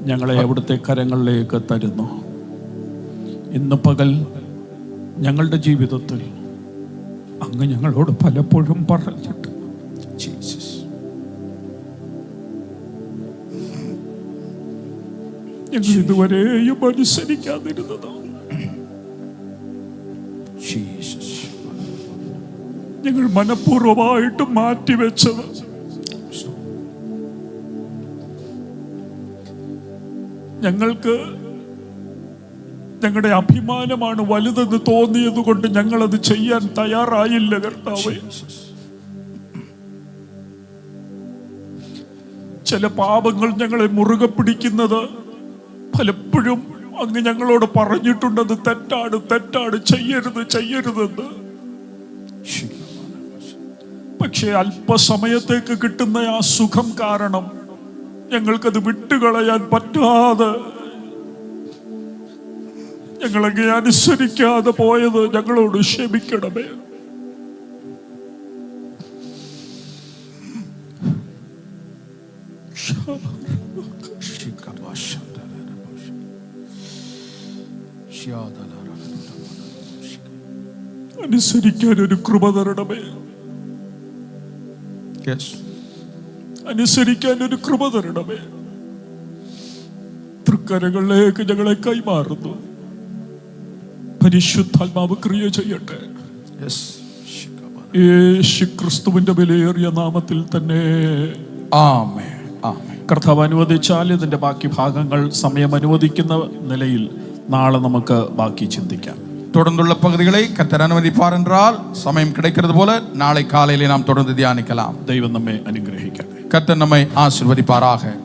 ഞങ്ങളെ അവിടുത്തെ കരങ്ങളിലേക്ക് തരുന്നു. ഇന്ന് പകൽ ഞങ്ങളുടെ ജീവിതത്തിൽ അങ്ങ് ഞങ്ങളോട് പലപ്പോഴും പറഞ്ഞിട്ട് ജീസസ്, ഞങ്ങൾ ഇതുവരെയും അനുസരിക്കാതിരുന്നത്, ജീസസ്, ഞങ്ങൾ മനഃപൂർവ്വമായിട്ട് മാറ്റിവെച്ചത്, ഞങ്ങൾക്ക് ഞങ്ങളുടെ അഭിമാനമാണ് വലുതെന്ന് തോന്നിയത് കൊണ്ട് ഞങ്ങളത് ചെയ്യാൻ തയ്യാറായില്ല കർത്താവേ. ചില പാപങ്ങൾ ഞങ്ങളെ മുറുകെ പിടിക്കുന്നത് പലപ്പോഴും അങ്ങ് ഞങ്ങളോട് പറഞ്ഞിട്ടുണ്ട്, അത് തെറ്റാണ്, തെറ്റാണ്, ചെയ്യരുത്, ചെയ്യരുതെന്ന്. പക്ഷെ അല്പസമയത്തേക്ക് കിട്ടുന്ന ആ സുഖം കാരണം ഞങ്ങൾക്കത് വിട്ടുകളയാൻ പറ്റാതെ ഞങ്ങളങ്ങ് അനുസരിക്കാതെ പോയത് ഞങ്ങളോട് ക്ഷമിക്കണമേ. അനുസരിക്കാൻ ഒരു കൃപ തരണമേ. അനുസരിക്കാൻ ഒരു കൃപ തരണമേ. തൃക്കരകളിലേക്ക് ഞങ്ങളെ കൈമാറുന്നു. പരിശുദ്ധാത്മാവ് ക്രിയ ചെയ്യട്ടെ. യേശു ക്രിസ്തുവിന്റെ വിലയേറിയ നാമത്തിൽ തന്നെ ആമേൻ. ആമേൻ. കർത്താവ് അനുവദിച്ചാൽ ഇതിന്റെ ബാക്കി ഭാഗങ്ങൾ സമയം അനുവദിക്കുന്ന നിലയിൽ നാളെ നമുക്ക് ബാക്കി ചിന്തിക്കാം. தொடர்ந்துள்ள பகுதிகளை கர்த்தர் அனுமதிப்பார் என்றால் சமயம் கிடைக்கிறது போல நாளை காலையிலே நாம் தொடர்ந்து தியானிக்கலாம். ദൈവം നമ്മെ അനുഗ്രഹിക്കട്ടെ. கர்த்தர் நம்மை ஆசீர்வதிப்பாராக.